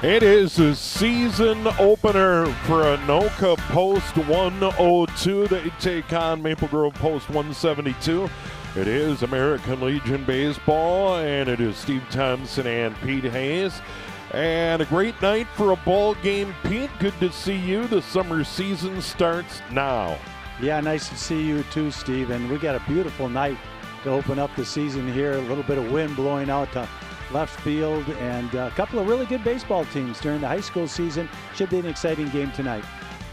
It is a season opener for Anoka Post 102. They take on Maple Grove Post 172. It is American Legion Baseball, and it is Steve Thompson and Pete Hayes. And a great night for a ball game. Pete, good to see you. The summer season starts now. Yeah, nice to see you too, Steve. And we got a beautiful night to open up the season here. A little bit of wind blowing out to left field, and a couple of really good baseball teams during the high school season. Should be an exciting game tonight.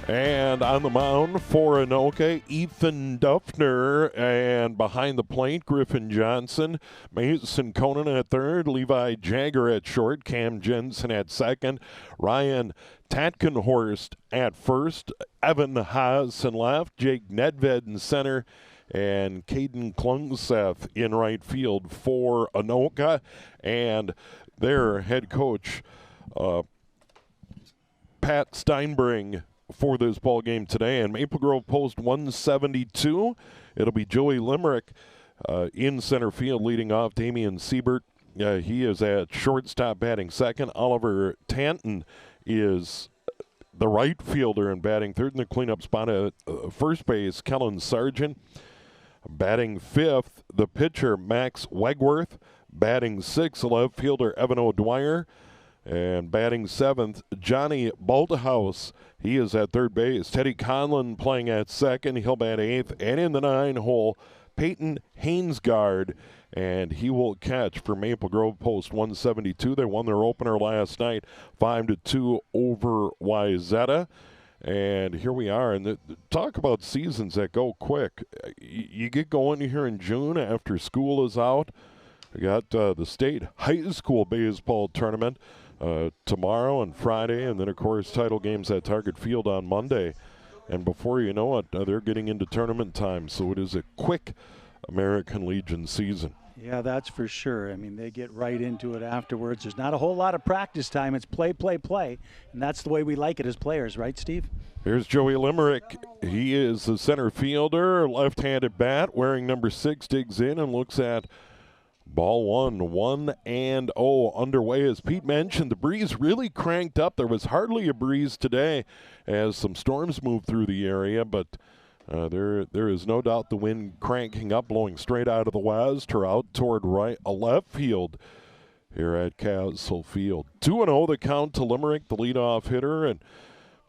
And on the mound for Anoka, Ethan Duffner, and behind the plate, Griffin Johnson, Mason Conan at third, Levi Jagger at short, Cam Jensen at second, Ryan Tatkenhorst at first, Evan Haas in left, Jake Nedved in center, and Caden Klungseth in right field for Anoka. And their head coach, Pat Steinbring, for this ball game today. And Maple Grove Post 172, it'll be Joey Limerick in center field leading off. Damian Siebert, he is at shortstop batting second. Oliver Tanton is the right fielder and batting third. In the cleanup spot at first base, Kellen Sargent. Batting fifth, the pitcher, Max Wegworth. Batting sixth, left fielder, Evan O'Dwyer. And batting seventh, Johnny Balthouse. He is at third base. Teddy Conlon playing at second. He'll bat eighth. And in the 9-hole, Peyton Hainsgard. And he will catch for Maple Grove Post 172. They won their opener last night, 5-2 over Wayzata. And here we are. And talk about seasons that go quick. You get going here in June after school is out. We got the state high school baseball tournament tomorrow and Friday, and then, of course, title games at Target Field on Monday. And before you know it, they're getting into tournament time. So it is a quick American Legion season. Yeah, that's for sure. I mean, they get right into it afterwards. There's not a whole lot of practice time. It's play, play, play. And that's the way we like it as players, right, Steve? Here's Joey Limerick. He is the center fielder, left-handed bat, wearing number 6, digs in and looks at ball one, 1-0 underway. As Pete mentioned, the breeze really cranked up. There was hardly a breeze today as some storms moved through the area, but there is no doubt the wind cranking up, blowing straight out of the west or out toward left field here at Castle Field. 2-0 the count to Limerick, the leadoff hitter. And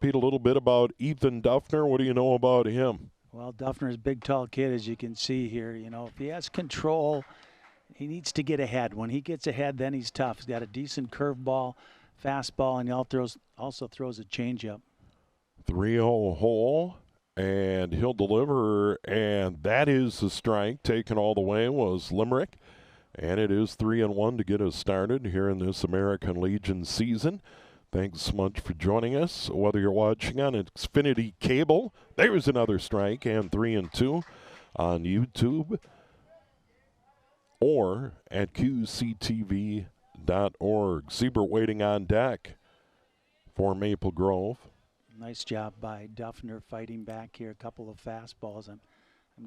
Pete, a little bit about Ethan Duffner. What do you know about him? Well, Duffner's a big, tall kid, as you can see here. You know, if he has control, he needs to get ahead. When he gets ahead, then he's tough. He's got a decent curveball, fastball, and he also throws a changeup. 3-0 hole. And he'll deliver, and that is the strike. Taken all the way was Limerick. And it is 3-1 to get us started here in this American Legion season. Thanks so much for joining us. Whether you're watching on Xfinity Cable, there's another strike, and 3-2 on YouTube or at QCTV.org. Siebert waiting on deck for Maple Grove. Nice job by Duffner fighting back here. A couple of fastballs. I'm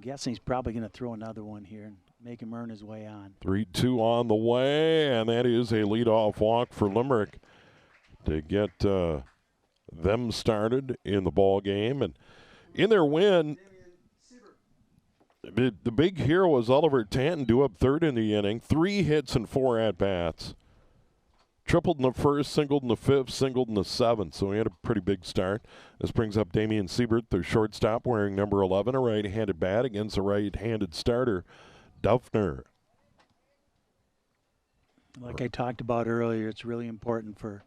guessing he's probably going to throw another one here and make him earn his way on. 3-2 on the way, and that is a leadoff walk for Limerick to get them started in the ball game. And in their win, the big hero was Oliver Tanton, due up third in the inning. 3 hits and 4 at-bats. Tripled in the first, singled in the fifth, singled in the seventh. So he had a pretty big start. This brings up Damian Siebert, their shortstop, wearing number 11, a right-handed bat against a right-handed starter, Duffner. Like I talked about earlier, it's really important for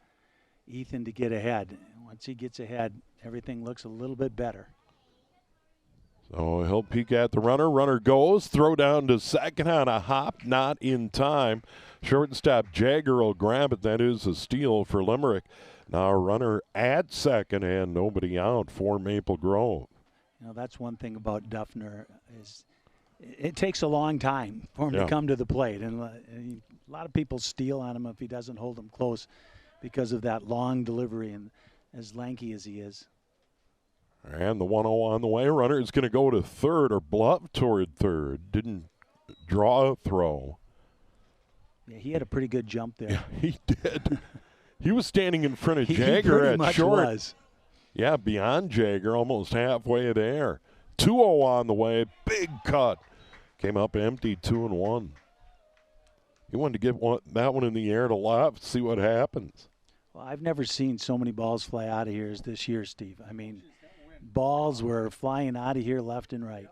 Ethan to get ahead. Once he gets ahead, everything looks a little bit better. So he'll peek at the runner. Runner goes. Throw down to second on a hop. Not in time. Shortstop Jagger will grab it. That is a steal for Limerick. Now a runner at second and nobody out for Maple Grove. You know, that's one thing about Duffner is it takes a long time for him to come to the plate. And a lot of people steal on him if he doesn't hold them close because of that long delivery and as lanky as he is. And the 1-0 on the way. Runner is going to go to third or bluff toward third. Didn't draw a throw. Yeah, he had a pretty good jump there. Yeah, he did. He was standing in front of He Jagger pretty at much short. was. Yeah, beyond Jagger, almost halfway there. 2-0 on the way. Big cut. Came up empty, 2-1. He wanted to get that one in the air to left, see what happens. Well, I've never seen so many balls fly out of here as this year, Steve. I mean, balls were flying out of here left and right.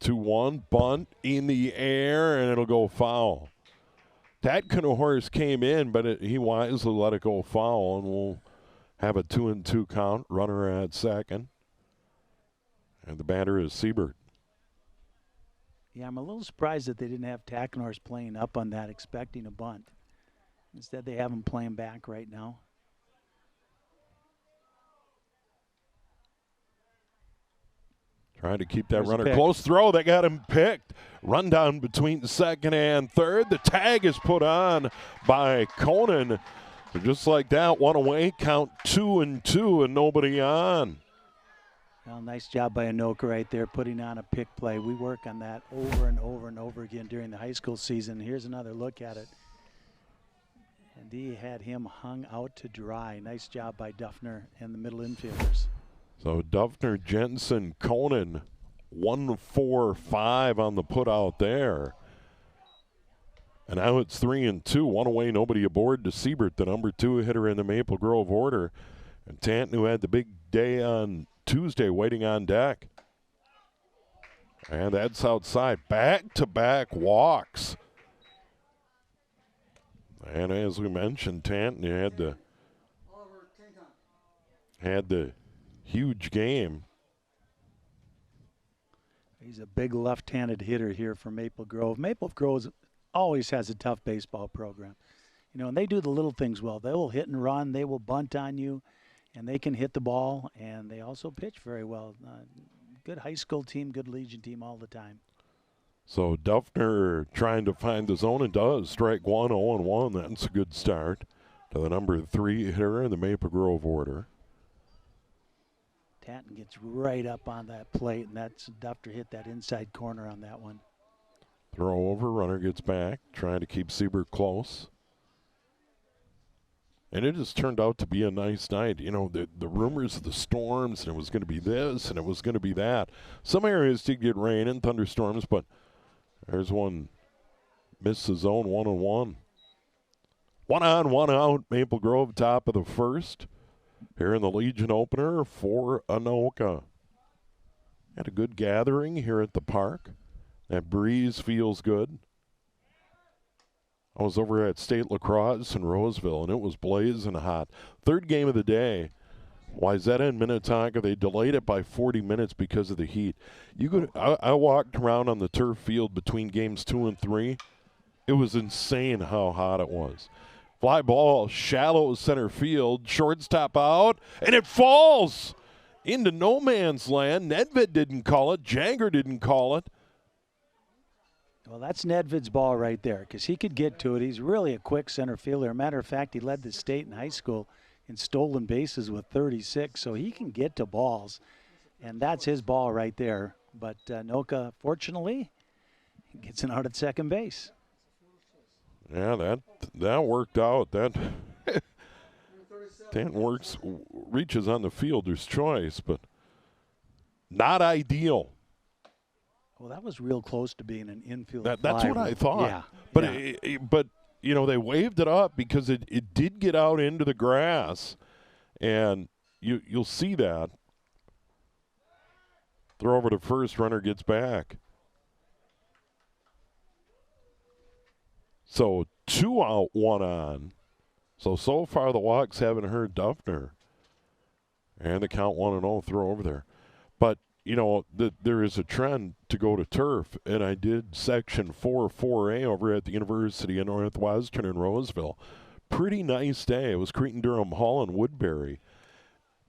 2-1, bunt in the air, and it'll go foul. That kind of horse came in, but he wisely let it go foul, and we'll have a 2-2 count. Runner at second. And the batter is Siebert. Yeah, I'm a little surprised that they didn't have Tacknors playing up on that, expecting a bunt. Instead, they have him playing back right now. Trying to keep that runner close. Throw, they got him picked. Run down between second and third. The tag is put on by Conan. Just like that, one away, count 2-2, and nobody on. Well, nice job by Anoka right there, putting on a pick play. We work on that over and over and over again during the high school season. Here's another look at it. And he had him hung out to dry. Nice job by Duffner and the middle infielders. So Duffner, Jensen, Conan, 1-4-5 on the put out there. And now it's 3-2, one away, nobody aboard to Siebert, the number 2 hitter in the Maple Grove order. And Tanton, who had the big day on Tuesday, waiting on deck. And that's outside. Back-to-back walks. And as we mentioned, Tanton had the huge game. He's a big left-handed hitter here for Maple Grove. Maple Grove always has a tough baseball program. You know, and they do the little things well. They will hit and run. They will bunt on you. And they can hit the ball, and they also pitch very well. Good high school team, good Legion team all the time. So Duffner trying to find the zone and does. Strike 1, 0-1. That's a good start to the number 3 hitter in the Maple Grove order. Tanton gets right up on that plate, and that's Duffner hit that inside corner on that one. Throw over, runner gets back, trying to keep Siebert close. And it has turned out to be a nice night. You know, the rumors of the storms, and it was going to be this, and it was going to be that. Some areas did get rain and thunderstorms, but there's one missed the zone, 1-1. 1 on, 1 out, Maple Grove, top of the first. Here in the Legion opener for Anoka. Had a good gathering here at the park. That breeze feels good. I was over at State Lacrosse in Roseville, and it was blazing hot. Third game of the day. Wayzata and Minnetonka, they delayed it by 40 minutes because of the heat. I walked around on the turf field between games 2 and 3. It was insane how hot it was. Fly ball, shallow center field, shortstop out, and it falls into no man's land. Nedved didn't call it. Jagger didn't call it. Well, that's Nedved's ball right there because he could get to it. He's really a quick center fielder. Matter of fact, he led the state in high school in stolen bases with 36, so he can get to balls, and that's his ball right there. But Anoka, fortunately, gets an out at second base. Yeah, that worked out. That Tanton reaches on the fielder's choice, but not ideal. Well, that was real close to being an infield That's fly. what I thought. Yeah. But you know, they waved it up because it did get out into the grass, and you'll see that. Throw over to first, runner gets back. So 2 out, 1 on. So far the Walks haven't heard Duffner. And the count 1-0, throw over there. But, you know, there is a trend to go to turf, and I did section 4A over at the University of Northwestern in Roseville. Pretty nice day. It was Cretin-Durham Hall and Woodbury.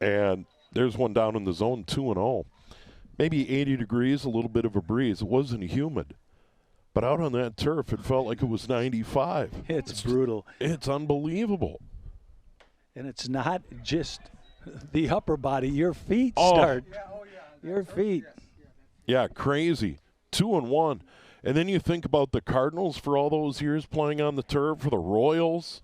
And there's one down in the zone, 2-0. Maybe 80 degrees, a little bit of a breeze. It wasn't humid. But out on that turf, it felt like it was 95. It's brutal. It's unbelievable. And it's not just the upper body. Your feet start. Your feet. Yeah, crazy. 2-1. And then you think about the Cardinals for all those years playing on the turf, for the Royals.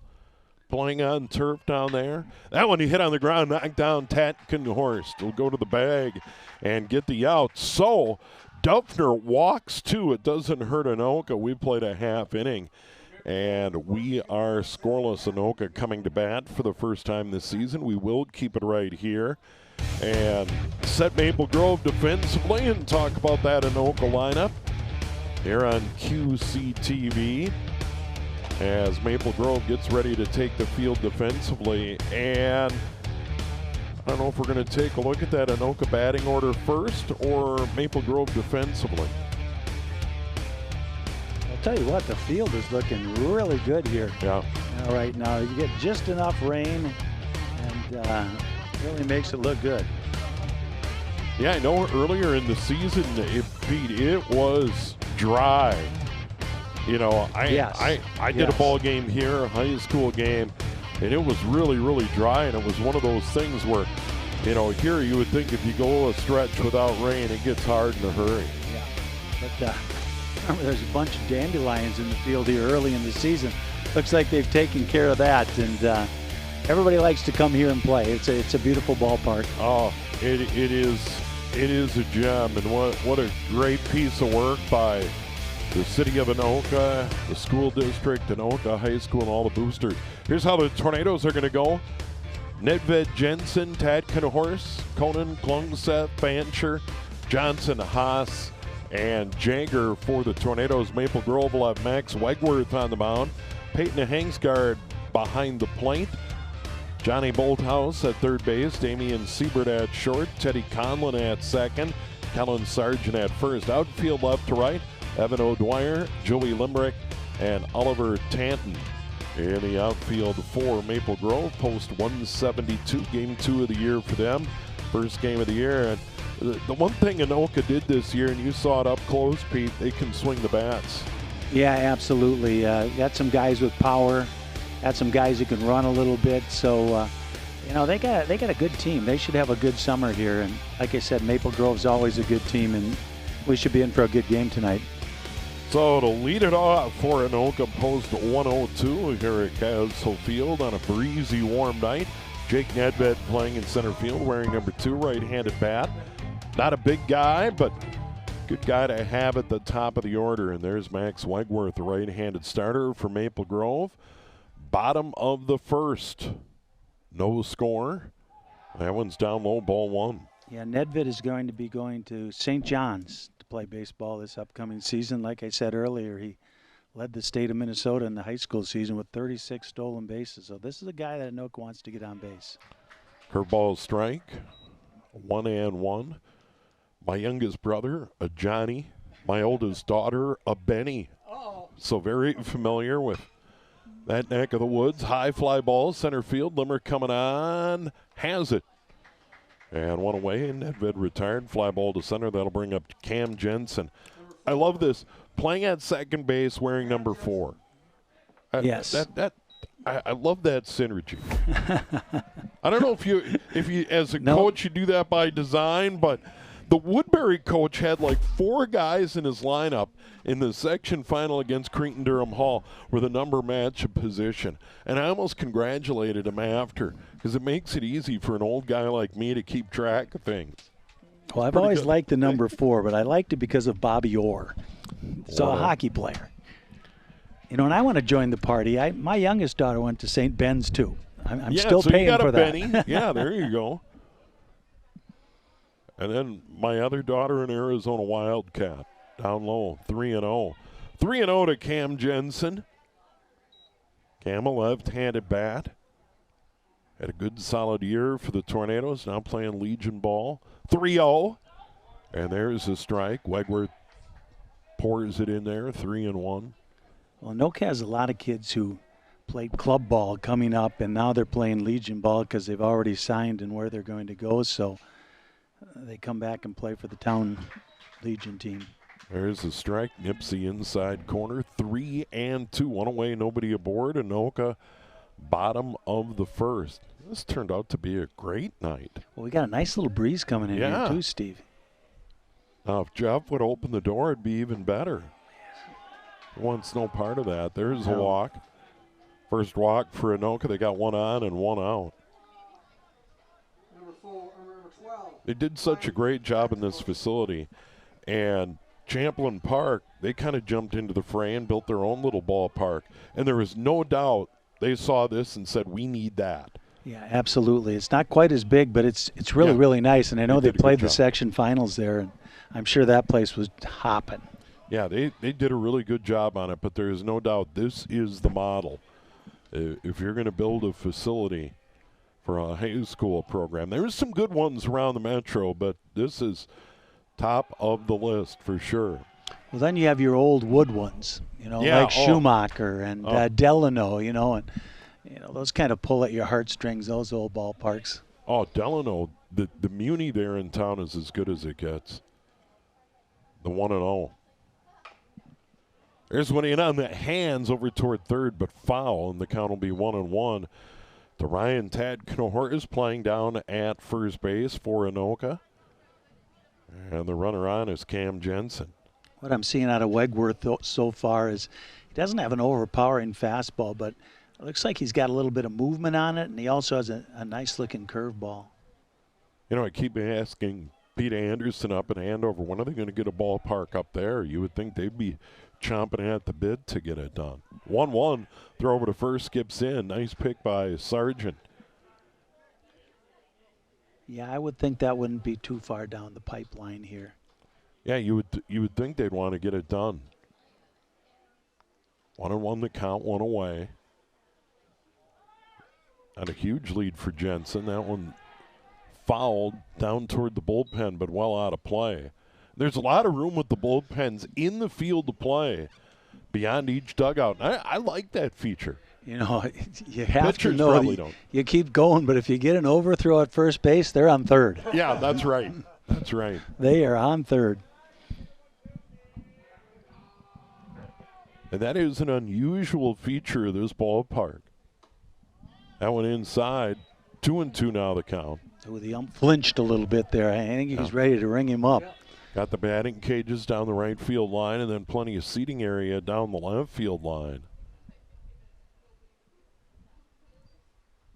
playing on turf down there. That one he hit on the ground, knocked down Tatkenhorst. Will go to the bag and get the out. So Duffner walks two. It doesn't hurt Anoka. We played a half inning, and we are scoreless. Anoka coming to bat for the first time this season. We will keep it right here and set Maple Grove defensively and talk about that Anoka lineup here on QCTV as Maple Grove gets ready to take the field defensively. And I don't know if we're going to take a look at that Anoka batting order first or Maple Grove defensively. I'll tell you what, the field is looking really good here. Yeah. Right now, you get just enough rain, and really makes it look good. Yeah, I know earlier in the season, it was dry. You know, I did a ball game here, a high school game, and it was really, really dry. And it was one of those things where, you know, here you would think if you go a stretch without rain, it gets hard in a hurry. Yeah, but remember, there's a bunch of dandelions in the field here early in the season. Looks like they've taken care of that, and everybody likes to come here and play. It's a beautiful ballpark. Oh, it is a gem, and what a great piece of work by the city of Anoka, the school district, Anoka High School, and all the boosters. Here's how the Tornadoes are going to go. Nedved Jensen, Tatkenhorst, Conan, Klungseth, Fancher, Johnson, Haas, and Jagger for the Tornadoes. Maple Grove will have Max Wegworth on the mound. Peyton Hangsgard behind the plate. Johnny Bolthouse at third base. Damian Siebert at short. Teddy Conlon at second. Kellen Sargent at first. Outfield left to right. Evan O'Dwyer, Joey Limerick, and Oliver Tanton in the outfield for Maple Grove. Post 172, game 2 of the year for them. First game of the year. And the one thing Anoka did this year, and you saw it up close, Pete, they can swing the bats. Yeah, absolutely. Got some guys with power. Got some guys who can run a little bit. So, you know, they got a good team. They should have a good summer here. And like I said, Maple Grove's always a good team, and we should be in for a good game tonight. So to lead it off for Anoka, post 102 here at Castle Field on a breezy, warm night. Jake Nedved playing in center field, wearing number 2, right-handed bat. Not a big guy, but good guy to have at the top of the order. And there's Max Wegworth, the right-handed starter for Maple Grove. Bottom of the first. No score. That one's down low, ball 1. Yeah, Nedved is going to be going to St. John's to play baseball this upcoming season. Like I said earlier, he led the state of Minnesota in the high school season with 36 stolen bases. So this is a guy that Anoka wants to get on base. Curveball strike, 1-1. My youngest brother, a Johnny. My oldest daughter, a Benny. So very familiar with that neck of the woods. High fly ball, center field. Limerick coming on, has it. And one away, and Nedved retired. Fly ball to center. That'll bring up Cam Jensen. I love this. Playing at second base, wearing number 4. Yes. I love that synergy. I don't know if you as a coach you do that by design, but the Woodbury coach had like 4 guys in his lineup in the section final against Cretin-Durham Hall where the number matched a position. And I almost congratulated him after because it makes it easy for an old guy like me to keep track of things. Well, I've always liked the number 4, but I liked it because of Bobby Orr. So a hockey player. You know, and I want to join the party. My youngest daughter went to St. Ben's too. I'm still paying for that. Benny. Yeah, there you go. And then my other daughter, an Arizona Wildcat, down low, 3-0. 3-0 to Cam Jensen. Cam, a left-handed bat. Had a good, solid year for the Tornadoes. Now playing Legion ball. 3-0. And there's a strike. Wegworth pours it in there, 3-1. Well, Anoka has a lot of kids who played club ball coming up, and now they're playing Legion ball because they've already signed and where they're going to go. So they come back and play for the town Legion team. There's a strike. Nipsey inside corner. 3-2. One away, nobody aboard. Anoka, bottom of the first. This turned out to be a great night. Well, we got a nice little breeze coming in here too, Steve. Now, if Jeff would open the door, it'd be even better. He wants no part of that. There's a walk. First walk for Anoka. They got one on and one out. Number 12. They did such a great job in this facility. And Champlin Park, they kind of jumped into the fray and built their own little ballpark. And there was no doubt they saw this and said, we need that. Yeah, absolutely. It's not quite as big, but it's really, really nice. And I know they played the section finals there, and I'm sure that place was hopping. Yeah, they did a really good job on it, but there is no doubt this is the model. If you're going to build a facility for a high school program, there's some good ones around the metro, but this is top of the list for sure. Well, then you have your old wood ones, like Schumacher and Delano, and those kind of pull at your heartstrings, those old ballparks. Oh, Delano, the Muni there in town is as good as it gets. The 1-0. There's one in on the hands over toward third, but foul, and the count will be 1-1. To Ryan Tadknor is playing down at first base for Anoka. And the runner on is Cam Jensen. What I'm seeing out of Wegworth so far is he doesn't have an overpowering fastball, but it looks like he's got a little bit of movement on it, and he also has a nice-looking curveball. I keep asking Pete Anderson up in Andover, when are they going to get a ballpark up there? You would think they'd be chomping at the bit to get it done. 1-1, throw over to first, skips in. Nice pick by Sargent. Yeah, I would think that wouldn't be too far down the pipeline here. Yeah, you would think they'd want to get it done. 1-1 the count, one away. And a huge lead for Jensen. That one fouled down toward the bullpen, but well out of play. There's a lot of room with the bullpens in the field to play beyond each dugout. I like that feature. You have Pitchers to know probably don't. You keep going, but if you get an overthrow at first base, they're on third. Yeah, that's right. That's right. They are on third. And that is an unusual feature of this ballpark. That one inside. 2-2 now the count. So the ump flinched a little bit there. I think he was ready to ring him up. Got the batting cages down the right field line and then plenty of seating area down the left field line.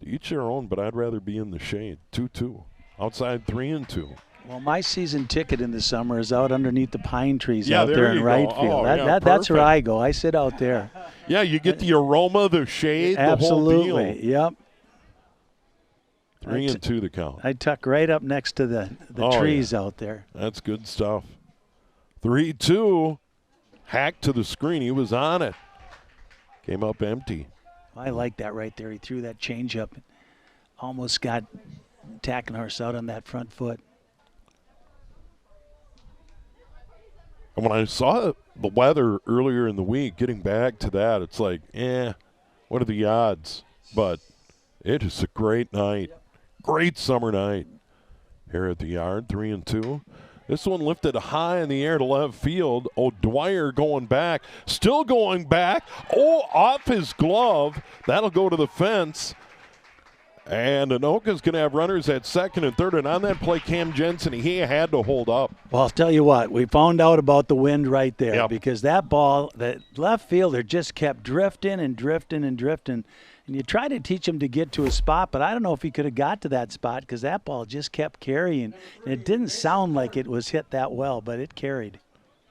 Each their own, but I'd rather be in the shade. 2-2. Outside 3-2. Well, my season ticket in the summer is out underneath the pine trees out there in right field. That's where I go. I sit out there. Yeah, you get the aroma, the shade, absolutely. The whole deal. Yep. 3-2 the count. I tuck right up next to the trees out there. That's good stuff. 3-2. Hack to the screen. He was on it. Came up empty. I like that right there. He threw that changeup. Almost got Tackenhorse out on that front foot. And when I saw the weather earlier in the week, getting back to that, it's like, what are the odds? But it is a great night. Great summer night here at the Yard, 3-2. This one lifted high in the air to left field. O'Dwyer going back, still going back. Oh, off his glove. That'll go to the fence. And Anoka's going to have runners at second and third. And on that play, Cam Jensen, he had to hold up. Well, I'll tell you what, we found out about the wind right there because that ball, the left fielder just kept drifting and drifting and drifting. And you try to teach him to get to a spot, but I don't know if he could have got to that spot because that ball just kept carrying. And it didn't sound like it was hit that well, but it carried.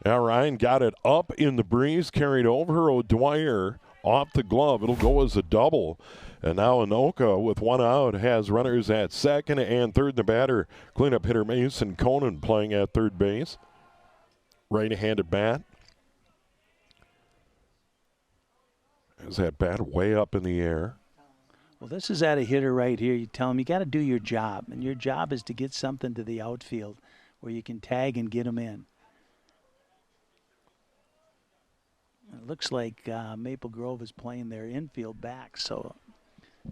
Yeah, Ryan got it up in the breeze, carried over O'Dwyer off the glove. It'll go as a double. And now Anoka, with one out, has runners at second and third. The batter, cleanup hitter Mason Conan playing at third base. Right-handed bat. Has that bat way up in the air. Well, this is at a hitter right here. You tell him you got to do your job, and your job is to get something to the outfield where you can tag and get them in. It looks like Maple Grove is playing their infield back, so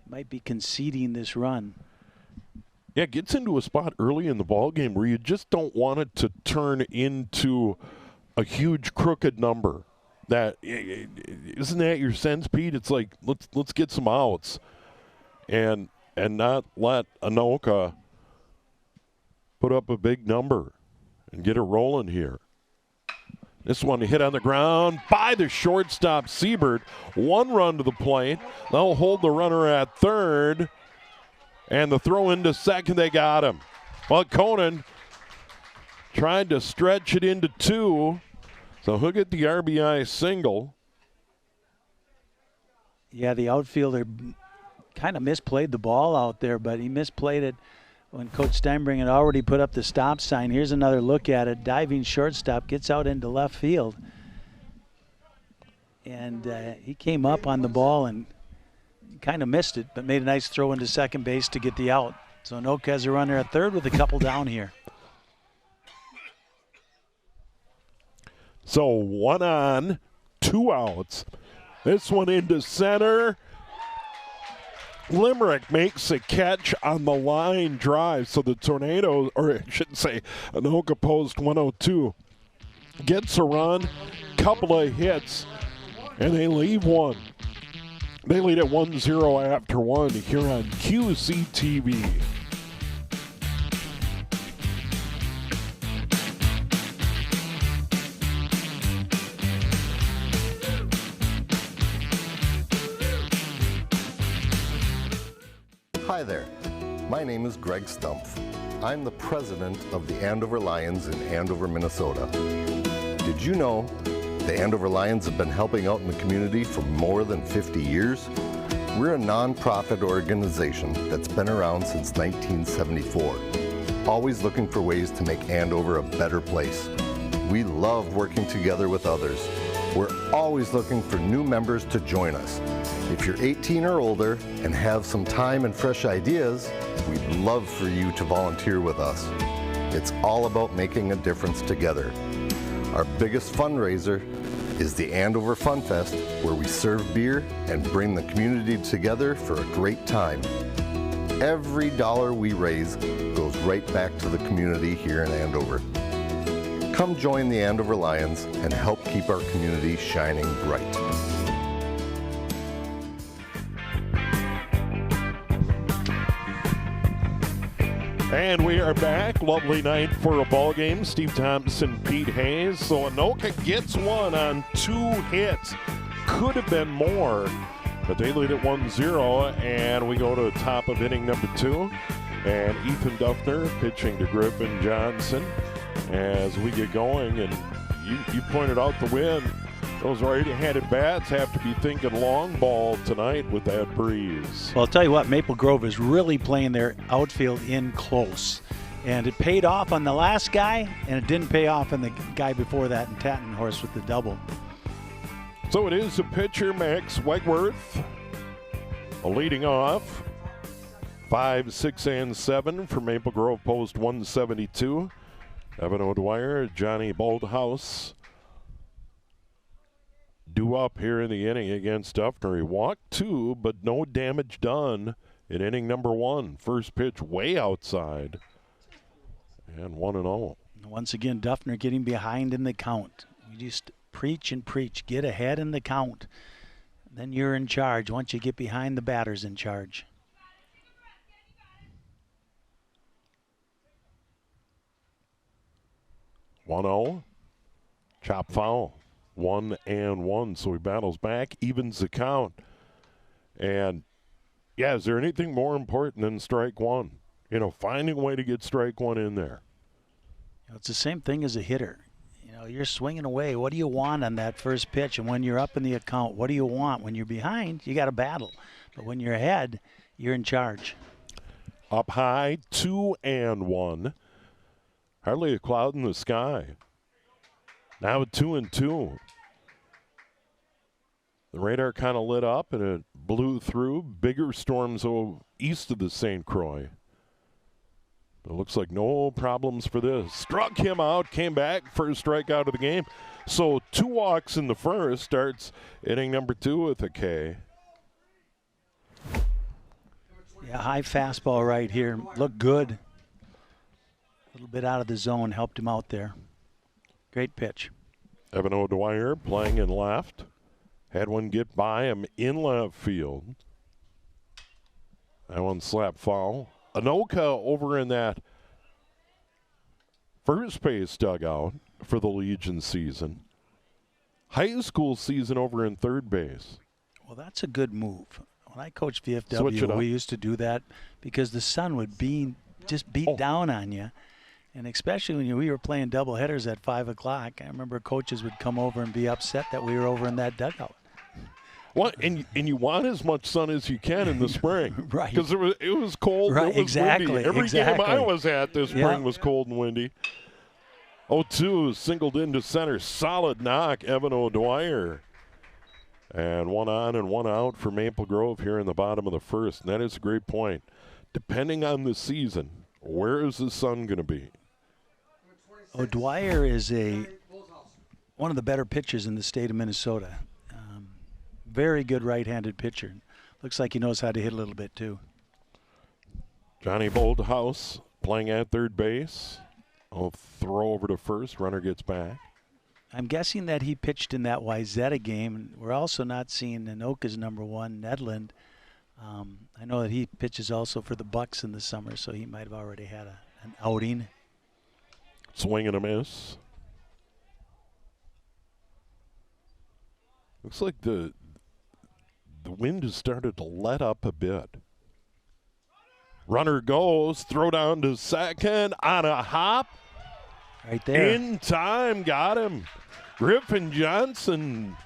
might be conceding this run. Yeah, it gets into a spot early in the ball game where you just don't want it to turn into a huge crooked number. That isn't that your sense, Pete? It's like let's get some outs, and not let Anoka put up a big number and get it rolling here. This one hit on the ground by the shortstop, Siebert. 1 run to the plate. They'll hold the runner at third. And the throw into second, they got him. Well, Conan tried to stretch it into 2. So he'll get the RBI single. Yeah, the outfielder kind of misplayed the ball out there, but he misplayed it when Coach Steinbring had already put up the stop sign. Here's another look at it. Diving shortstop gets out into left field. And he came up on the ball and kind of missed it, but made a nice throw into second base to get the out. So Anoka has a runner at third with a couple down here. So 1 on, 2 outs. This one into center. Limerick makes a catch on the line drive. So the Tornadoes, or I should say Anoka post 102, gets a run, couple of hits, and they leave one. They lead at 1-0 after 1 here on QCTV. Hi there, my name is Greg Stumpf. I'm the president of the Andover Lions in Andover, Minnesota. Did you know the Andover Lions have been helping out in the community for more than 50 years? We're a non-profit organization that's been around since 1974, always looking for ways to make Andover a better place. We love working together with others. We're always looking for new members to join us. If you're 18 or older and have some time and fresh ideas, we'd love for you to volunteer with us. It's all about making a difference together. Our biggest fundraiser is the Andover Fun Fest, where we serve beer and bring the community together for a great time. Every dollar we raise goes right back to the community here in Andover. Come join the Andover Lions and help keep our community shining bright. And we are back. Lovely night for a ball game. Steve Thompson, Pete Hayes. So Anoka gets one on 2 hits. Could have been more, but they lead at 1-0. And we go to the top of inning number 2. And Ethan Duffner pitching to Griffin Johnson as we get going. And you pointed out the wind. Those right-handed bats have to be thinking long ball tonight with that breeze. Well, I'll tell you what, Maple Grove is really playing their outfield in close. And it paid off on the last guy, and it didn't pay off on the guy before that in Tattenhorst with the double. So it is a pitcher, Max Wegworth, leading off. 5, 6, and 7 for Maple Grove post 172. Evan O'Dwyer, Johnny Bolthouse due up here in the inning against Duffner. He walked 2, but no damage done in inning number 1. First pitch way outside. And 1-0. Once again, Duffner getting behind in the count. You just preach and preach. Get ahead in the count. Then you're in charge. Once you get behind, the batter's in charge. One-0. Chop foul. 1-1. So he battles back, evens the count. And, yeah, is there anything more important than strike one? You know, finding a way to get strike one in there. It's the same thing as a hitter. You know, you're swinging away. What do you want on that first pitch? And when you're up in the account, what do you want? When you're behind, you got to battle. But when you're ahead, you're in charge. Up high, 2-1. Hardly a cloud in the sky. Now at 2-2. The radar kind of lit up and it blew through. Bigger storms east of the St. Croix. It looks like no problems for this. Struck him out, came back, first strikeout of the game. So 2 walks in the first, starts inning number 2 with a K. Yeah, high fastball right here. Looked good. A little bit out of the zone, helped him out there. Great pitch. Evan O'Dwyer playing in left. Had one get by him in left field. That one slap foul. Anoka over in that first base dugout for the Legion season. high school season over in third base. Well, that's a good move. When I coached Switch it VFW, up. we used to do that because the sun would just beat down on you. And especially when we were playing double headers at 5 o'clock, I remember coaches would come over and be upset that we were over in that dugout. Well, and you want as much sun as you can in the spring. Right. Because it was cold. Right, It was exactly, windy. Every exactly. game I was at this spring Yeah. was cold and windy. 0-2 singled into center. Solid knock, Evan O'Dwyer. And one on and one out for Maple Grove here in the bottom of the first. And that is a great point. Depending on the season, where is the sun going to be? O'Dwyer is one of the better pitchers in the state of Minnesota. Very good right-handed pitcher. Looks like he knows how to hit a little bit too. Johnny Boldhouse playing at third base. I'll throw over to first. Runner gets back. I'm guessing that he pitched in that Wyzetta game. We're also not seeing Anoka's number one, Nedland. I know that he pitches also for the Bucks in the summer, so he might have already had an outing. Swing and a miss. Looks like the wind has started to let up a bit. Runner goes, throw down to second on a hop. Right there. In time, got him. Griffin Johnson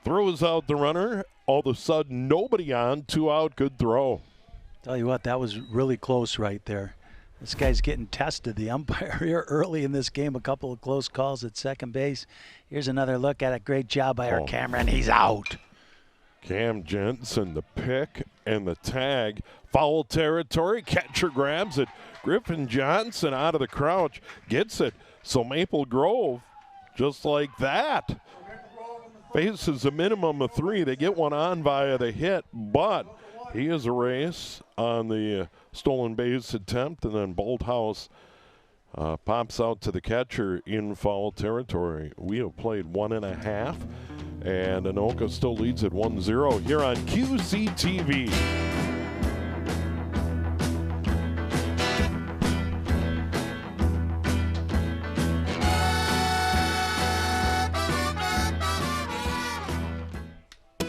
throws out the runner. All of a sudden, nobody on, 2 out, good throw. Tell you what, that was really close right there. This guy's getting tested. The umpire here early in this game, a couple of close calls at second base. Here's another look at it. Great job by our camera, and he's out. Cam Jensen, the pick and the tag. Foul territory. Catcher grabs it. Griffin Johnson out of the crouch gets it. So Maple Grove, just like that, faces a minimum of 3. They get one on via the hit, but he is a race on the stolen base attempt, and then Bolthouse pops out to the catcher in foul territory. We have played 1.5, and Anoka still leads at 1-0 here on QCTV.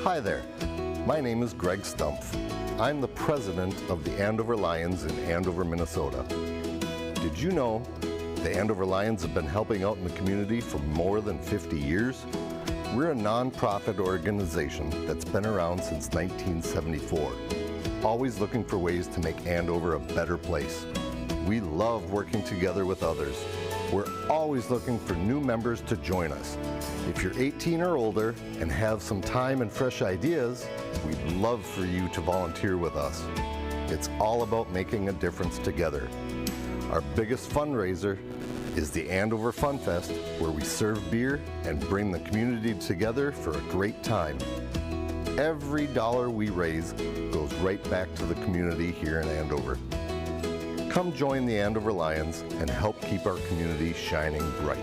Hi there, my name is Greg Stumpf. I'm the president of the Andover Lions in Andover, Minnesota. Did you know the Andover Lions have been helping out in the community for more than 50 years? We're a nonprofit organization that's been around since 1974, always looking for ways to make Andover a better place. We love working together with others. We're always looking for new members to join us. If you're 18 or older and have some time and fresh ideas, we'd love for you to volunteer with us. It's all about making a difference together. Our biggest fundraiser is the Andover Fun Fest, where we serve beer and bring the community together for a great time. Every dollar we raise goes right back to the community here in Andover. Come join the Andover Lions and help keep our community shining bright.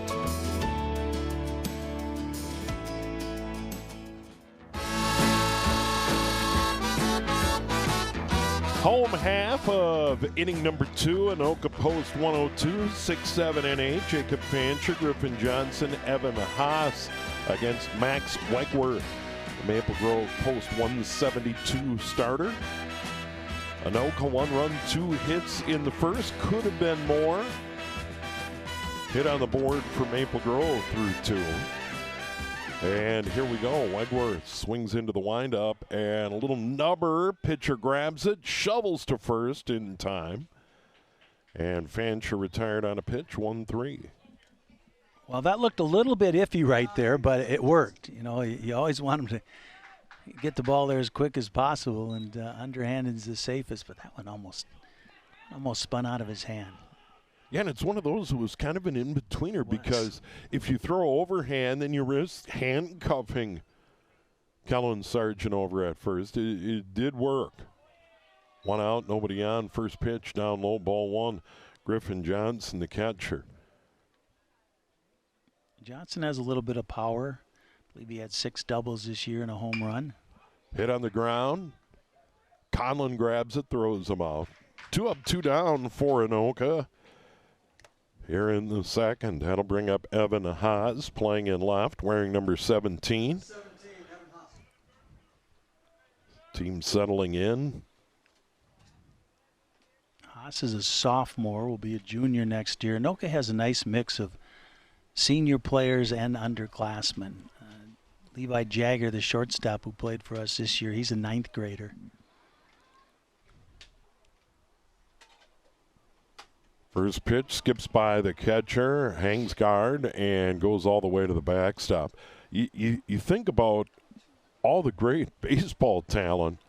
Home half of inning number 2, Anoka Post 102, 6-7 NA. Jacob Fancher, Griffin Johnson, Evan Haas against Max Wegworth. The Maple Grove Post 172 starter. Anoka 1 run, 2 hits in the first. Could have been more. Hit on the board for Maple Grove through 2. And here we go. Wegworth swings into the windup, and a little nubber. Pitcher grabs it, shovels to first in time. And Fancher retired on a pitch, 1-3. Well, that looked a little bit iffy right there, but it worked. You know, you always want him to get the ball there as quick as possible, and underhand is the safest, but that one almost spun out of his hand. Yeah, and it's one of those who was kind of an in-betweener, because if you throw overhand, then you risk handcuffing Kellen Sargent over at first. It did work. 1 out, nobody on. First pitch down low, ball 1. Griffin Johnson, the catcher. Johnson has a little bit of power. I believe he had 6 doubles this year and a home run. Hit on the ground. Conlon grabs it, throws him out. 2 up, 2 down for Anoka. here in the second. That'll bring up Evan Haas playing in left, wearing number 17. 17, Evan Haas. Team settling in. Haas is a sophomore, will be a junior next year. Anoka has a nice mix of senior players and underclassmen. Levi Jagger, the shortstop who played for us this year, he's a 9th grader. First pitch skips by the catcher, hangs guard, and goes all the way to the backstop. You think about all the great baseball talent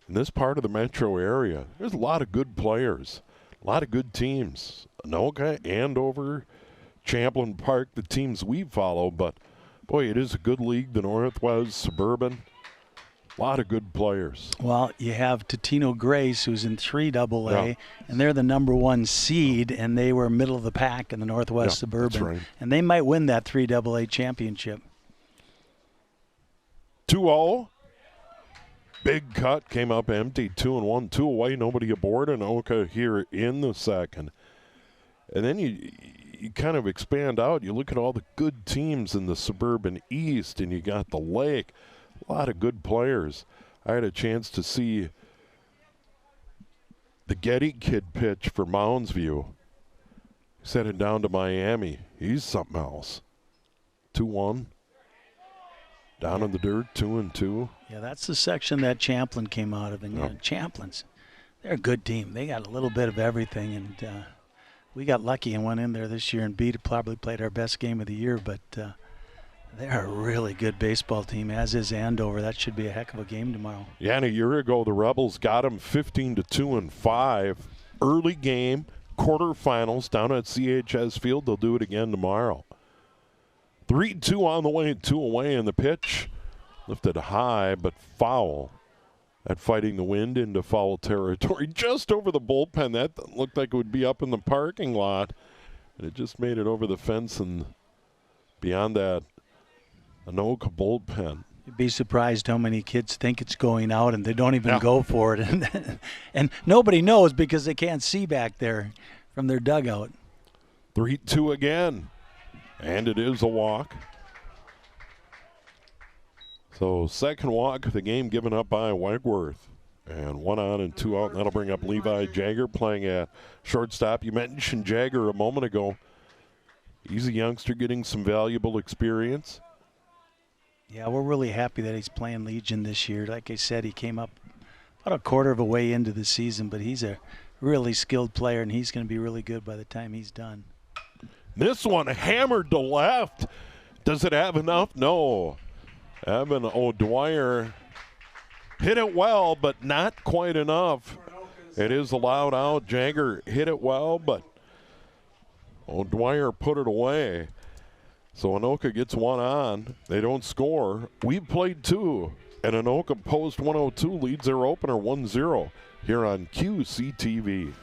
in this part of the metro area. There's a lot of good players, a lot of good teams. Anoka, Andover, Champlin Park, the teams we follow, but boy, it is a good league, the Northwest, Suburban. A lot of good players. Well, you have Totino Grace, who's in 3AA, and they're the #1 seed, and they were middle of the pack in the Northwest Suburban. That's right. And they might win that 3AA championship. 2-0. Big cut, came up empty, 2-1, 2 away, nobody aboard. Anoka here in the second. And then you kind of expand out. You look at all the good teams in the Suburban East, and you got the Lake. A lot of good players. I had a chance to see the Getty kid pitch for Mounds View. He's headed down to Miami. He's something else. 2-1. Down in the dirt, 2-2. Yeah, that's the section that Champlin came out of. And you know, Champlins, they're a good team. They got a little bit of everything. And we got lucky and went in there this year and probably played our best game of the year. But they're a really good baseball team, as is Andover. That should be a heck of a game tomorrow. Yeah, and a year ago, the Rebels got them 15-2-5. Early game, quarterfinals down at CHS Field. They'll do it again tomorrow. 3-2 on the way, 2 away, and the pitch lifted high but foul. At fighting the wind into foul territory just over the bullpen. That looked like it would be up in the parking lot, and it just made it over the fence and beyond that Anoka bullpen. You'd be surprised how many kids think it's going out and they don't even go for it. And nobody knows because they can't see back there from their dugout. 3-2 again. And it is a walk. So second walk of the game given up by Wegworth. And 1 on and 2 out. And that'll bring up Levi Jagger playing at shortstop. You mentioned Jagger a moment ago. He's a youngster getting some valuable experience. Yeah, we're really happy that he's playing Legion this year. Like I said, he came up about a quarter of a way into the season, but he's a really skilled player, and he's going to be really good by the time he's done. This one hammered to left. Does it have enough? No. Evan O'Dwyer hit it well, but not quite enough. It is allowed out. Jagger hit it well, but O'Dwyer put it away. So Anoka gets 1 on. They don't score. We've played 2. And Anoka Post 102 leads their opener 1-0 here on QCTV.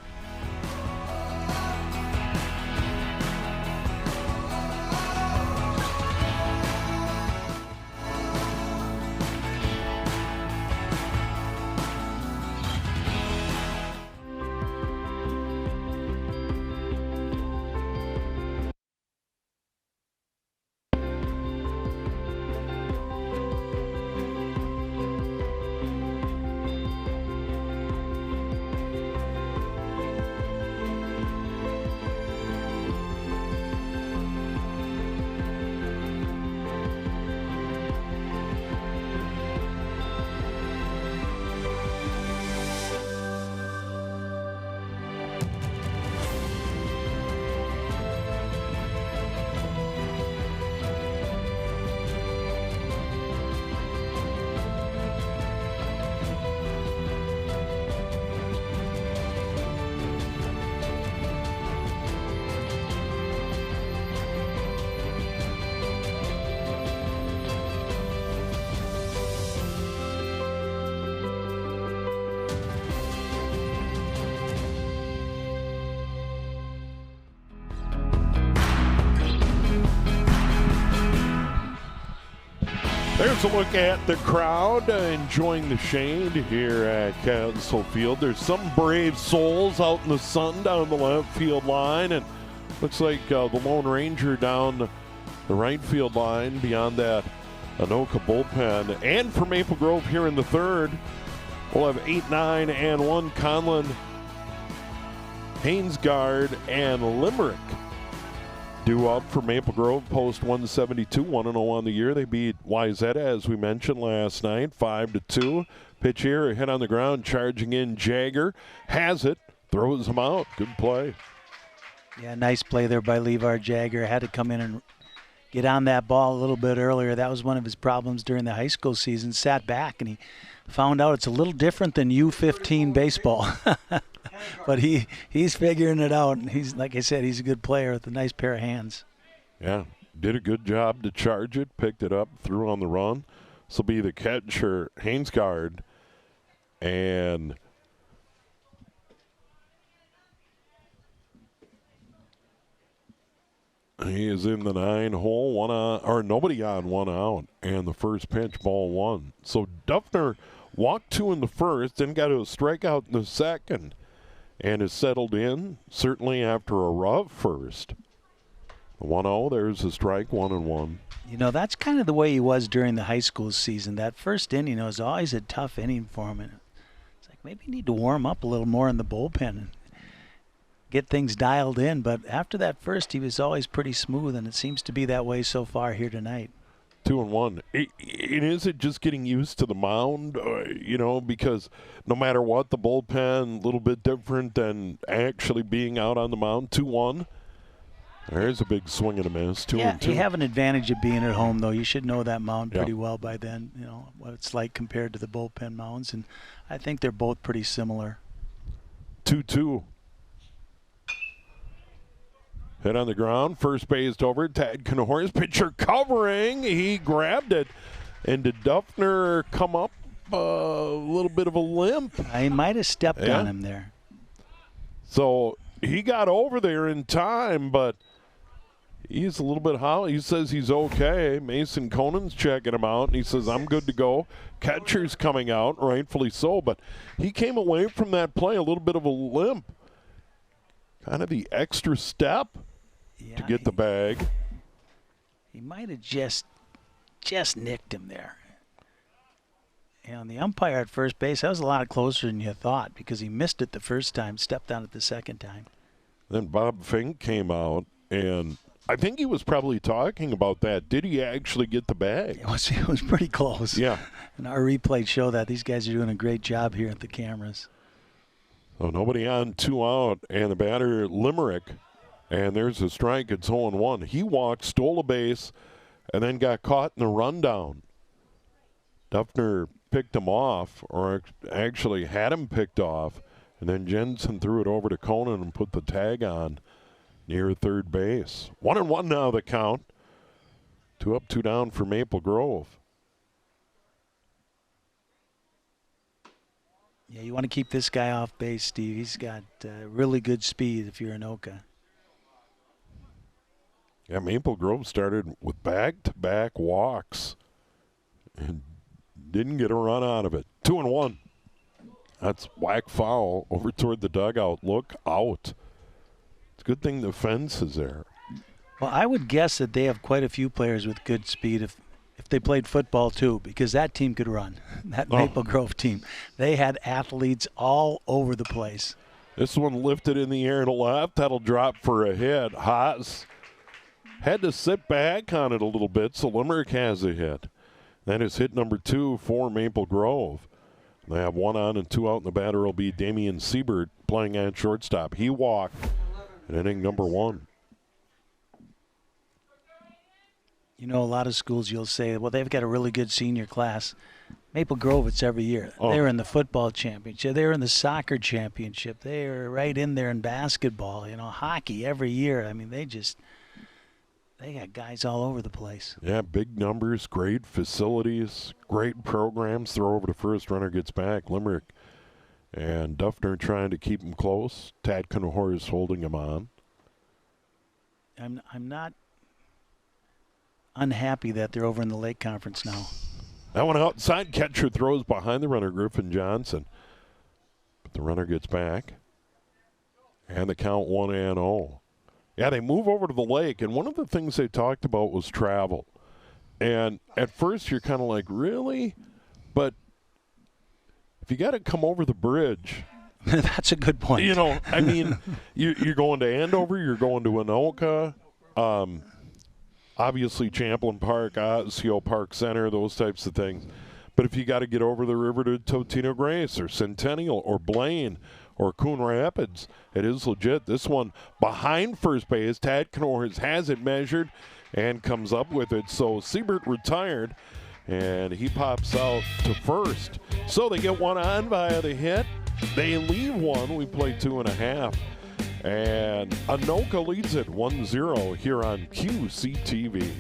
There's a look at the crowd enjoying the shade here at Castle Field. There's some brave souls out in the sun down the left field line, and Looks like the Lone Ranger down the right field line beyond that Anoka bullpen. And for Maple Grove here in the third, we'll have 8, 9, and 1 Conlon, Hainesguard, and Limerick due up for Maple Grove post 172, 1-0 on the year. They beat Wayzata, as we mentioned last night, 5-2. Pitch here, a hit on the ground, charging in Jagger. Has it, throws him out. Good play. Yeah, nice play there by Levar Jagger. Had to come in and get on that ball a little bit earlier. That was one of his problems during the high school season. Sat back and he found out it's a little different than U15 baseball. But he's figuring it out. And he's, like I said, he's a good player with a nice pair of hands. Yeah, did a good job to charge it, picked it up, threw on the run. This will be the catcher, Hainesguard. And he is in the 9-hole, one on, or nobody on, one out, and the first pitch, ball 1. So Duffner walked 2 in the first, then got a strikeout in the second, and is settled in, certainly after a rough first. 1-0, there's a strike, 1-1. You know, that's kind of the way he was during the high school season. That first inning was always a tough inning for him. And it's like maybe you need to warm up a little more in the bullpen and get things dialed in. But after that first, he was always pretty smooth, and it seems to be that way so far here tonight. 2-1. Is it just getting used to the mound, you know, because no matter what, the bullpen, a little bit different than actually being out on the mound. 2-1. There's a big swing and a miss. 2-2. You have an advantage of being at home, though. You should know that mound pretty well by then, you know, what it's like compared to the bullpen mounds. And I think they're both pretty similar. 2-2. Hit on the ground, first base over. Tad Knorr's pitcher covering. He grabbed it. And did Duffner come up a little bit of a limp? He might have stepped on him there. So he got over there in time, but he's a little bit hollow. He says he's okay. Mason Conan's checking him out, and he says, I'm good to go. Catcher's coming out, rightfully so, but he came away from that play a little bit of a limp. Kind of the extra step to get the bag. He might have just nicked him there. And the umpire at first base, that was a lot closer than you thought because he missed it the first time, stepped on it the second time. Then Bob Fink came out, and I think he was probably talking about that. Did he actually get the bag? It was pretty close. Yeah. And our replays show that. These guys are doing a great job here at the cameras. So nobody on, 2 out, and the batter, Limerick. And there's a strike. It's 0-1. He walked, stole a base, and then got caught in the rundown. Duffner picked him off, or actually had him picked off, and then Jensen threw it over to Conan and put the tag on near third base. 1-1 now the count. 2 up, 2 down for Maple Grove. Yeah, you want to keep this guy off base, Steve. He's got really good speed if you're Anoka. Yeah, Maple Grove started with back-to-back walks and didn't get a run out of it. 2-1. That's whack foul over toward the dugout. Look out. It's a good thing the fence is there. Well, I would guess that they have quite a few players with good speed if they played football too, because that team could run. That Maple Grove team. They had athletes all over the place. This one lifted in the air to left. That'll drop for a hit. Haas had to sit back on it a little bit, so Limerick has a hit. That is hit number 2 for Maple Grove. They have 1 on and 2 out, and the batter will be Damian Siebert playing at shortstop. He walked in inning number 1. You know, a lot of schools you'll say, well, they've got a really good senior class. Maple Grove, it's every year. They're in the football championship. They're in the soccer championship. They're right in there in basketball. You know, hockey every year. I mean, they got guys all over the place. Yeah, big numbers, great facilities, great programs. Throw over to first, runner gets back. Limerick and Duffner trying to keep him close. Tad Knorr is holding him on. I'm not unhappy that they're over in the Lake Conference now. That one outside, catcher throws behind the runner, Griffin Johnson. But the runner gets back. And the count 1-0. Yeah, they move over to the lake, and one of the things they talked about was travel. And at first you're kind of like, really? But if you got to come over the bridge. That's a good point. You know, I mean, you're going to Andover, you're going to Anoka, obviously Champlain Park, Osseo Park Center, those types of things. But if you got to get over the river to Totino Grace or Centennial or Blaine or Coon Rapids, it is legit. This one behind first base, Tad Knorrs has it measured and comes up with it. So Siebert retired, and he pops out to first. So they get one on via the hit. They leave one. We play 2.5. And Anoka leads it 1-0 here on QCTV.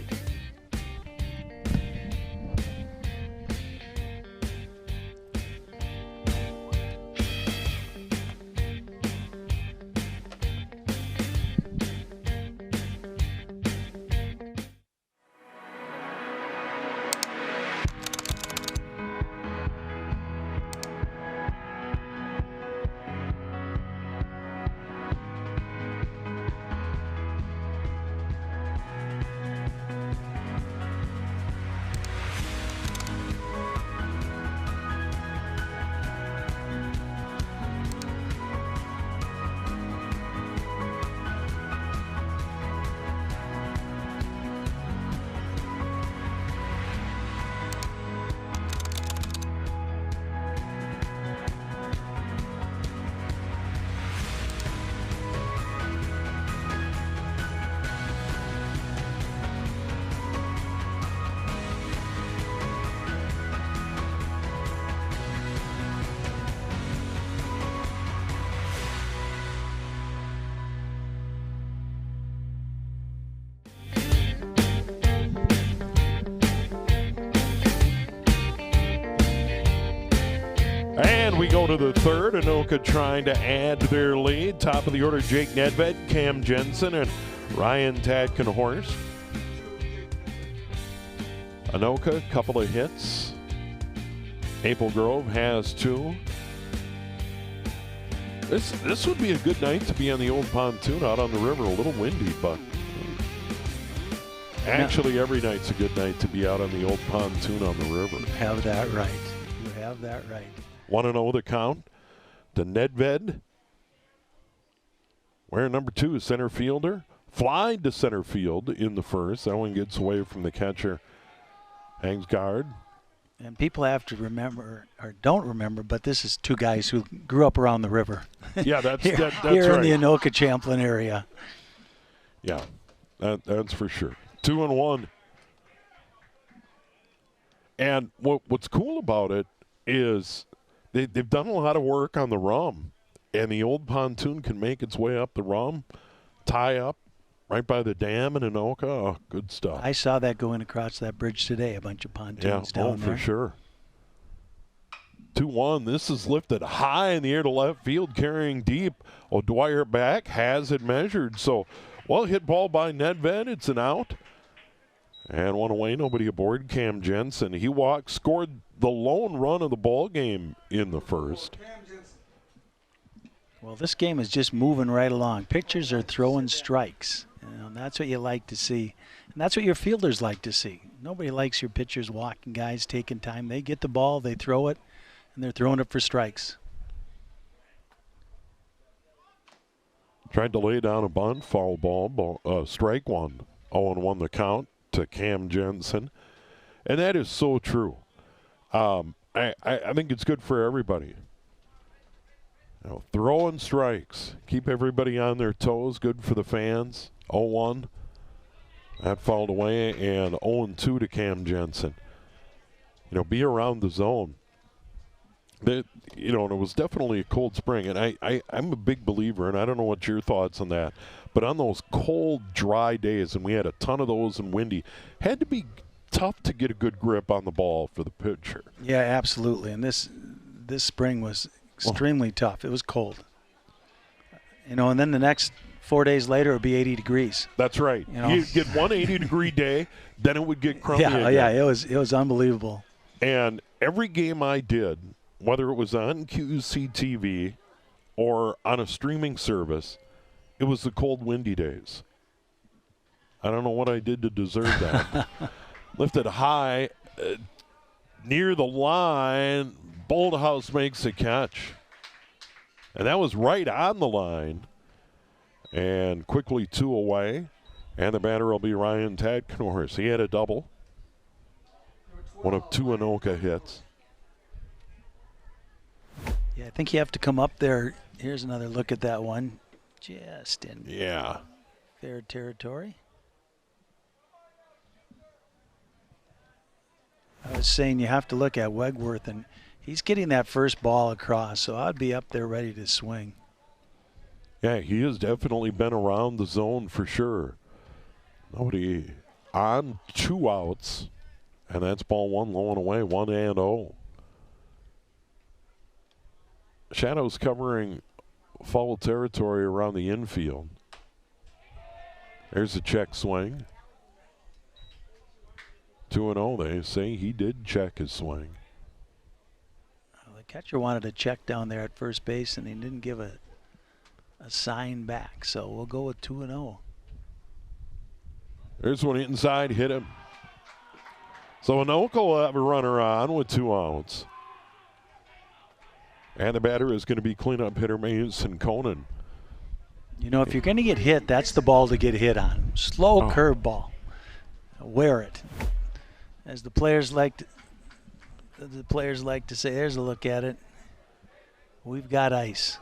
And we go to the third. Anoka trying to add to their lead. Top of the order, Jake Nedved, Cam Jensen, and Ryan Tadkenhorst. Anoka, couple of hits. Maple Grove has 2. This would be a good night to be on the old pontoon out on the river. A little windy, but actually every night's a good night to be out on the old pontoon on the river. You have that right. You have that right. 1-0 the count to Nedved. Where number 2 is center fielder. Fly to center field in the first. That one gets away from the catcher. Hangs guard. And people have to remember, or don't remember, but this is 2 guys who grew up around the river. Yeah, that's here right. in the Anoka Champlain area. Yeah, that's for sure. 2-1. And what's cool about it is they've done a lot of work on the rum, and the old pontoon can make its way up the rum, tie up right by the dam in Anoka. Oh, good stuff. I saw that going across that bridge today, a bunch of pontoons down there. For sure. 2-1. This is lifted high in the air to left field, carrying deep. O'Dwyer back, has it measured. So, well hit ball by Nedved. It's an out. And one away, nobody aboard. Cam Jensen. He scored the lone run of the ball game in the first. Well, this game is just moving right along. Pitchers are throwing strikes. And that's what you like to see. And that's what your fielders like to see. Nobody likes your pitchers walking guys, taking time. They get the ball, they throw it, and they're throwing it for strikes. Tried to lay down a bunt, foul ball, strike one. 0-1 the count to Cam Jensen. And that is so true. I think it's good for everybody. You know, throwing strikes, keep everybody on their toes, good for the fans. 0-1. That fouled away, and 0-2 to Cam Jensen. You know, be around the zone. And it was definitely a cold spring, and I'm a big believer, and I don't know what your thoughts on that, but on those cold, dry days, and we had a ton of those and windy, had to be tough to get a good grip on the ball for the pitcher. Yeah, absolutely. And this spring was extremely tough. It was cold. And then the next 4 days later, it would be 80 degrees. That's right. You get one 80-degree day, then it would get crummy again. Yeah, it was unbelievable. And every game I did, whether it was on QCTV or on a streaming service, it It was the cold, windy days. I don't know what I did to deserve that. Lifted high, near the line. Bolthouse makes a catch. And that was right on the line. And quickly 2 away. And the batter will be Ryan Tadknorris. He had a double. One of 2 Anoka hits. Yeah, I think you have to come up there. Here's another look at that one. Just in fair territory. I was saying you have to look at Wegworth, and he's getting that first ball across, so I'd be up there ready to swing. Yeah, he has definitely been around the zone for sure. Nobody on, 2 outs, and that's ball 1 low and away, 1-0. Shadows covering foul territory around the infield. There's a check swing. 2-0, they say he did check his swing. Well, the catcher wanted to check down there at first base, and he didn't give a sign back, so we'll go with 2-0. There's one inside, hit him. So Anoka will have a runner on with 2 outs. And the batter is going to be cleanup hitter Mason Conan. You know, if you're going to get hit, that's the ball to get hit on. Slow curveball. Wear it. As the players like to say, there's a look at it. We've got ice.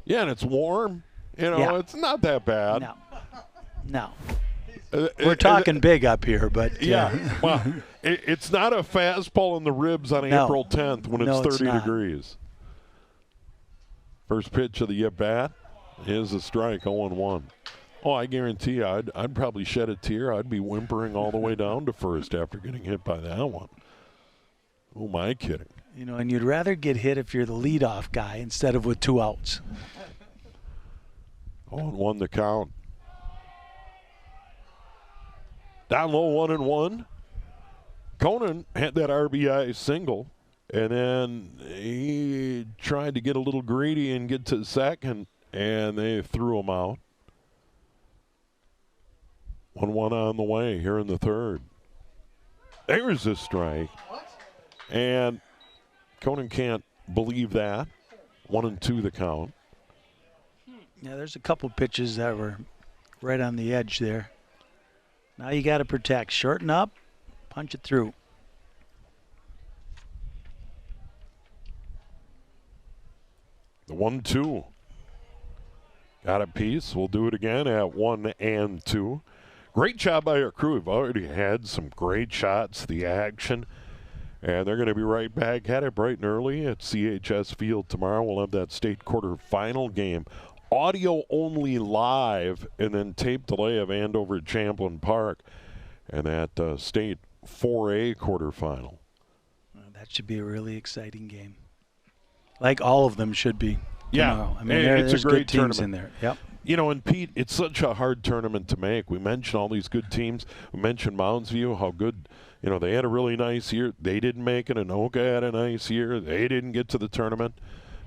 Yeah, and it's warm. You know, it's not that bad. No. We're talking big up here, but well, it's not a fastball in the ribs on April 10th when it's 30 degrees. First pitch of the at-bat is a strike, 0-1. Oh, I guarantee you, I'd probably shed a tear. I'd be whimpering all the way down to first after getting hit by that one. Who am I kidding? You know, and you'd rather get hit if you're the leadoff guy instead of with 2 outs. 0-1 the count. Down low, 1-1. Conan had that RBI single, and then he tried to get a little greedy and get to second, and they threw him out. 1-1 on the way here in the third. There's a strike. And Conan can't believe that. 1-2 the count. Yeah, there's a couple pitches that were right on the edge there. Now you got to protect. Shorten up, punch it through. The 1-2. Got a piece. We'll do it again at 1-2. Great job by our crew. We've already had some great shots, the action. And they're going to be right back at it bright and early at CHS Field tomorrow. We'll have that state quarterfinal game. Audio only live, and then tape delay of Andover at Champlain Park. And that state 4A quarterfinal. That should be a really exciting game. Like all of them should be tomorrow. Yeah, I mean, it's there's a great good teams tournament in there. Yep. You know, and Pete, it's such a hard tournament to make. We mentioned all these good teams. We mentioned Mounds View, how good, you know, they had a really nice year. They didn't make it. Anoka had a nice year. They didn't get to the tournament.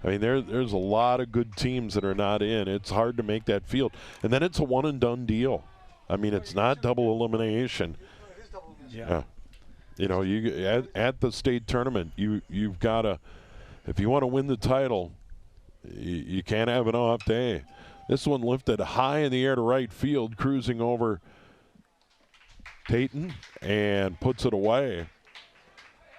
I mean, there's a lot of good teams that are not in. It's hard to make that field. And then it's a one-and-done deal. I mean, it's not double elimination. Yeah. You know, you at the state tournament, you've got to, if you want to win the title, you can't have an off day. This one lifted high in the air to right field, cruising over Tayton and puts it away.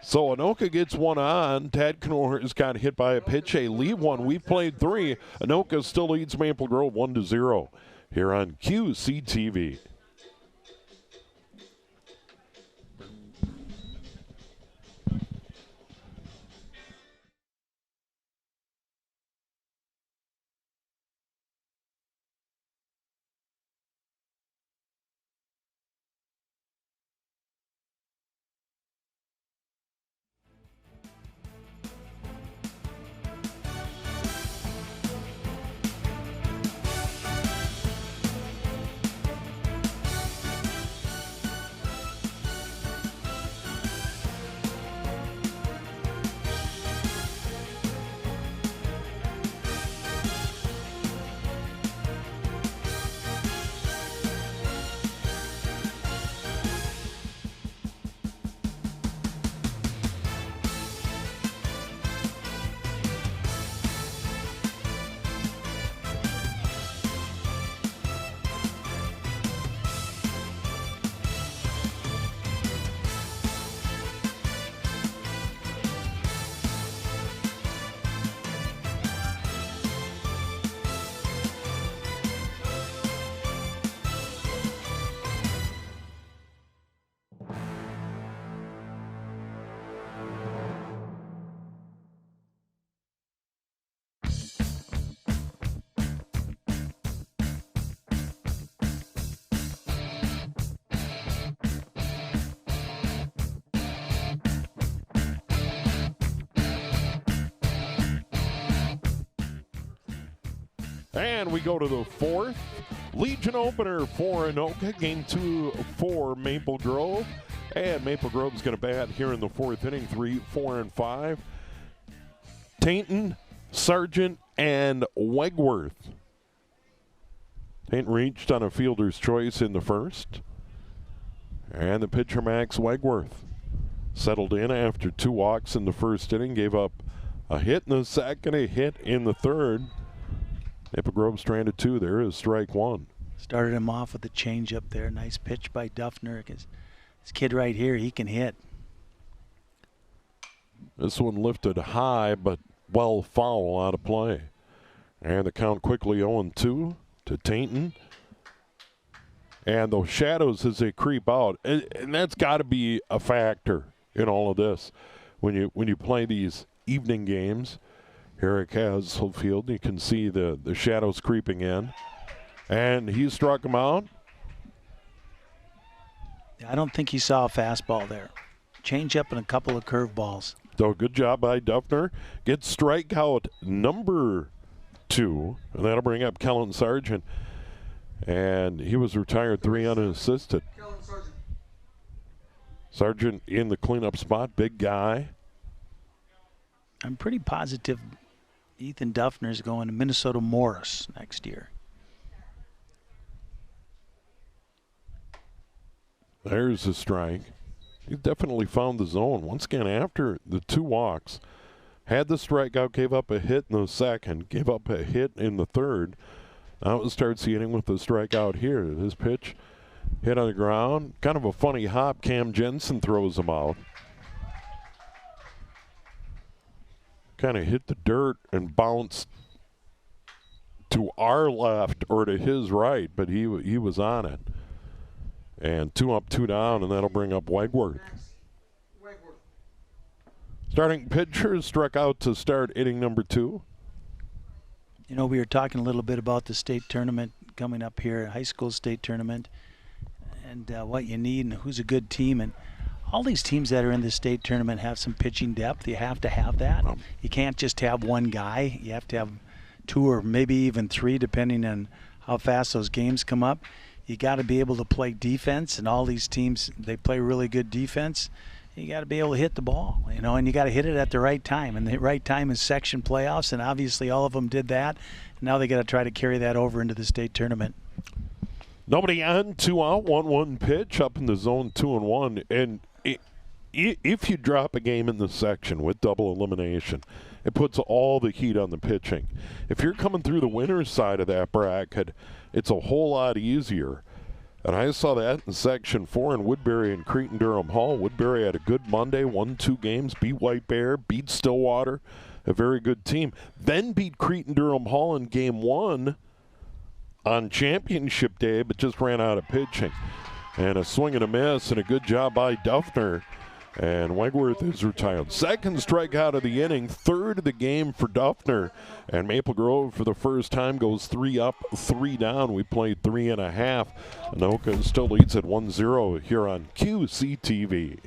So Anoka gets one on. Tadknorris got hit by a pitch, a lead one. We've played 3. Anoka still leads Maple Grove 1-0 here on QCTV. And we go to the fourth. Legion opener for Anoka. Game 2 for Maple Grove. And Maple Grove's going to bat here in the fourth inning, 3, 4, and 5. Tainton, Sargent, and Wegworth. Tainton reached on a fielder's choice in the first. And the pitcher, Max Wegworth, settled in after 2 walks in the first inning, gave up a hit in the second, a hit in the third. Maple Grove stranded 2. There is strike 1. Started him off with a changeup there. Nice pitch by Duffner. This kid right here, he can hit. This one lifted high, but well foul out of play. And the count quickly 0-2 to Tainton. And those shadows as they creep out, and that's got to be a factor in all of this. When you play these evening games here at Castle Field, you can see the shadows creeping in. And he struck him out. I don't think he saw a fastball there. Change up and a couple of curveballs. So good job by Duffner. Gets strikeout number 2. And that'll bring up Kellen Sargent. And he was retired 3 unassisted. Sargent in the cleanup spot. Big guy. I'm pretty positive Ethan Duffner's going to Minnesota Morris next year. There's a strike. He definitely found the zone. Once again, after the 2 walks, had the strikeout, gave up a hit in the second, gave up a hit in the third. Now it starts the inning with the strikeout here. His pitch hit on the ground. Kind of a funny hop. Cam Jensen throws him out. Kind of hit the dirt and bounced to our left or to his right, but he was on it. And 2 up, 2 down, and that'll bring up Wegworth. Starting pitcher struck out to start inning number 2. You know, we were talking a little bit about the state tournament coming up here, high school state tournament, and what you need and who's a good team. And all these teams that are in the state tournament have some pitching depth. You have to have that. You can't just have one guy. You have to have 2 or maybe even 3, depending on how fast those games come up. You got to be able to play defense, and all these teams, they play really good defense. You got to be able to hit the ball, you know, and you got to hit it at the right time. And the right time is section playoffs, and obviously all of them did that. Now they got to try to carry that over into the state tournament. Nobody on, 2 out, 1-1 pitch up in the zone, 2-1. And if you drop a game in the section with double elimination, it puts all the heat on the pitching. If you're coming through the winner's side of that bracket, it's a whole lot easier. And I saw that in Section 4 in Woodbury and Cretin-Durham Hall. Woodbury had a good Monday, won 2 games, beat White Bear, beat Stillwater, a very good team. Then beat Cretin-Durham Hall in Game 1 on championship day, but just ran out of pitching. And a swing and a miss, and a good job by Duffner. And Wegworth is retired. Second strikeout of the inning, third of the game for Duffner. And Maple Grove, for the first time, goes 3 up, 3 down. We played 3.5. Anoka still leads at 1-0 here on QCTV.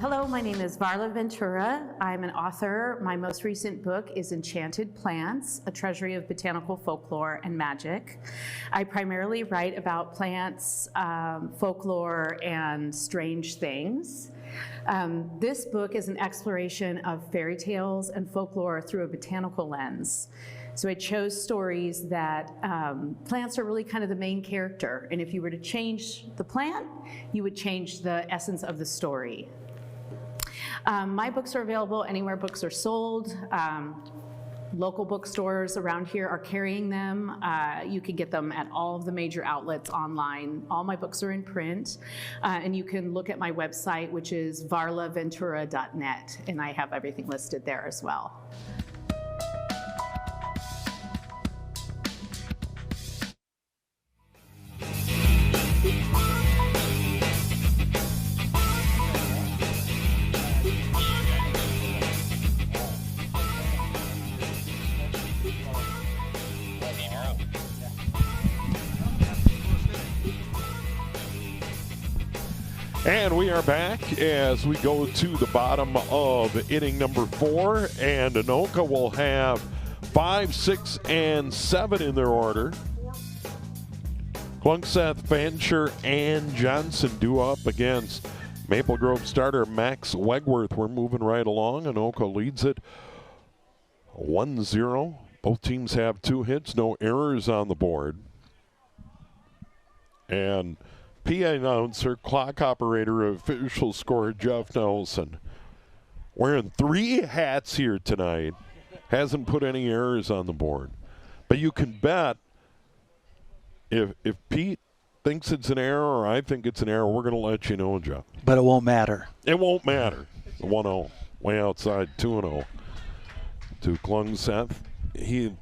Hello, my name is Varla Ventura. I'm an author. My most recent book is Enchanted Plants, A Treasury of Botanical Folklore and Magic. I primarily write about plants, folklore, and strange things. This book is an exploration of fairy tales and folklore through a botanical lens. So I chose stories that plants are really kind of the main character, and if you were to change the plant, you would change the essence of the story. My books are available anywhere books are sold. Local bookstores around here are carrying them. You can get them at all of the major outlets online. All my books are in print. And you can look at my website, which is varlaventura.net, and I have everything listed there as well. And we are back as we go to the bottom of inning number 4, and Anoka will have 5, 6, and 7 in their order. Klungseth, Fancher, and Johnson due up against Maple Grove starter Max Wegworth. We're moving right along. Anoka leads it 1-0. Both teams have 2 hits, no errors on the board. And PA announcer, clock operator, official scorer Jeff Nelson, wearing 3 hats here tonight, hasn't put any errors on the board. But you can bet if Pete thinks it's an error or I think it's an error, we're going to let you know, Jeff. But it won't matter. It won't matter. 1-0, way outside 2-0 to Klungseth. He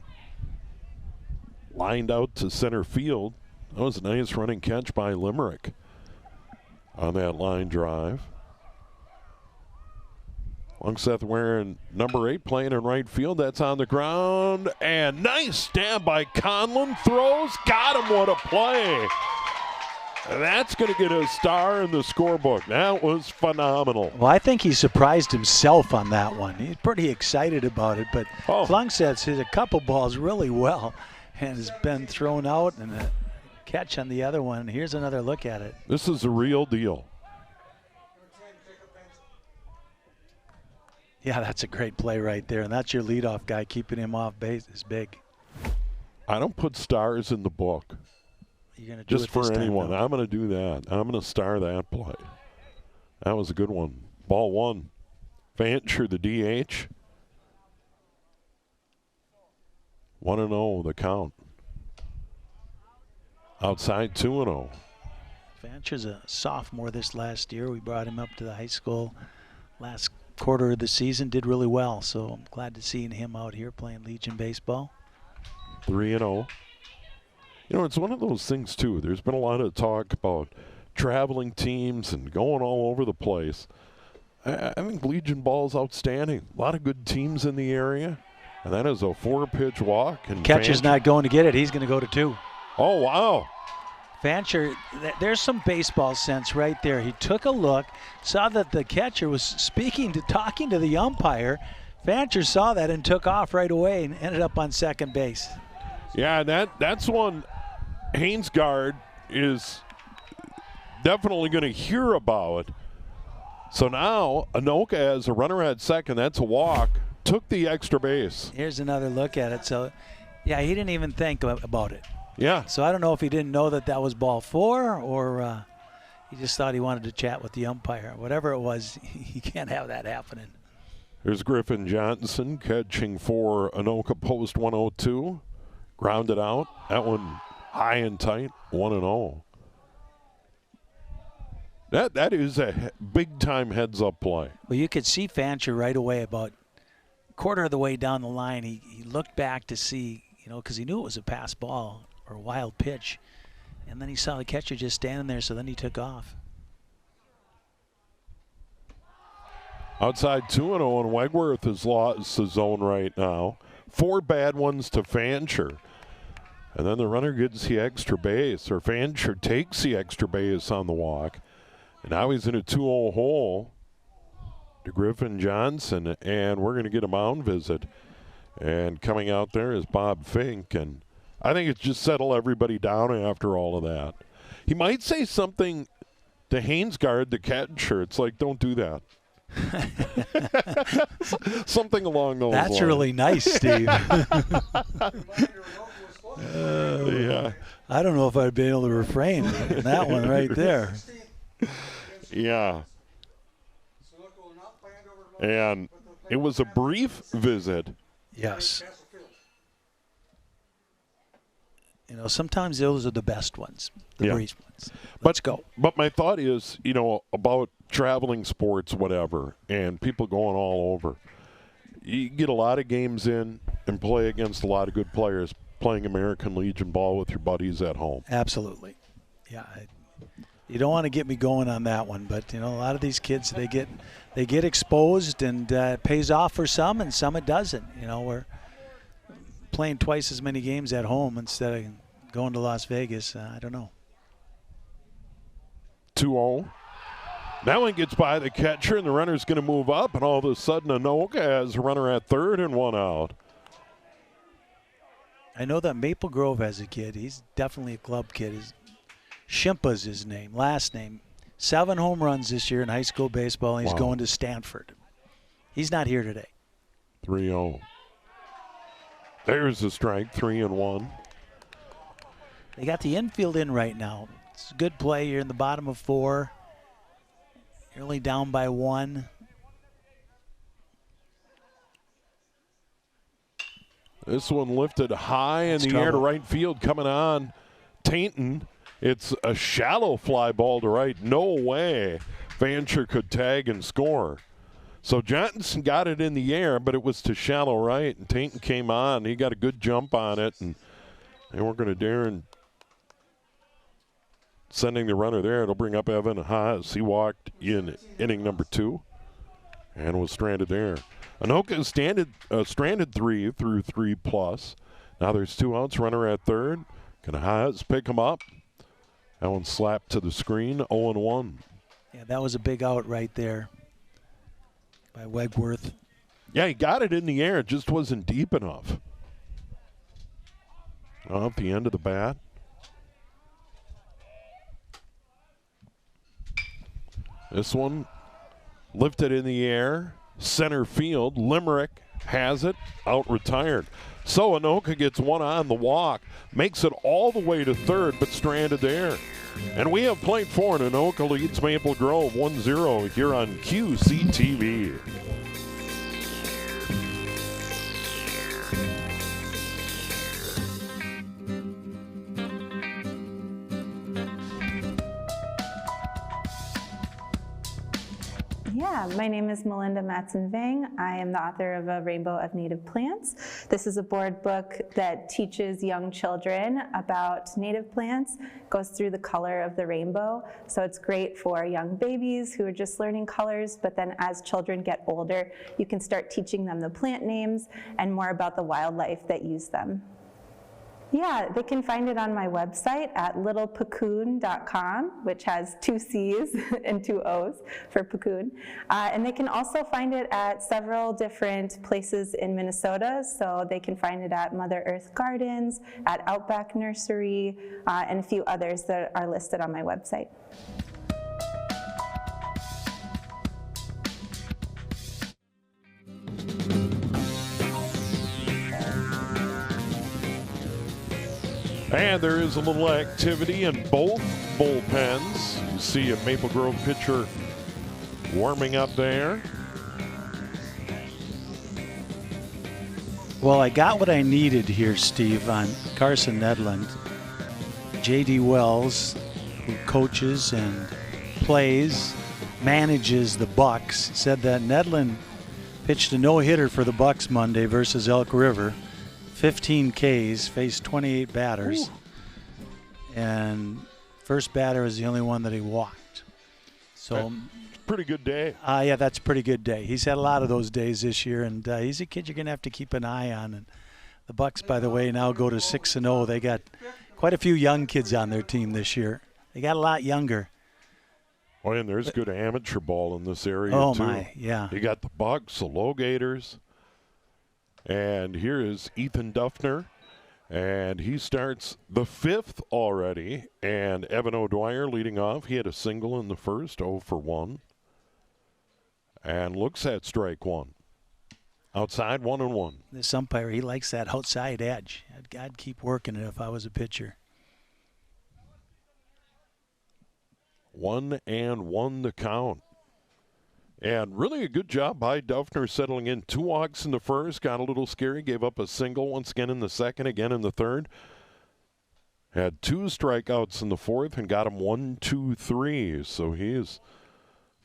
lined out to center field. That was a nice running catch by Limerick on that line drive. Klungseth wearing number 8, playing in right field. That's on the ground. And nice stab by Conlon. Throws. Got him. What a play. That's going to get a star in the scorebook. That was phenomenal. Well, I think he surprised himself on that one. He's pretty excited about it, but Klungseth's hit a couple balls really well and has been thrown out, and a catch on the other one. Here's another look at it. This is a real deal. Yeah, that's a great play right there, and that's your leadoff guy. Keeping him off base is big. I don't put stars in the book. You're gonna do just it for this time, anyone. though. I'm going to do that. I'm going to star that play. That was a good one. Ball 1. Fancher, the DH. 1-0 the count. Outside 2-0. Fancher's a sophomore this last year. We brought him up to the high school last quarter of the season. Did really well, so I'm glad to see him out here playing Legion baseball. 3-0. You know, it's one of those things, too. There's been a lot of talk about traveling teams and going all over the place. I think Legion ball's outstanding. A lot of good teams in the area. And that is a 4-pitch walk. And Catcher's not going to get it. He's going to go to 2. Oh, wow. Fancher, there's some baseball sense right there. He took a look, saw that the catcher was talking to the umpire. Fancher saw that and took off right away and ended up on second base. Yeah, that's one Hainsgard is definitely going to hear about. So now Anoka has a runner at second. That's a walk. Took the extra base. Here's another look at it. So, yeah, he didn't even think about it. Yeah. So I don't know if he didn't know that was ball 4 or he just thought he wanted to chat with the umpire. Whatever it was, he can't have that happening. There's Griffin Johnson catching for Anoka post 102. Grounded out. That one high and tight. 1-0. That is a big-time heads-up play. Well, you could see Fancher right away about a quarter of the way down the line. He looked back to see, because he knew it was a pass ball or a wild pitch. And then he saw the catcher just standing there, so then he took off. Outside 2-0, and Wegworth has lost the zone right now. 4 bad ones to Fancher. And then the runner gets the extra base, or Fancher takes the extra base on the walk. And now he's in a 2-0 hole to Griffin Johnson, and we're going to get a mound visit. And coming out there is Bob Fink, and I think it's just settle everybody down after all of that. He might say something to Hainsgard, the catcher. It's like, don't do that. Something along those lines. That's really nice, Steve. Yeah. I don't know if I'd be able to refrain from that one right there. Yeah. And it was a brief visit. Yes. Sometimes those are the best ones, the brief ones. Let's go. But my thought is, about traveling sports, whatever, and people going all over. You get a lot of games in and play against a lot of good players playing American Legion ball with your buddies at home. Absolutely. Yeah. You don't want to get me going on that one, but, a lot of these kids, they get exposed, and it pays off for some, and some it doesn't. We're playing twice as many games at home instead of going to Las Vegas. I don't know. 2-0. That one gets by the catcher, and the runner's going to move up, and all of a sudden Anoka has a runner at third and one out. I know that Maple Grove has a kid. He's definitely a club kid. Shimpa's his name, last name. 7 home runs this year in high school baseball, and he's going to Stanford. He's not here today. 3-0. There's the strike, 3-1. They got the infield in right now. It's a good play. You're in the bottom of 4. You're only down by 1. This one lifted high in the air to right field, coming on Tainton. It's a shallow fly ball to right. No way Fancher could tag and score. So Johnson got it in the air, but it was to shallow right, and Tainton came on. He got a good jump on it, and they weren't going to dare and sending the runner there. It'll bring up Evan Haas. He walked in inning number 2 and was stranded there. Anoka is stranded 3 through 3+. Now there's 2 outs, runner at third. Can Haas pick him up? That one slapped to the screen, 0-1. Yeah, that was a big out right there by Wegworth. Yeah, he got it in the air. It just wasn't deep enough. Off the end of the bat. This one lifted in the air. Center field. Limerick has it. Out retired. So Anoka gets one on the walk. Makes it all the way to third, but stranded there. And we have played 4, and Anoka leads Maple Grove 1-0 here on QCTV. Yeah, my name is Melinda Matson-Vang. I am the author of A Rainbow of Native Plants. This is a board book that teaches young children about native plants, goes through the color of the rainbow. So it's great for young babies who are just learning colors, but then as children get older, you can start teaching them the plant names and more about the wildlife that use them. Yeah, they can find it on my website at littlepacoon.com, which has 2 C's and 2 O's for Pacoon. And they can also find it at several different places in Minnesota. So they can find it at Mother Earth Gardens, at Outback Nursery, and a few others that are listed on my website. And there is a little activity in both bullpens. You see a Maple Grove pitcher warming up there. Well, I got what I needed here, Steve, on Carson Nedlund. J.D. Wells, who coaches and plays, manages the Bucks, said that Nedlund pitched a no-hitter for the Bucks Monday versus Elk River. 15 Ks, faced 28 batters. Ooh. And first batter was the only one that he walked. So pretty good day. Yeah, that's a pretty good day. He's had a lot of those days this year, and he's a kid you're going to have to keep an eye on. And the Bucks, by the way, now go to 6-0. They got quite a few young kids on their team this year. They got a lot younger. Oh, and there's good amateur ball in this area, too. Oh, too. my, yeah. You got the Bucks, the Low Gators. And here is Ethan Duffner, and he starts the 5th already. And Evan O'Dwyer leading off. He had a single in the first, 0 for 1. And looks at strike 1. Outside, 1-1. This umpire, he likes that outside edge. I'd keep working it if I was a pitcher. 1-1 the count. And really a good job by Duffner settling in. 2 walks in the first, got a little scary, gave up a single once again in the second, again in the third. Had 2 strikeouts in the fourth and got him 1, 2, 3. So he's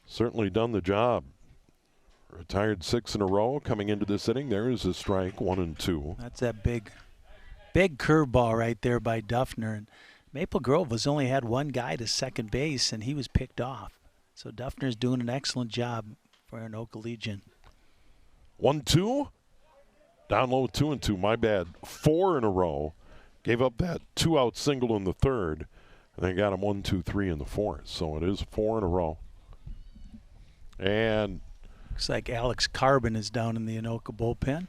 certainly done the job. Retired 6 in a row coming into this inning. There is a strike, 1-2. That's that big curveball right there by Duffner. And Maple Grove has only had 1 guy to second base, and he was picked off. So Duffner's doing an excellent job for Anoka Legion. 1-2. Down low, 2-2. My bad. 4 in a row. Gave up that 2-out single in the third. And they got him 1, 2, 3 in the fourth. So it is 4 in a row. And looks like Alex Carbon is down in the Anoka bullpen.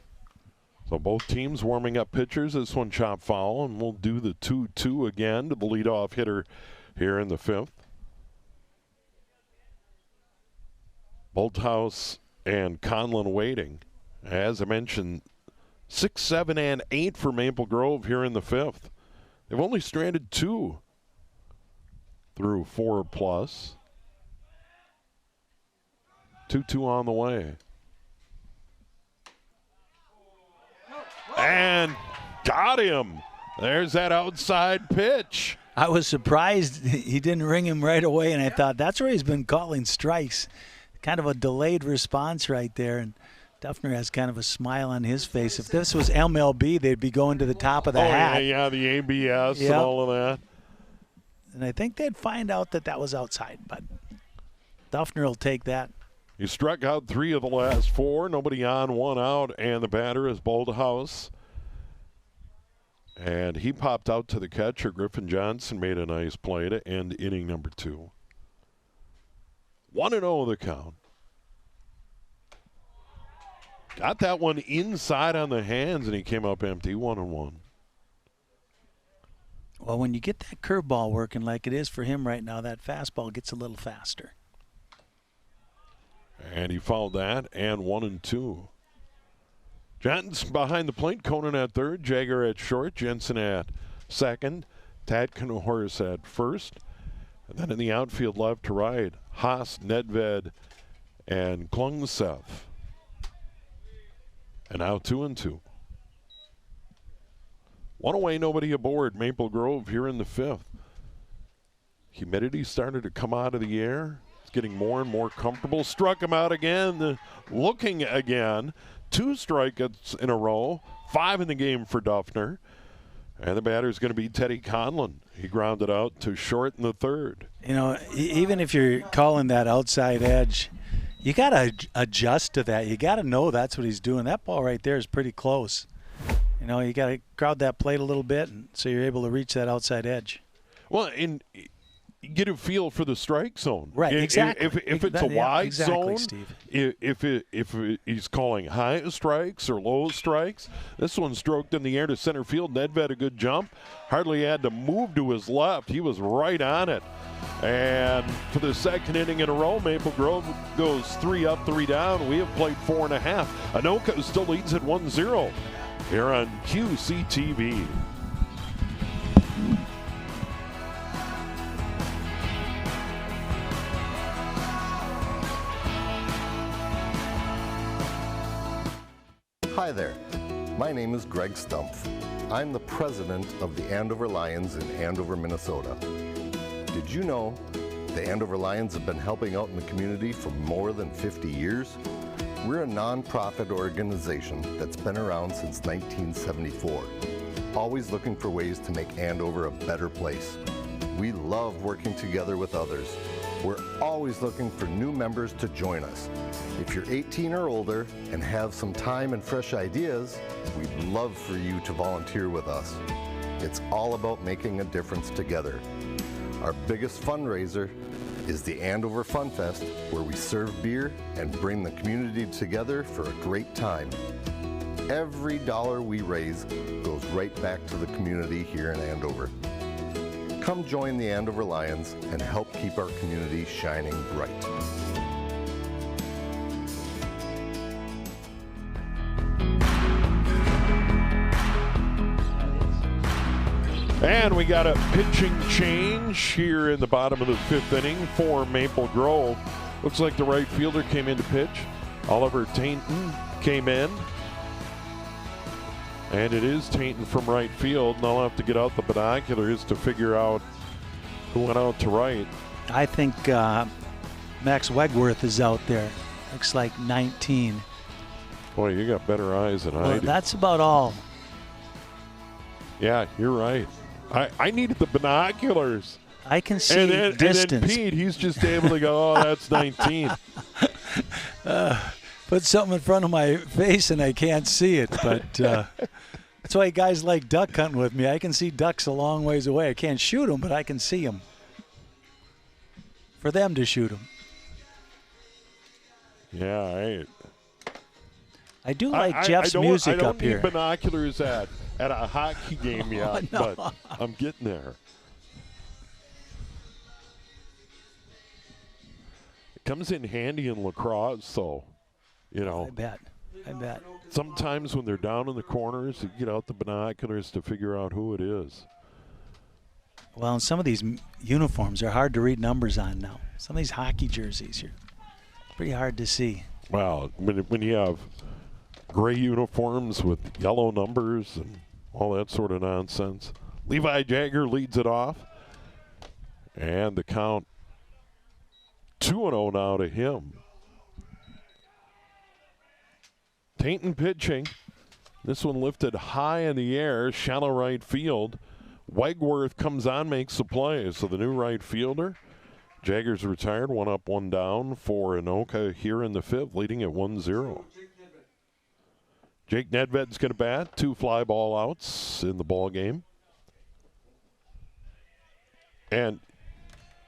so both teams warming up pitchers. This one chopped foul, and we'll do the 2-2 again to the leadoff hitter here in the 5th. Bolthouse and Conlon waiting. As I mentioned, 6, 7, and 8 for Maple Grove here in the 5th. They've only stranded 2 through 4+. 2-2 on the way. And got him. There's that outside pitch. I was surprised he didn't ring him right away, and I thought that's where he's been calling strikes. Kind of a delayed response right there, and Duffner has kind of a smile on his face. If this was MLB, they'd be going to the top of the hat. Yeah, the ABS and all of that. And I think they'd find out that that was outside, but Duffner will take that. He struck out 3 of the last 4. Nobody on, 1 out, and the batter is Bolthouse. And he popped out to the catcher. Griffin Johnson made a nice play to end inning number 2. 1-0 the count. Got that one inside on the hands, and he came up empty. 1-1. Well, when you get that curveball working like it is for him right now, that fastball gets a little faster. And he fouled that, and 1-2. Johnson behind the plate, Conan at third, Jagger at short, Jensen at second, Tatkenhorst at first. And then in the outfield, left to right, Haas, Nedved, and Klungsev. And now 2-2. 1 away, nobody aboard. Maple Grove here in the 5th. Humidity started to come out of the air. It's getting more and more comfortable. Struck him out again, looking again. 2 strikeouts in a row, 5 in the game for Duffner. And the batter's going to be Teddy Conlon. He grounded out to short in the 3rd. You know, even if you're calling that outside edge, you got to adjust to that. You got to know that's what he's doing. That ball right there is pretty close. You know, you got to crowd that plate a little bit, and so you're able to reach that outside edge. Well, and get a feel for the strike zone. Right, exactly. If it's a wide zone, Steve. if he's calling high strikes or low strikes, this one stroked in the air to center field. Nedved a good jump. Hardly had to move to his left. He was right on it. And for the 2nd inning in a row, Maple Grove goes 3 up, 3 down. We have played 4.5. Anoka still leads at 1-0 here on QCTV. Hi there, my name is Greg Stumpf. I'm the president of the Andover Lions in Andover, Minnesota. Did you know the Andover Lions have been helping out in the community for more than 50 years? We're a nonprofit organization that's been around since 1974, always looking for ways to make Andover a better place. We love working together with others. We're always looking for new members to join us. If you're 18 or older and have some time and fresh ideas, we'd love for you to volunteer with us. It's all about making a difference together. Our biggest fundraiser is the Andover Fun Fest, where we serve beer and bring the community together for a great time. Every dollar we raise goes right back to the community here in Andover. Come join the Andover Lions and help keep our community shining bright. And we got a pitching change here in the bottom of the 5th inning for Maple Grove. Looks like the right fielder came in to pitch. Oliver Tainton came in. And it is Tainton from right field. And I'll have to get out the binoculars to figure out who went out to right. I think Max Wegworth is out there. Looks like 19. Boy, you got better eyes than I do. That's about all. Yeah, you're right. I needed the binoculars. I can see distance. And then Pete, he's just able to go, oh, that's 19. Put something in front of my face and I can't see it. But that's why guys like duck hunting with me. I can see ducks a long ways away. I can't shoot them, but I can see them. For them to shoot them. Yeah, I do like Jeff's music up here. I don't need binoculars at a hockey game yet, no. but I'm getting there. It comes in handy in lacrosse, so, you know. I bet. Sometimes when they're down in the corners, you get out the binoculars to figure out who it is. Well, and some of these uniforms are hard to read numbers on now. Some of these hockey jerseys are pretty hard to see. Well, when you have gray uniforms with yellow numbers and all that sort of nonsense. Levi Jagger leads it off. And the count 2-0 now to him. Tainton pitching. This one lifted high in the air, shallow right field. Wegworth comes on, makes the play. So the new right fielder. Jaggers retired, 1 up, 1 down for Anoka here in the 5th, leading at 1-0. Jake Nedved's going to bat. 2 fly ball outs in the ball game. And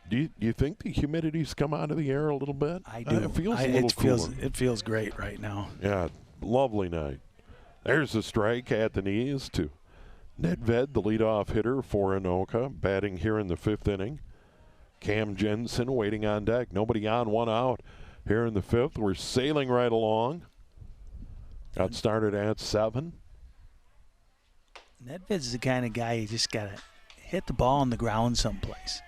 do you think the humidity's come out of the air a little bit? I do. It feels a little cooler. It feels great right now. Yeah, lovely night. There's a strike at the knees to Nedved, the leadoff hitter for Anoka, batting here in the 5th inning. Cam Jensen waiting on deck. Nobody on, 1 out here in the 5th. We're sailing right along. Got started at 7. Nedved's the kind of guy you just got to hit the ball on the ground someplace.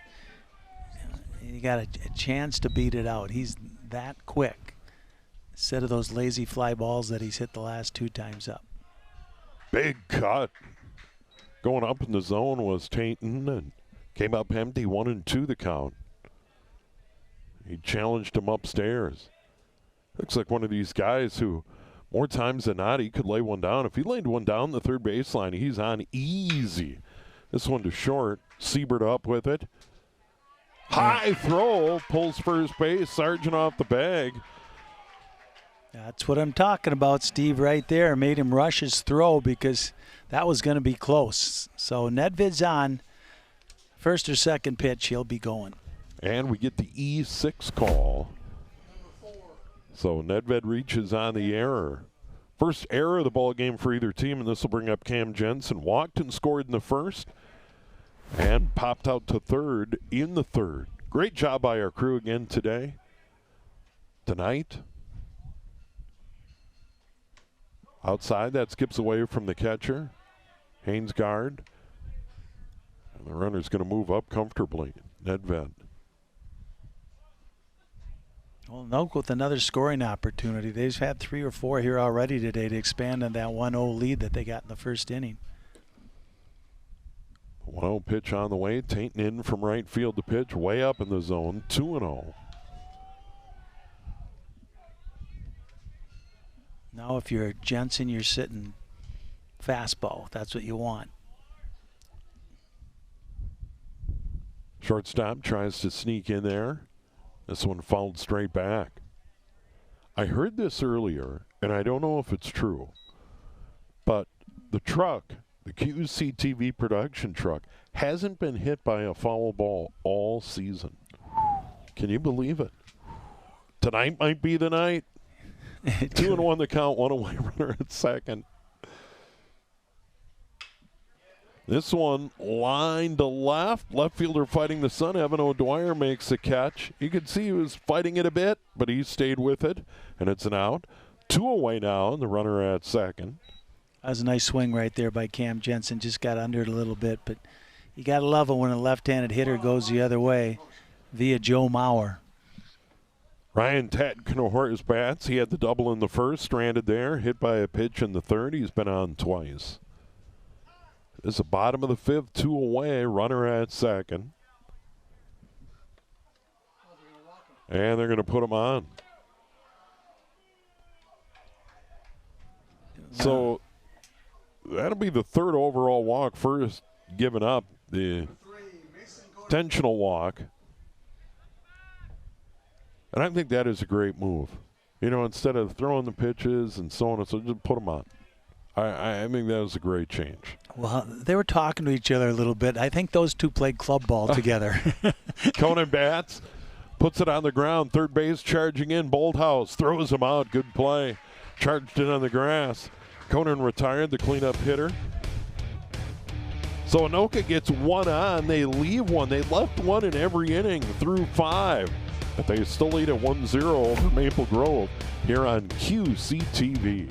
You got a chance to beat it out. He's that quick. Instead of those lazy fly balls that he's hit the last 2 times up. Big cut. Going up in the zone was Tainton and came up empty, 1-2 the count. He challenged him upstairs. Looks like one of these guys who, more times than not, he could lay one down. If he laid one down the third baseline, he's on easy. This one to short. Siebert up with it. High throw. Pulls first base. Sargent off the bag. That's what I'm talking about, Steve, right there. Made him rush his throw because that was going to be close. So Nedved's on. First or second pitch, he'll be going. And we get the E6 call. So Nedved reaches on the error. First error of the ball game for either team, and this will bring up Cam Jensen. Walked and scored in the 1st and popped out to 3rd in the 3rd. Great job by our crew again tonight. Outside, that skips away from the catcher. Haynes guard. And the runner's going to move up comfortably. Nedved. Well, Anoka with another scoring opportunity. They've had 3 or 4 here already today to expand on that 1-0 lead that they got in the 1st inning. 1-0 pitch on the way. Tainton in from right field to pitch. Way up in the zone. 2-0. Now if you're Jensen, you're sitting fastball. That's what you want. Shortstop tries to sneak in there. This one fouled straight back. I heard this earlier, and I don't know if it's true, but the truck, the QCTV production truck, hasn't been hit by a foul ball all season. Can you believe it? Tonight might be the night. 2-1 the count, 1 away runner at second. This one line to left. Left fielder fighting the sun. Evan O'Dwyer makes the catch. You could see he was fighting it a bit, but he stayed with it, and it's an out. 2 away now, and the runner at second. That was a nice swing right there by Cam Jensen. Just got under it a little bit, but you got to love it when a left-handed hitter goes the other way via Joe Mauer. Ryan Tatkenhorst bats. He had the double in the 1st, stranded there, hit by a pitch in the 3rd. He's been on twice. This is the bottom of the 5th, 2 away, runner at second. And they're going to put him on. So that'll be the 3rd overall walk, first given up, the intentional walk. And I think that is a great move. You know, instead of throwing the pitches and so on and so, just put them on. I think that was a great change. Well, they were talking to each other a little bit. I think those two played club ball together. Conan bats. Puts it on the ground. Third base charging in. Bolthouse throws him out. Good play. Charged in on the grass. Conan retired, the cleanup hitter. So Anoka gets one on. They leave one. They left one in every inning through 5. But they still lead at 1-0 over Maple Grove here on QCTV.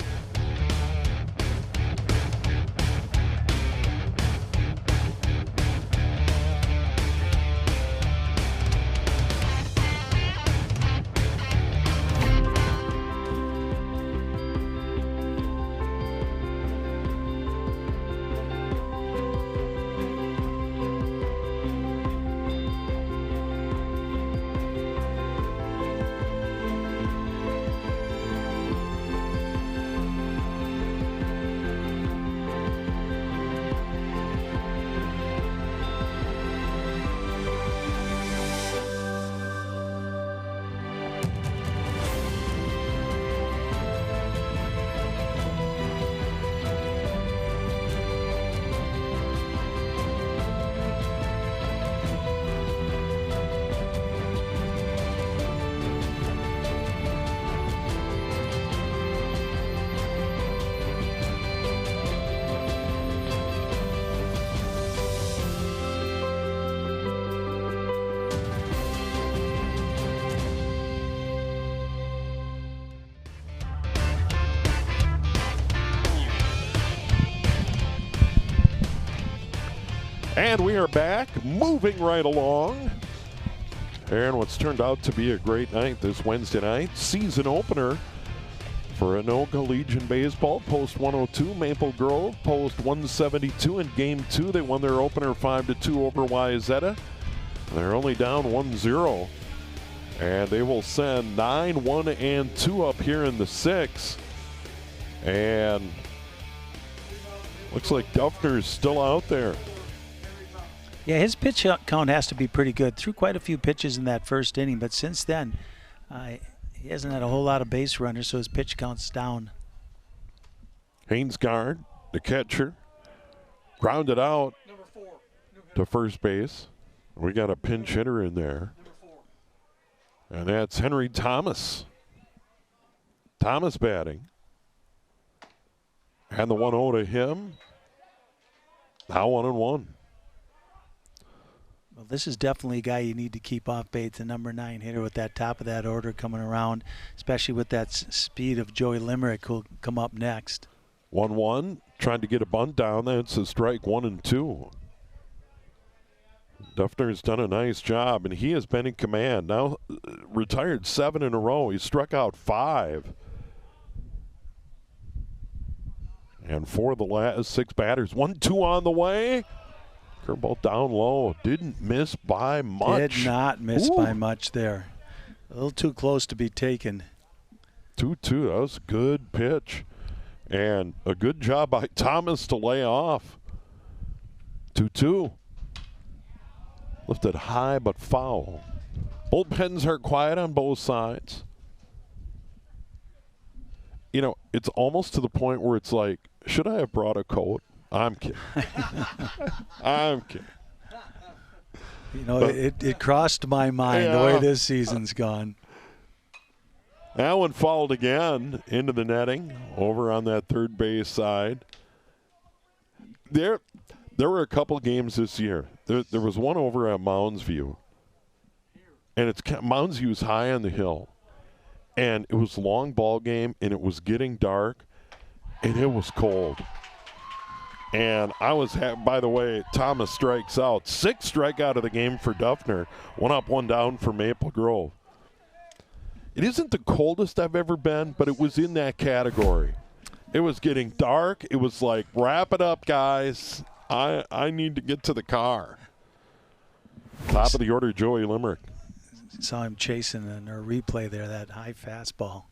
And we are back, moving right along. And what's turned out to be a great night this Wednesday night. Season opener for Anoka Legion Baseball. Post 102, Maple Grove. Post 172 in Game 2. They won their opener 5-2 over Wayzata. They're only down 1-0. And they will send 9, 1, and 2 up here in the 6th. And looks like Duffner's still out there. Yeah, his pitch count has to be pretty good. Threw quite a few pitches in that first inning, but since then, he hasn't had a whole lot of base runners, so his pitch count's down. Hainsgaard, the catcher, grounded out to first base. We got a pinch hitter in there. And that's Henry Thomas. Thomas batting. And the 1-0 to him. Now 1-1. Well, this is definitely a guy you need to keep off base, the number 9 hitter with that top of that order coming around, especially with that speed of Joey Limerick who'll come up next. 1-1, trying to get a bunt down. That's a strike 1 and 2. Duffner's done a nice job, and he has been in command. Now retired 7 in a row. He struck out 5. And for the last 6 batters, 1-2 on the way. Curveball down low. Didn't miss by much. Did not miss by much there. A little too close to be taken. 2-2. That was a good pitch. And a good job by Thomas to lay off. 2-2. Lifted high but foul. Bullpens are quiet on both sides. You know, it's almost to the point where it's like, should I have brought a coat? I'm kidding. I'm kidding. You know, it crossed my mind the way this season's gone. That one fouled again into the netting over on that third base side. There were a couple games this year. There was one over at Mounds View. And Mounds View's high on the hill. And it was a long ball game, and it was getting dark, and it was cold. And I was by the way, Thomas strikes out. 6th strikeout of the game for Duffner. 1 up, 1 down for Maple Grove. It isn't the coldest I've ever been, but it was in that category. It was getting dark. It was like, wrap it up, guys. I need to get to the car. Top of the order, Joey Limerick. Saw him chasing in our replay there, that high fastball.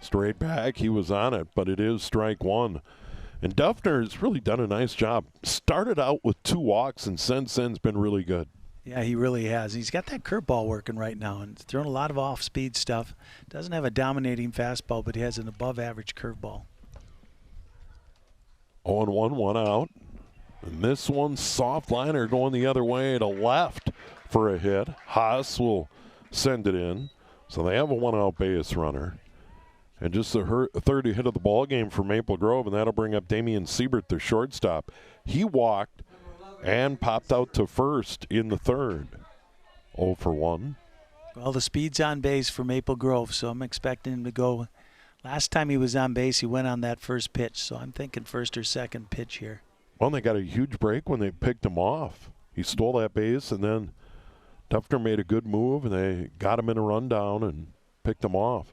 Straight back, he was on it, but it is strike 1. And Duffner has really done a nice job. Started out with 2 walks, and since then's been really good. Yeah, he really has. He's got that curveball working right now and throwing a lot of off-speed stuff. Doesn't have a dominating fastball, but he has an above-average curveball. 0-1, 1 out. And this one, soft liner going the other way to left for a hit. Haas will send it in. So they have a one-out base runner. And just the third hit of the ball game for Maple Grove, and that'll bring up Damian Siebert, the shortstop. He walked and popped out to first in the third. 0 for 1. Well, the speed's on base for Maple Grove, so I'm expecting him to go. Last time he was on base, he went on that first pitch, so I'm thinking first or second pitch here. Well, they got a huge break when they picked him off. He stole that base, and then Duffner made a good move, and they got him in a rundown and picked him off.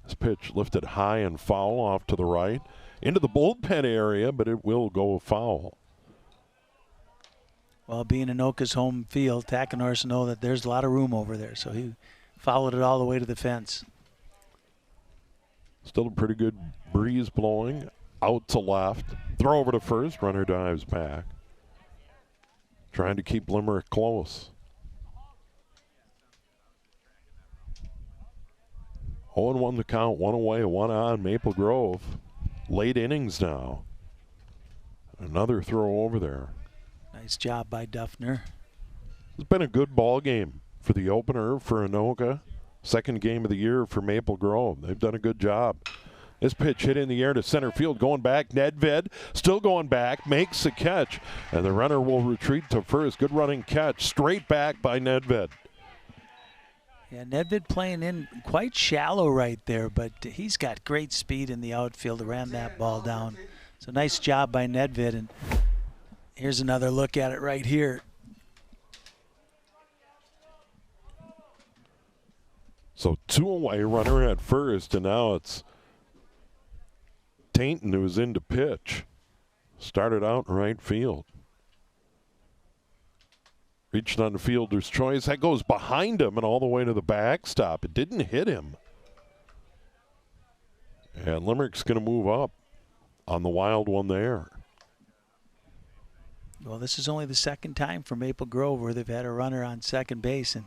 This pitch lifted high and foul off to the right into the bullpen area, but it will go foul. Well, being Anoka's home field, Takanors know that there's a lot of room over there, so he followed it all the way to the fence. Still a pretty good breeze blowing. Out to left. Throw over to first. Runner dives back. Trying to keep Limerick close. 0-1 the count, 1 away, 1 on. Maple Grove. Late innings now. Another throw over there. Nice job by Duffner. It's been a good ball game for the opener for Anoka. Second game of the year for Maple Grove. They've done a good job. This pitch hit in the air to center field, going back. Nedved still going back, makes the catch, and the runner will retreat to first. Good running catch, straight back by Nedved. Yeah, Nedved playing in quite shallow right there, but he's got great speed in the outfield. Ran that ball down. So nice job by Nedved, and here's another look at it right here. So 2 away, runner at first, and now it's Tainton who's in to pitch. Started out in right field. Reached on the fielder's choice. That goes behind him and all the way to the backstop. It didn't hit him. And Limerick's going to move up on the wild one there. Well, this is only the second time for Maple Grove where they've had a runner on second base, and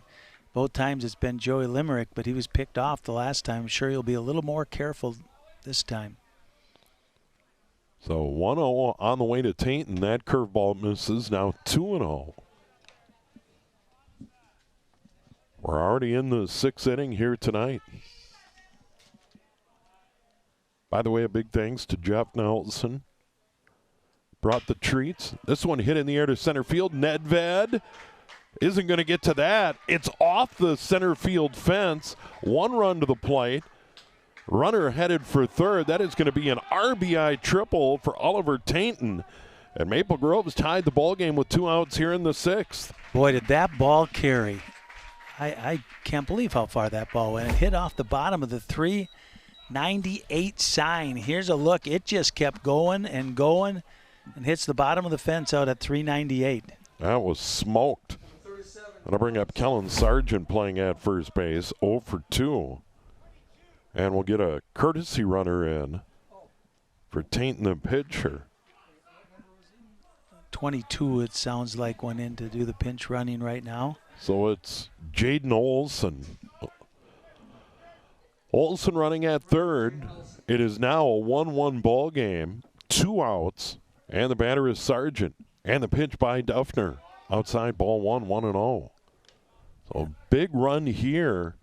both times it's been Joey Limerick, but he was picked off the last time. I'm sure he'll be a little more careful this time. So 1-0 on the way to Tainton. That curveball misses. Now 2-0. We're already in the 6th inning here tonight. By the way, a big thanks to Jeff Nelson. Brought the treats. This one hit in the air to center field. Nedved isn't going to get to that. It's off the center field fence. 1 run to the plate. Runner headed for third. That is going to be an RBI triple for Oliver Tainton. And Maple Grove has tied the ball game with 2 outs here in the 6th. Boy, did that ball carry. I can't believe how far that ball went. It hit off the bottom of the 398 sign. Here's a look. It just kept going and hits the bottom of the fence out at 398. That was smoked. That'll bring up Kellen Sargent playing at first base. 0 for 2. And we'll get a courtesy runner in for Tainton, the pitcher. 22, it sounds like, went in to do the pinch running right now. So it's Jaden Olson. Olson running at third. It is now a 1-1 ball game. 2 outs. And the batter is Sargent. And the pitch by Duffner. Outside ball 1-0. So big run here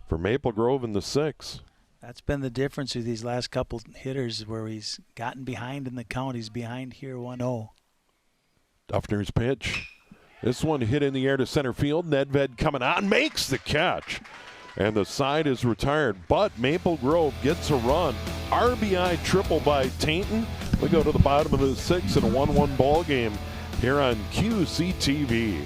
for Maple Grove in the 6th. That's been the difference with these last couple hitters where he's gotten behind in the count. He's behind here 1-0. Duffner's pitch. This one hit in the air to center field. Nedved coming on, makes the catch. And the side is retired, but Maple Grove gets a run. RBI triple by Tainton. We go to the bottom of the 6th in a 1-1 ball game here on QCTV.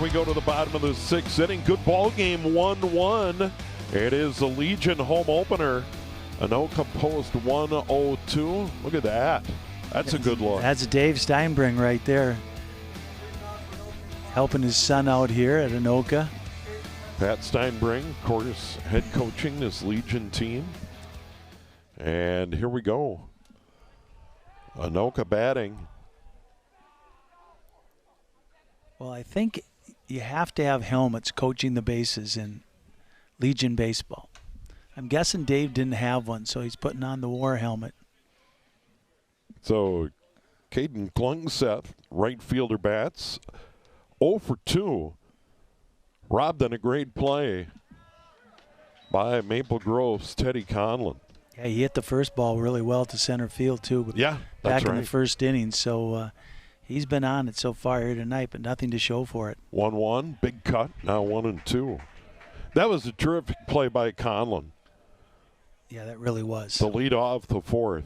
we go to the bottom of the 6th inning. Good ball game, 1-1. It is the Legion home opener. Anoka post 102. Look at that. That's a good look. That's Dave Steinbring right there. Helping his son out here at Anoka. Pat Steinbring, of course, head coaching this Legion team. And here we go. Anoka batting. Well, I think you have to have helmets coaching the bases in Legion baseball. I'm guessing Dave didn't have one, so he's putting on the war helmet. So, Caden Klungseth, right fielder, bats 0 for 2. Robbed on a great play by Maple Grove's Teddy Conlon. Yeah, he hit the first ball really well to center field, too. But Yeah, that's back in right. the first inning, so he's been on it so far here tonight, but nothing to show for it. 1-1, big cut, now 1-2. That was a terrific play by Conlon Yeah, that really was. to lead off the 4th.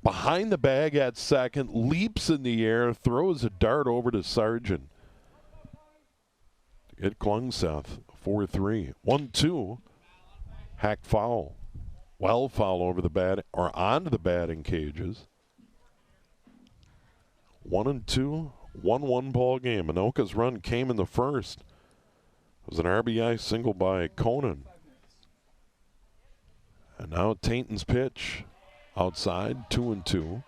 Behind the bag at second, leaps in the air, throws a dart over to Sargent. It Klungseth, 4-3. 1-2, hack foul. Well foul over the bat, or onto the batting cages. 1-2, 1-1 ball game. Anoka's run came in the first. It was an RBI single by Conan. And now Tainton's pitch. Outside, 2-2.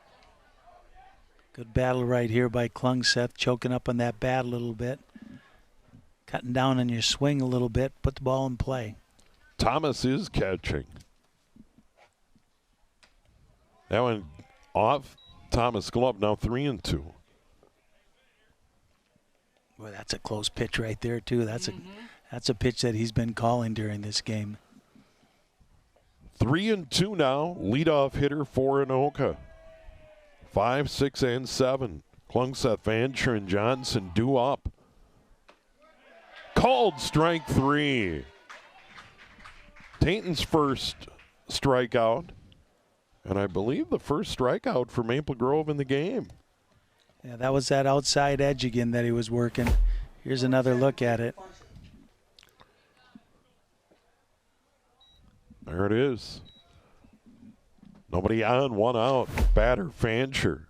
Good battle right here by Klungseth, choking up on that bat a little bit. Cutting down on your swing a little bit, put the ball in play. Thomas is catching. That one off Thomas' glove, now 3-2. Boy, that's a close pitch right there, too. That's a pitch that he's been calling during this game. 3-2 now. Leadoff hitter for Anoka. 5, 6, and 7. Klungseth, Vancher, and Johnson due up. Called strike 3. Tainton's first strikeout. And I believe the first strikeout for Maple Grove in the game. Yeah, that was that outside edge again that he was working. Here's another look at it. There it is. Nobody on, 1 out. Batter, Fancher.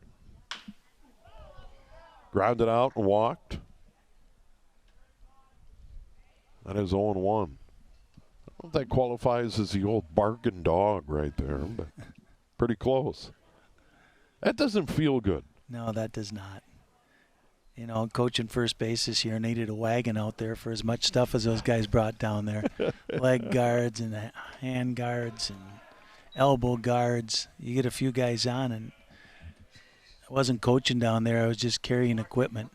Grounded out and walked. That is 0-1. I don't know if that qualifies as the old barking dog right there, but pretty close. That doesn't feel good. No, that does not. You know, coaching first base this year needed a wagon out there for as much stuff as those guys brought down there. Leg guards and hand guards and elbow guards. You get a few guys on, and I wasn't coaching down there. I was just carrying equipment.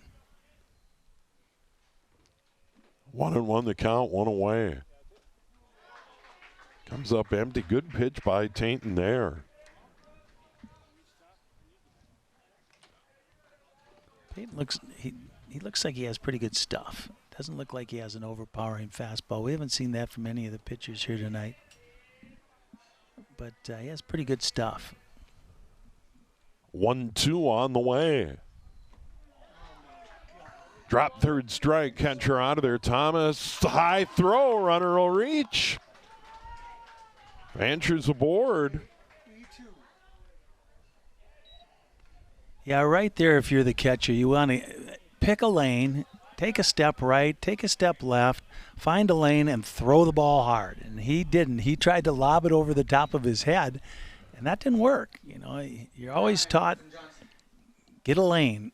1-1 the count, 1 away. Comes up empty. Good pitch by Tainton there. Peyton he looks like he has pretty good stuff. Doesn't look like he has an overpowering fastball. We haven't seen that from any of the pitchers here tonight. But he has pretty good stuff. 1-2 on the way. Drop third strike, catcher out of there. Thomas, high throw, runner will reach. Vancher's aboard. Yeah, right there, if you're the catcher, you want to pick a lane, take a step right, take a step left, find a lane, and throw the ball hard. And he didn't. He tried to lob it over the top of his head, and that didn't work. You know, you're always taught, get a lane.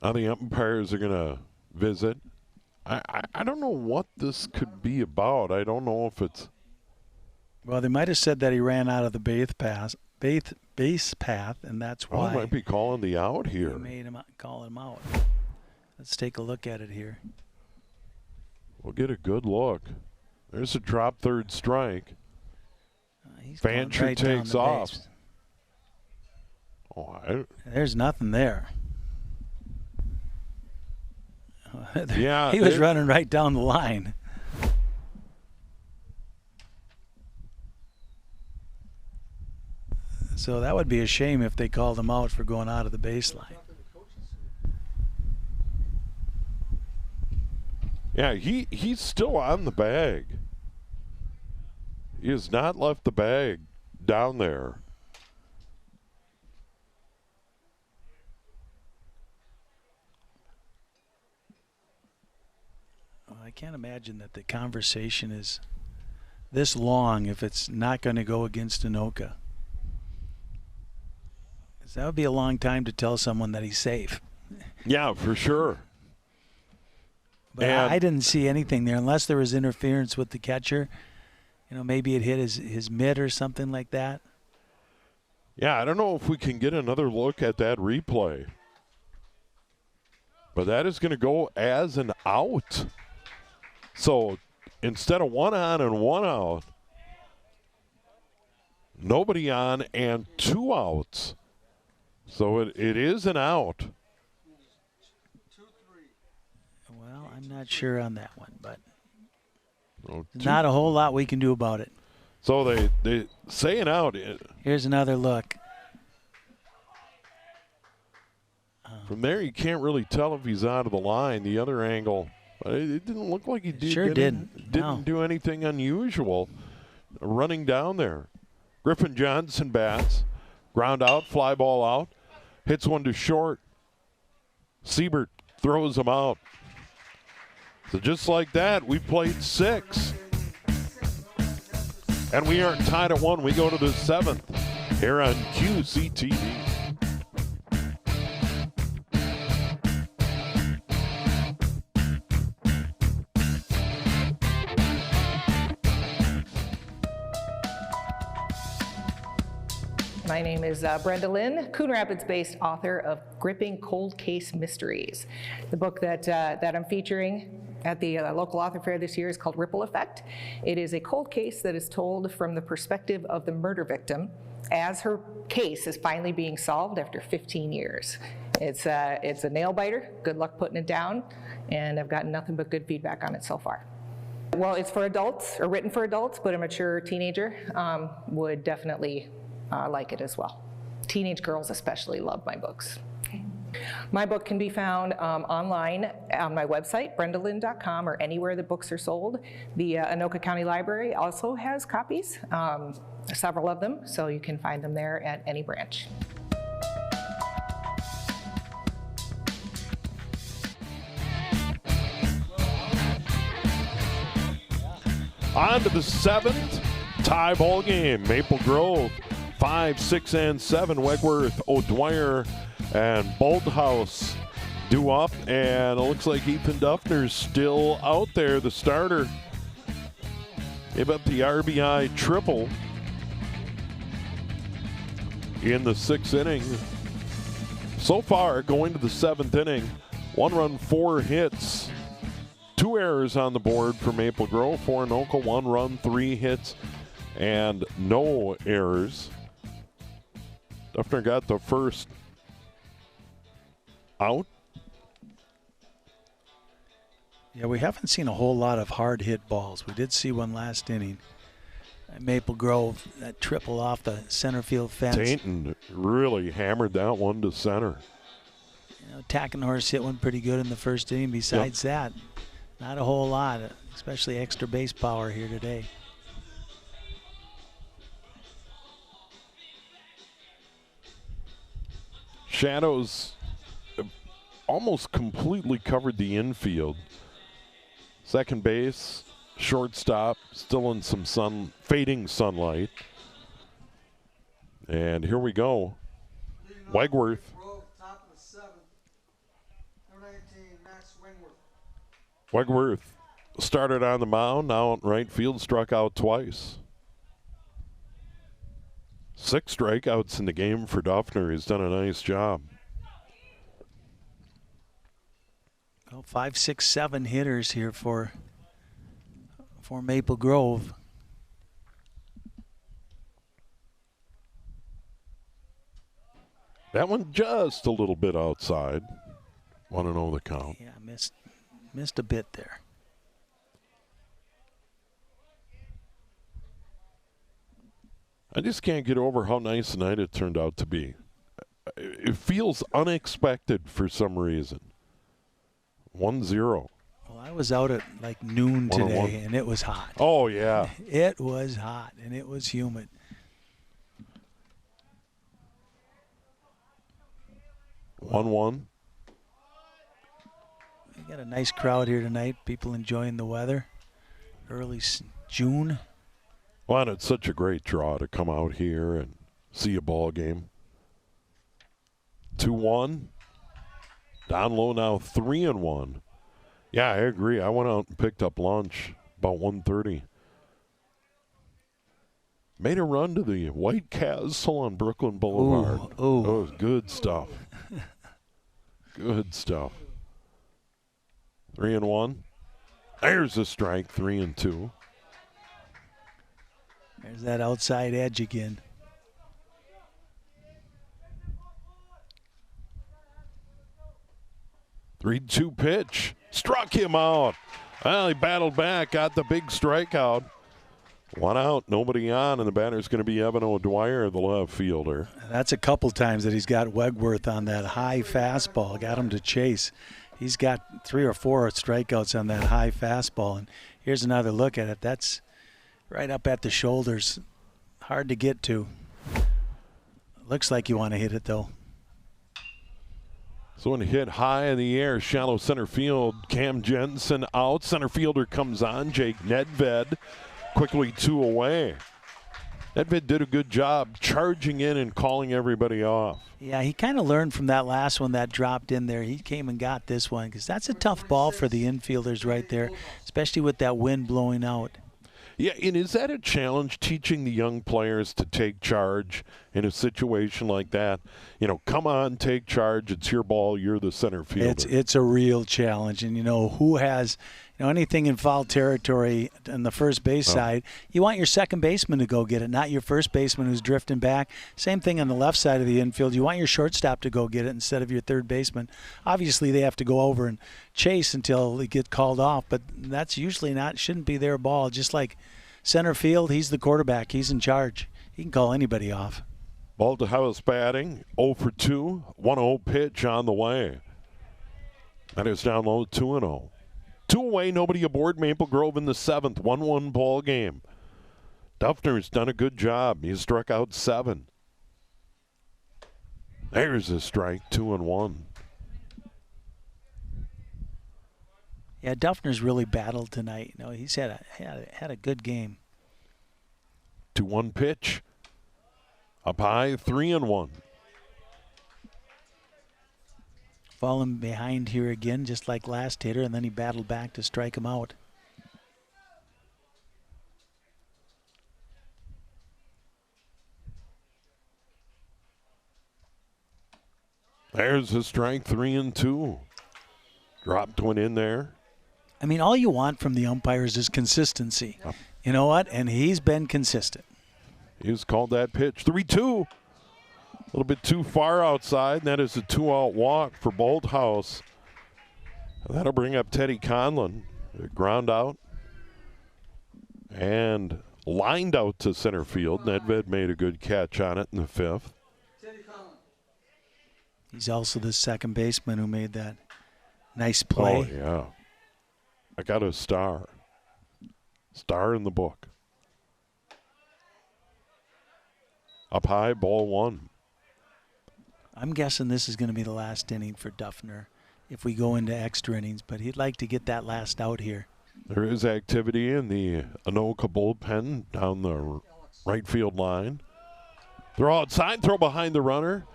Now the umpires are going to visit. I don't know what this could be about. I don't know if it's... Well, they might have said that he ran out of the base path, and that's why. I might be calling the out here. They made him call him out. Let's take a look at it here. We'll get a good look. There's a drop third strike. He's going Fancher right down takes the off. base. Oh, There's nothing there. Yeah, he was running right down the line. So that would be a shame if they called him out for going out of the baseline. Yeah, he's still on the bag. He has not left the bag down there. Well, I can't imagine that the conversation is this long if it's not going to go against Anoka. That would be a long time to tell someone that he's safe. Yeah, for sure. But I didn't see anything there unless there was interference with the catcher. You know, maybe it hit his mitt or something like that. Yeah, I don't know if we can get another look at that replay. But that is going to go as an out. So instead of 1 on and 1 out, nobody on and 2 outs. So it is an out. Well, I'm not sure on that one, but not a whole lot we can do about it. So they say an out. Here's another look. From there, you can't really tell if he's out of the line. The other angle, it didn't look like he did. Sure didn't. Didn't do anything unusual running down there. Griffin Johnson bats. Ground out, fly ball out. Hits one to short. Siebert throws him out. So just like that, we played 6. And we aren't tied at 1. We go to the 7th here on QCTV. My name is Brenda Lynn, Coon Rapids-based author of Gripping Cold Case Mysteries. The book that I'm featuring at the local author fair this year is called Ripple Effect. It is a cold case that is told from the perspective of the murder victim as her case is finally being solved after 15 years. It's a nail biter. Good luck putting it down, and I've gotten nothing but good feedback on it so far. Well, it's for adults, or written for adults, but a mature teenager would definitely like it as well. Teenage girls especially love my books. My book can be found online on my website, brendalyn.com, or anywhere the books are sold. The Anoka County Library also has copies, several of them, so you can find them there at any branch. On to the 7th tie ball game. Maple Grove 5, 6, and 7. Wegworth, O'Dwyer, and Bolthouse due up, and it looks like Ethan Duffner's still out there, the starter. Gave up the RBI triple in the 6th inning. So far, going to the 7th inning, 1 run, 4 hits, 2 errors on the board for Maple Grove. For Anoka, 1 run, 3 hits, and no errors. Duffner got the first out. Yeah, we haven't seen a whole lot of hard hit balls. We did see one last inning at Maple Grove, that triple off the center field fence. Tainton really hammered that one to center. You know, Tackenhorse hit one pretty good in the first inning. Besides that, not a whole lot, especially extra base power here today. Shadows almost completely covered the infield. Second base, shortstop, still in some fading sunlight. And here we go. Wegworth. Top of the 7th. Number 19, Max Wingworth. Wegworth started on the mound, now in right field, struck out twice. 6 strikeouts in the game for Duffner. He's done a nice job. Well, 5, 6, 7 hitters here for Maple Grove. That one just a little bit outside. 1-0 the count. Yeah, missed a bit there. I just can't get over how nice a night it turned out to be. It feels unexpected for some reason. 1-0. Well, I was out at like noon today, and it was hot. Oh, yeah. It was hot, and it was humid. Well, 1-1. We got a nice crowd here tonight. People enjoying the weather. Early June. Well, and it's such a great draw to come out here and see a ball game. 2-1. Down low now, 3-1. Yeah, I agree. I went out and picked up lunch about 1:30. Made a run to the White Castle on Brooklyn Boulevard. Ooh. That was good stuff. Good stuff. 3-1. There's a strike, 3-2. There's that outside edge again. Three-two pitch. Struck him out. Well, he battled back, got the big strikeout. 1 out, nobody on, and the batter's going to be Evan O'Dwyer, the left fielder. That's a couple times that he's got Wegworth on that high fastball, got him to chase. He's got 3 or 4 strikeouts on that high fastball. And here's another look at it. That's right up at the shoulders. Hard to get to. Looks like you want to hit it, though. So when hit high in the air, shallow center field, Cam Jensen out. Center fielder comes on, Jake Nedved. Quickly 2 away. Nedved did a good job charging in and calling everybody off. Yeah, he kind of learned from that last one that dropped in there. He came and got this one because that's a tough ball for the infielders right there, especially with that wind blowing out. Yeah, and is that a challenge, teaching the young players to take charge in a situation like that? You know, come on, take charge. It's your ball. You're the center fielder. It's a real challenge. And, you know, who has, you know, anything in foul territory on the first base side, you want your second baseman to go get it, not your first baseman who's drifting back. Same thing on the left side of the infield. You want your shortstop to go get it instead of your third baseman. Obviously, they have to go over and chase until they get called off, but that's usually shouldn't be their ball. Just like center field, he's the quarterback. He's in charge. He can call anybody off. Ball to House batting, 0 for 2, 1-0 pitch on the way. That is down low, 2-0. 2 away, nobody aboard Maple Grove in the 7th, 1-1 ball game. Duffner's done a good job. He struck out 7. There's a strike, 2-1. Yeah, Duffner's really battled tonight. You know, he's had a good game. 2-1 pitch. Up high, 3-1. Falling behind here again, just like last hitter, and then he battled back to strike him out. There's a strike, 3-2. Dropped one in there. I mean, all you want from the umpires is consistency. Oh. You know what? And he's been consistent. He's called that pitch. 3-2. A little bit too far outside, and that is a 2-out walk for Bolthouse. That'll bring up Teddy Conlon. Ground out and lined out to center field. Nedved made a good catch on it in the 5th. He's also the second baseman who made that nice play. Oh, yeah. I got a star. Star in the book. Up high, ball 1. I'm guessing this is going to be the last inning for Duffner if we go into extra innings, but he'd like to get that last out here. There is activity in the Anoka bullpen down the right field line. Throw outside, throw behind the runner.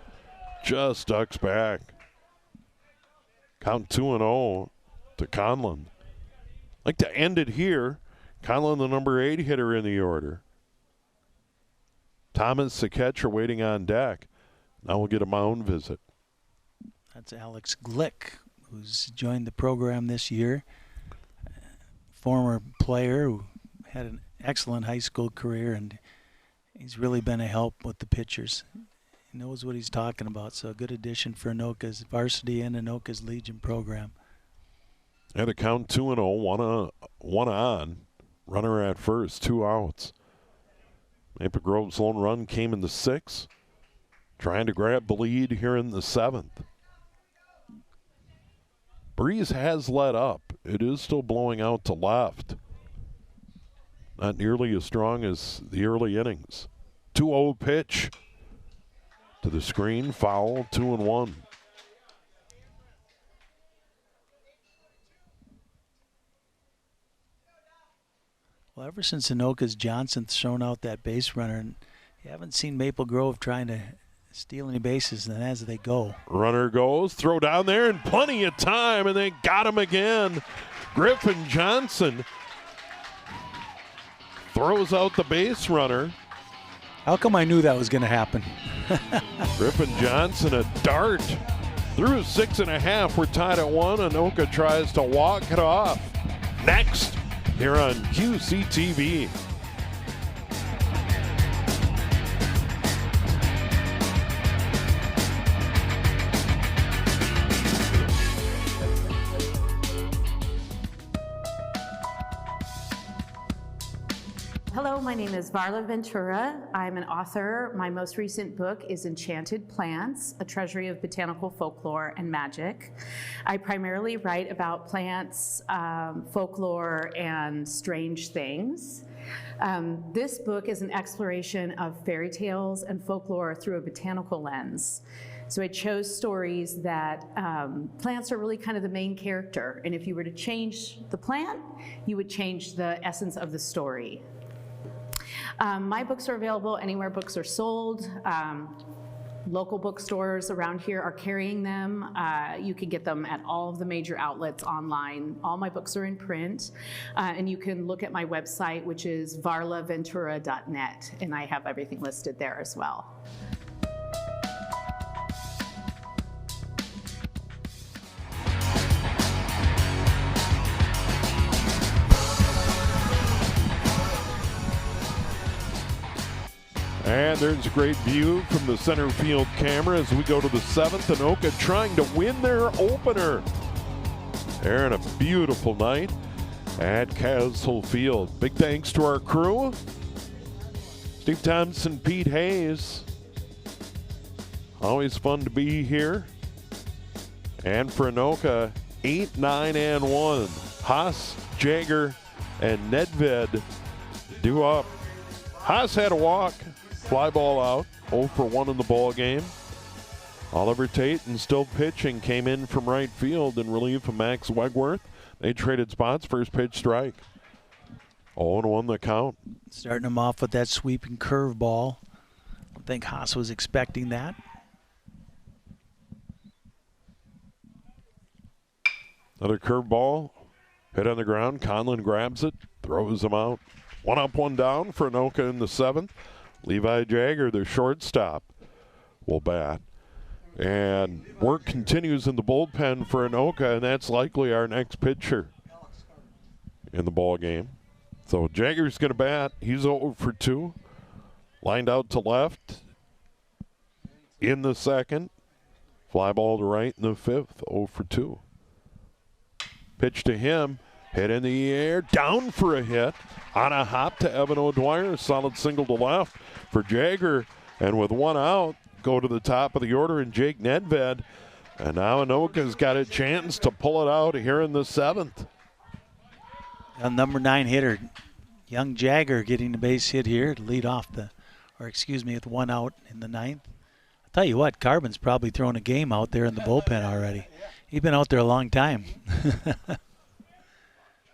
Just ducks back. Count 2-0 to Conlon. Like to end it here. Conlon, the number 8 hitter in the order. Thomas, the catcher, waiting on deck. Now we'll get a mound visit. That's Alex Glick, who's joined the program this year. Former player who had an excellent high school career, and he's really been a help with the pitchers. He knows what he's talking about, so a good addition for Anoka's varsity and Anoka's Legion program. And a count 2-0, one on. Runner at first, 2 outs. Maple Grove's lone run came in the 6th. Trying to grab the lead here in the 7th. breeze has let up. It is still blowing out to left. Not nearly as strong as the early innings. 2-0 pitch to the screen, foul, 2-1. Well, ever since Anoka's Johnson's thrown out that base runner, and you haven't seen Maple Grove trying to steal any bases, and as they go. Runner goes, throw down there, and plenty of time, and they got him again. Griffin Johnson throws out the base runner. How come I knew that was going to happen? Griffin Johnson, a dart through 6.5. We're tied at 1. Anoka tries to walk it off. Next, here on QCTV. Hello, my name is Varla Ventura. I'm an author. My most recent book is Enchanted Plants, A Treasury of Botanical Folklore and Magic. I primarily write about plants, folklore, and strange things. This book is an exploration of fairy tales and folklore through a botanical lens. So I chose stories that plants are really kind of the main character, and if you were to change the plant, you would change the essence of the story. My books are available anywhere books are sold. Local bookstores around here are carrying them. You can get them at all of the major outlets online. All my books are in print. And you can look at my website, which is varlaventura.net, and I have everything listed there as well. And there's a great view from the center field camera as we go to the 7th. Anoka trying to win their opener. They're in a beautiful night at Castle Field. Big thanks to our crew. Steve Thompson, Pete Hayes. Always fun to be here. And for Anoka, 8, 9, and 1. Haas, Jagger, and Nedved due up. Haas had a walk. Fly ball out, 0 for 1 in the ball game. Oliver Tate, and still pitching, came in from right field in relief of Max Wegworth. They traded spots, first pitch strike. 0-1 the count. Starting him off with that sweeping curveball. I don't think Haas was expecting that. Another curveball, hit on the ground. Conlon grabs it, throws him out. 1 up, 1 down for Anoka in the 7th. Levi Jagger, their shortstop, will bat. And work continues in the bullpen for Anoka, and that's likely our next pitcher in the ball game. So Jagger's going to bat. He's 0 for 2. Lined out to left in the 2nd. Fly ball to right in the 5th, 0 for 2. Pitch to him. Hit in the air, down for a hit. On a hop to Evan O'Dwyer. Solid single to left for Jagger. And with 1 out, go to the top of the order in Jake Nedved. And now Anoka's got a chance to pull it out here in the 7th. Number 9 hitter, young Jagger, getting the base hit here to lead off with 1 out in the 9th. I'll tell you what, Carbon's probably thrown a game out there in the bullpen already. He's been out there a long time.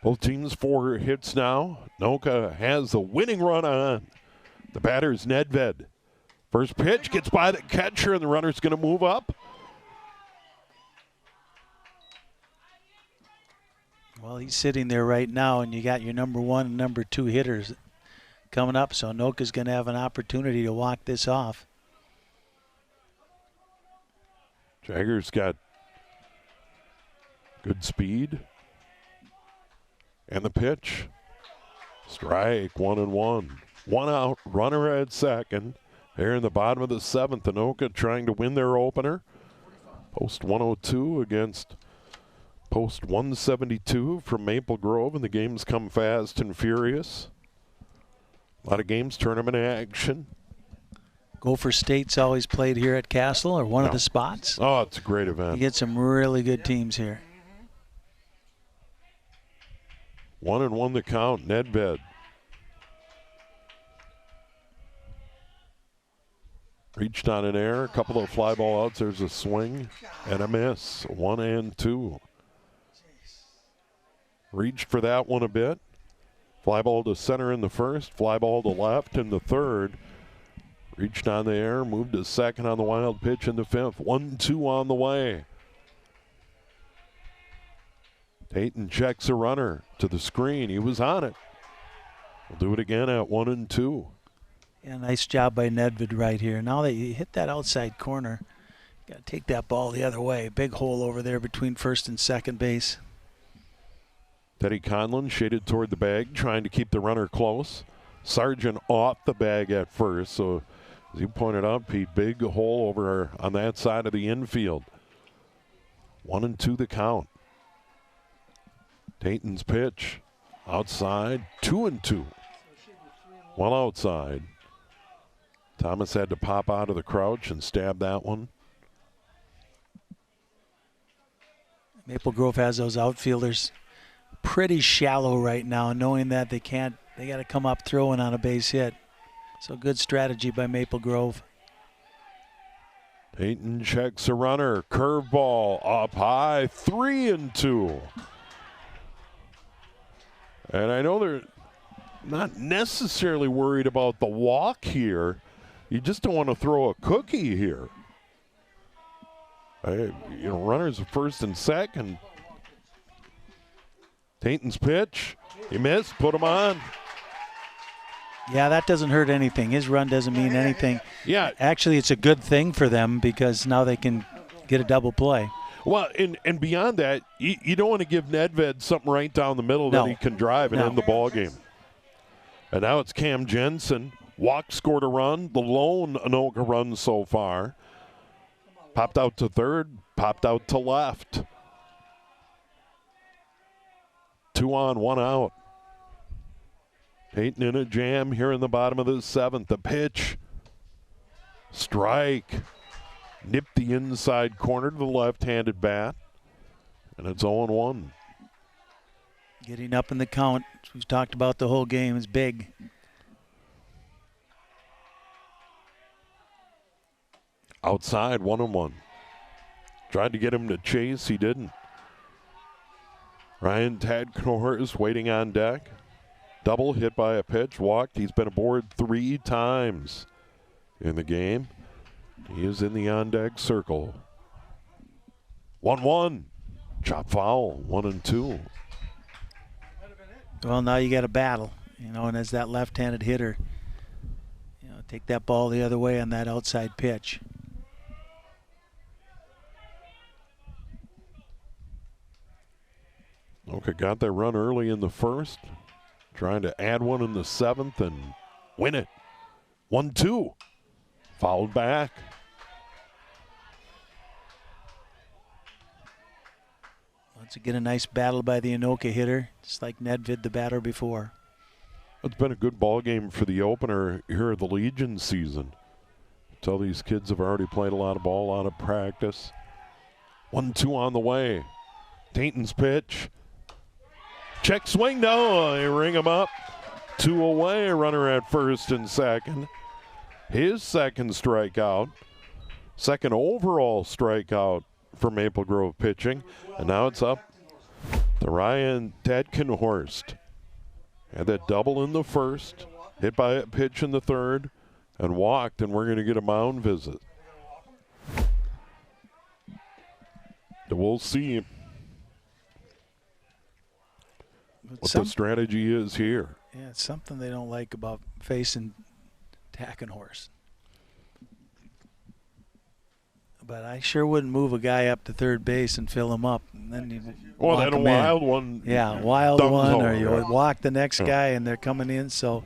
Both teams 4 hits now. Anoka has the winning run on. The batter's Nedved. First pitch gets by the catcher, and the runner's going to move up. Well, he's sitting there right now, and you got your number 1 and number 2 hitters coming up, so Anoka's going to have an opportunity to walk this off. Jagger's got good speed. And the pitch. Strike, 1-1. 1 out, runner at second. There in the bottom of the 7th. Anoka trying to win their opener. Post 102 against post 172 from Maple Grove, and the games come fast and furious. A lot of games, tournament action. Gopher State's always played here at Castle, or one of the spots. Oh, it's a great event. You get some really good teams here. 1-1 the count. Nedved. Reached on an error. A couple of fly ball outs. There's a swing and a miss. 1-2. Reached for that one a bit. Fly ball to center in the first. Fly ball to left in the third. Reached on the air. Moved to second on the wild pitch in the fifth. 1-2 on the way. Dayton checks a runner to the screen. He was on it. We'll do it again at 1-2. Yeah, nice job by Nedved right here. Now that you hit that outside corner, you got to take that ball the other way. Big hole over there between first and second base. Teddy Conlon shaded toward the bag, trying to keep the runner close. Sargent off the bag at first, so as you pointed out, Pete, big hole over on that side of the infield. 1-2 the count. Dayton's pitch outside, 2-2. Well outside. Thomas had to pop out of the crouch and stab that one. Maple Grove has those outfielders pretty shallow right now, knowing that they got to come up throwing on a base hit. So good strategy by Maple Grove. Dayton checks a runner. Curveball up high, 3-2. And I know they're not necessarily worried about the walk here. You just don't want to throw a cookie here. Runners at first and second. Dayton's pitch. He missed. Put him on. Yeah, that doesn't hurt anything. His run doesn't mean anything. Yeah. Actually, it's a good thing for them because now they can get a double play. Well, and beyond that, you don't want to give Nedved something right down the middle that he can drive and end the ball game. And now it's Cam Jensen. Walk, scored a run. The lone Anoka run so far. Popped out to third. Popped out to left. 2 on, 1 out. Dayton in a jam here in the bottom of the seventh. The pitch. Strike. Nipped the inside corner to the left-handed bat. And it's 0-1. Getting up in the count, as we've talked about the whole game, is big. Outside, 1-1. Tried to get him to chase. He didn't. Ryan Tadknor is waiting on deck. Double hit by a pitch. Walked. He's been aboard 3 times in the game. He is in the on-deck circle. 1-1. Chop foul. 1-2. Well, now you got a battle, and as that left-handed hitter, take that ball the other way on that outside pitch. Anoka got that run early in the first, trying to add one in the seventh and win it. 1-2. Fouled back. Once again, a nice battle by the Anoka hitter, just like Nedved, the batter before. It's been a good ball game for the opener here of the Legion season. Tell these kids have already played a lot of ball, a lot of practice. 1-2 on the way. Dayton's pitch. Check swing, no, they ring him up. 2 away, runner at first and second. His second strikeout. Second overall strikeout for Maple Grove pitching. And now it's up to Ryan Tadkenhorst. Had that double in the first, hit by a pitch in the third, and walked, and we're going to get a mound visit. We'll see what the strategy is here. Yeah, it's something they don't like about facing Tackenhorse. But I sure wouldn't move a guy up to third base and fill him up. And then you then a wild one. Yeah, wild one, or you would walk the next guy and they're coming in. So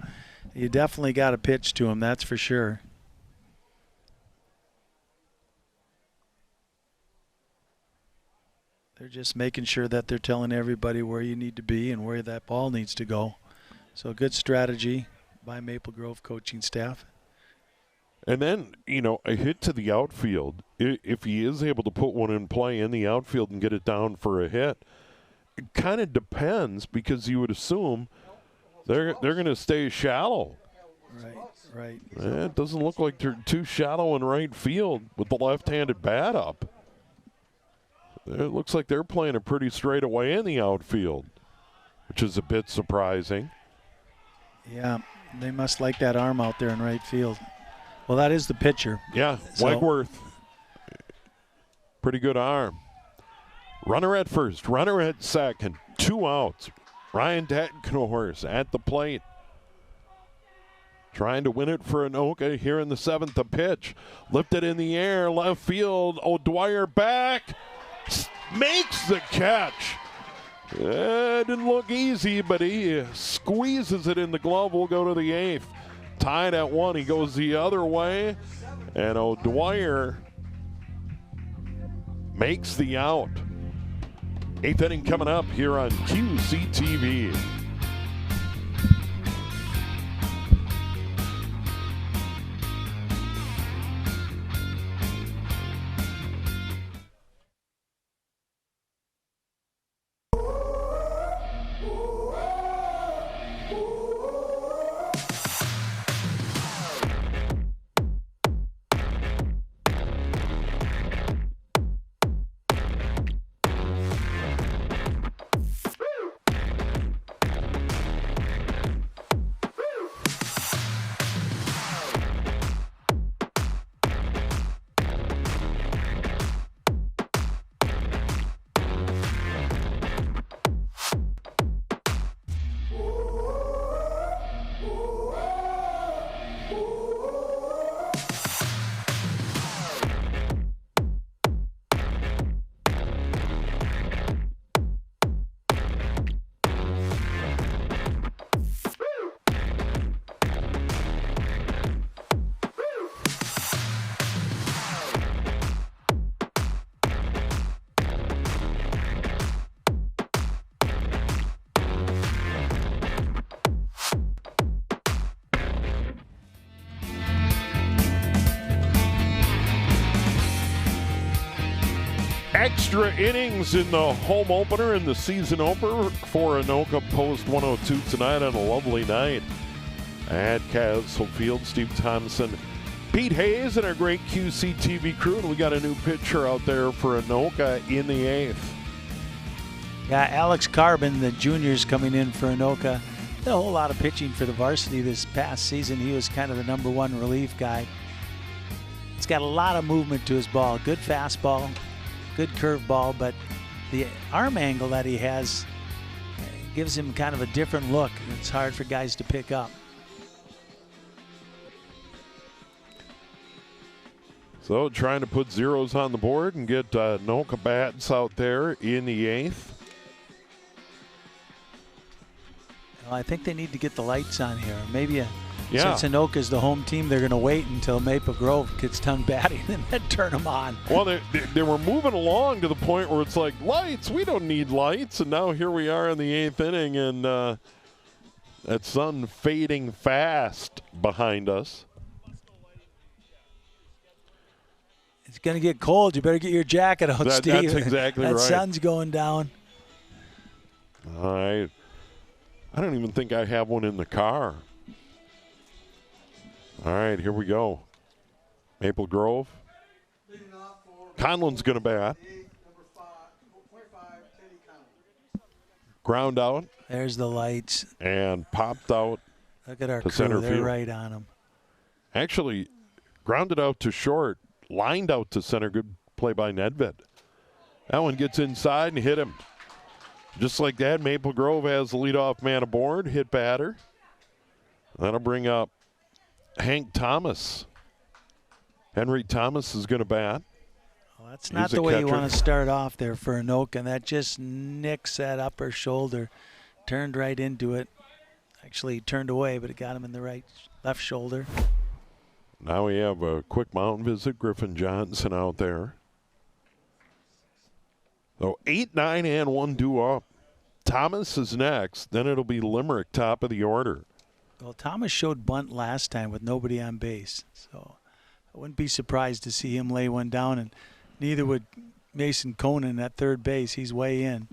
you definitely got to pitch to him, that's for sure. They're just making sure that they're telling everybody where you need to be and where that ball needs to go. So good strategy by Maple Grove coaching staff. And then, a hit to the outfield. If he is able to put one in play in the outfield and get it down for a hit, it kind of depends, because you would assume they're going to stay shallow. Right. It doesn't look like they're too shallow in right field with the left-handed bat up. It looks like they're playing it pretty straight away in the outfield, which is a bit surprising. Yeah, they must like that arm out there in right field. Well, that is the pitcher. Yeah, So- Wegworth. Pretty good arm. Runner at first, runner at second, 2 outs. Ryan Tattenhorst at the plate. Trying to win it for Anoka here in the 7th. The pitch lifted in the air, left field. O'Dwyer back, makes the catch. It didn't look easy, but he squeezes it in the glove. We'll go to the 8th. Tied at 1. He goes the other way, and O'Dwyer makes the out. 8th inning coming up here on QCTV. Extra innings in the home opener and the season opener for Anoka Post 102 tonight on a lovely night at Castle Field. Steve Thompson, Pete Hayes, and our great QCTV crew. And we got a new pitcher out there for Anoka in the 8th. Yeah, Alex Carbon, the junior's coming in for Anoka. Did a whole lot of pitching for the varsity this past season. He was kind of the #1 relief guy. He's got a lot of movement to his ball. Good fastball, good curveball, but the arm angle that he has gives him kind of a different look. It's hard for guys to pick up. So trying to put zeros on the board and get Anoka bats out there in the 8th. Well, I think they need to get the lights on here. Maybe Yeah. since Anoka's the home team, they're going to wait until Maple Grove gets done batting and then turn them on. Well, they were moving along to the point where it's like, lights, we don't need lights. And now here we are in the 8th inning, and that sun fading fast behind us. It's going to get cold. You better get your jacket out, Steve. That's exactly that right. sun's going down. All right. I don't even think I have one in the car. All right, here we go. Maple Grove. Leading off for Conlon's going to bat. number 25, Teddy Conlon. Ground out There's the lights. and popped out. Look at our To crew. center They're field. right on him. Actually, grounded out to short, lined out to center. Good play by Nedved. That one gets inside and hit him. Just like that, Maple Grove has the leadoff man aboard, hit batter. That'll bring up Hank Thomas. Henry Thomas is going to bat. Well, that's not He's a the way you catcher. want to start off there for Anoka, and that just nicks that upper shoulder. Turned right into it. Actually, he turned away, but it got him in the left shoulder. Now we have a quick mound visit. Griffin Johnson out there. So 8, 9, and 1 due up. Thomas is next. Then it'll be Limerick, top of the order. Well, Thomas showed bunt last time with nobody on base, so I wouldn't be surprised to see him lay one down, and neither would Mason Conan at third base. He's way in.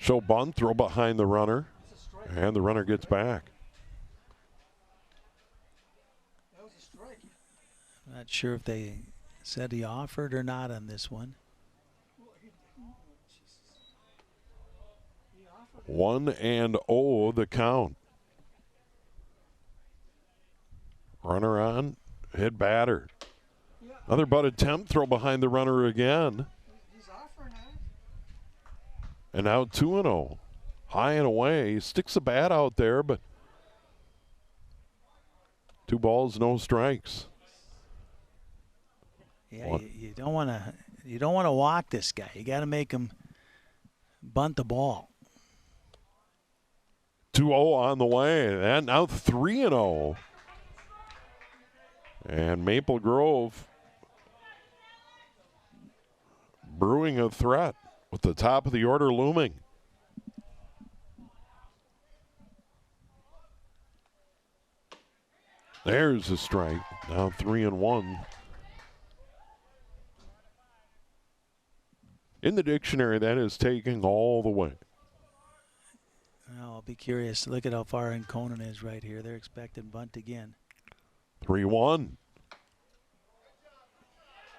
Show bunt, throw behind the runner, and the runner gets back. That was a strike. Not sure if they said he offered or not on this one. 1-0 the count. Runner on, hit batter. Another butt attempt, throw behind the runner again. He's offering it. And now 2-0. High and away. He sticks the bat out there, but 2 balls, no strikes. Yeah, you don't want to walk this guy. You got to make him bunt the ball. 2-0 on the way, and now 3-0. And Maple Grove brewing a threat with the top of the order looming. There's a strike. Now 3-1. In the dictionary, that is taking all the way. Well, I'll be curious. Look at how far in Conan is right here. They're expecting bunt again. 3-1.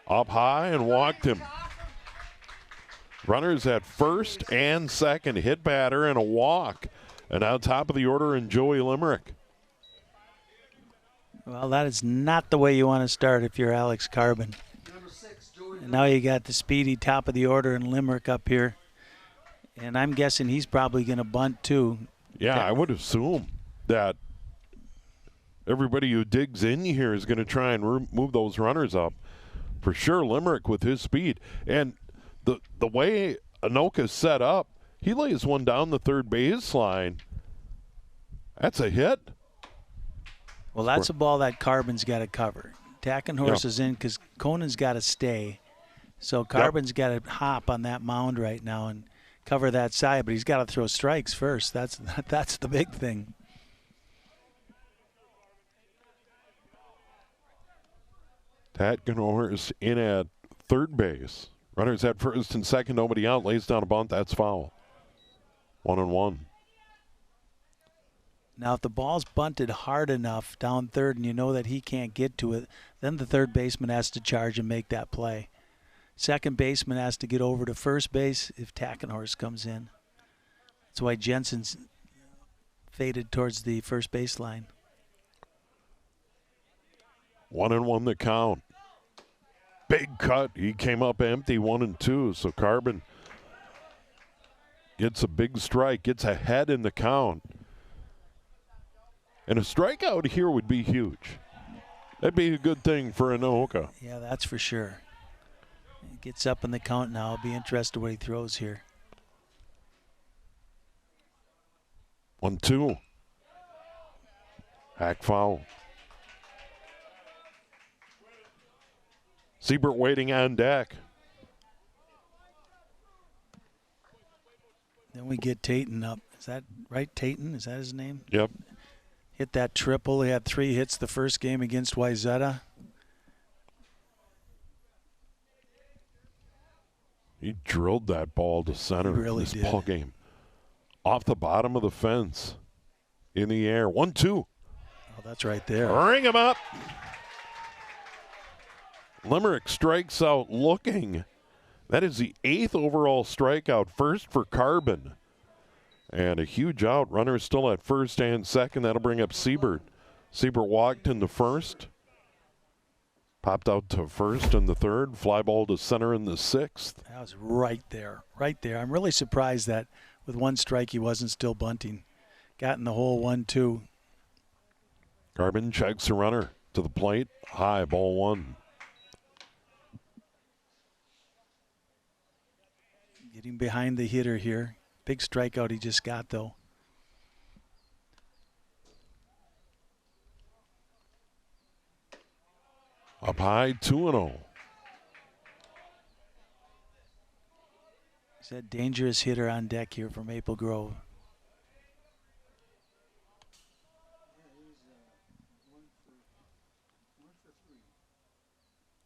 Up high and walked him. Runners at first and second. Hit batter and a walk. And now top of the order in Joey Limerick. Well, that is not the way you want to start if you're Alex Carbon. Number 6, Joey. And now you got the speedy top of the order in Limerick up here. And I'm guessing he's probably going to bunt too. Yeah, I would assume that everybody who digs in here is going to try and move those runners up. For sure, Limerick with his speed. And the way Anoka's set up, he lays one down the third baseline. That's a hit. Well, that's a ball that Carbon's got to cover. Tackenhorse is in because Conan's got to stay. So Carbon's got to hop on that mound right now and cover that side, but he's got to throw strikes first. That's the big thing. Tackenhorse in at third base. Runners at first and second, nobody out. Lays down a bunt. That's foul. 1-1. Now, if the ball's bunted hard enough down third and you know that he can't get to it, then the third baseman has to charge and make that play. Second baseman has to get over to first base if Tackenhorse comes in. That's why Jensen's faded towards the first base line. 1-1 the count. Big cut. He came up empty, 1-2. So Carbon gets a big strike, gets ahead in the count. And a strikeout here would be huge. That'd be a good thing for Anoka. Yeah, that's for sure. He gets up in the count now. I'll be interested what he throws here. 1-2. Hack foul. Siebert waiting on deck. Then we get Tatum up. Is that right, Tatum? Is that his name? Yep. Hit that triple. He had 3 hits the first game against Wayzata. He drilled that ball to center really this did. ball game. Off the bottom of the fence. In the air. 1-2. Oh, that's right there. Ring him up. Limerick strikes out looking. That is the 8th overall strikeout. First for Carbon. And a huge out. Runner still at first and second. That'll bring up Siebert. Siebert walked in the first. Popped out to first in the third. Fly ball to center in the 6th. That was right there. Right there. I'm really surprised that with 1 strike he wasn't still bunting. Got in the hole 1-2. Carbon checks the runner to the plate. High, ball 1. Getting behind the hitter here. Big strikeout he just got, though. Up high, 2-0. He's that dangerous hitter on deck here for Maple Grove.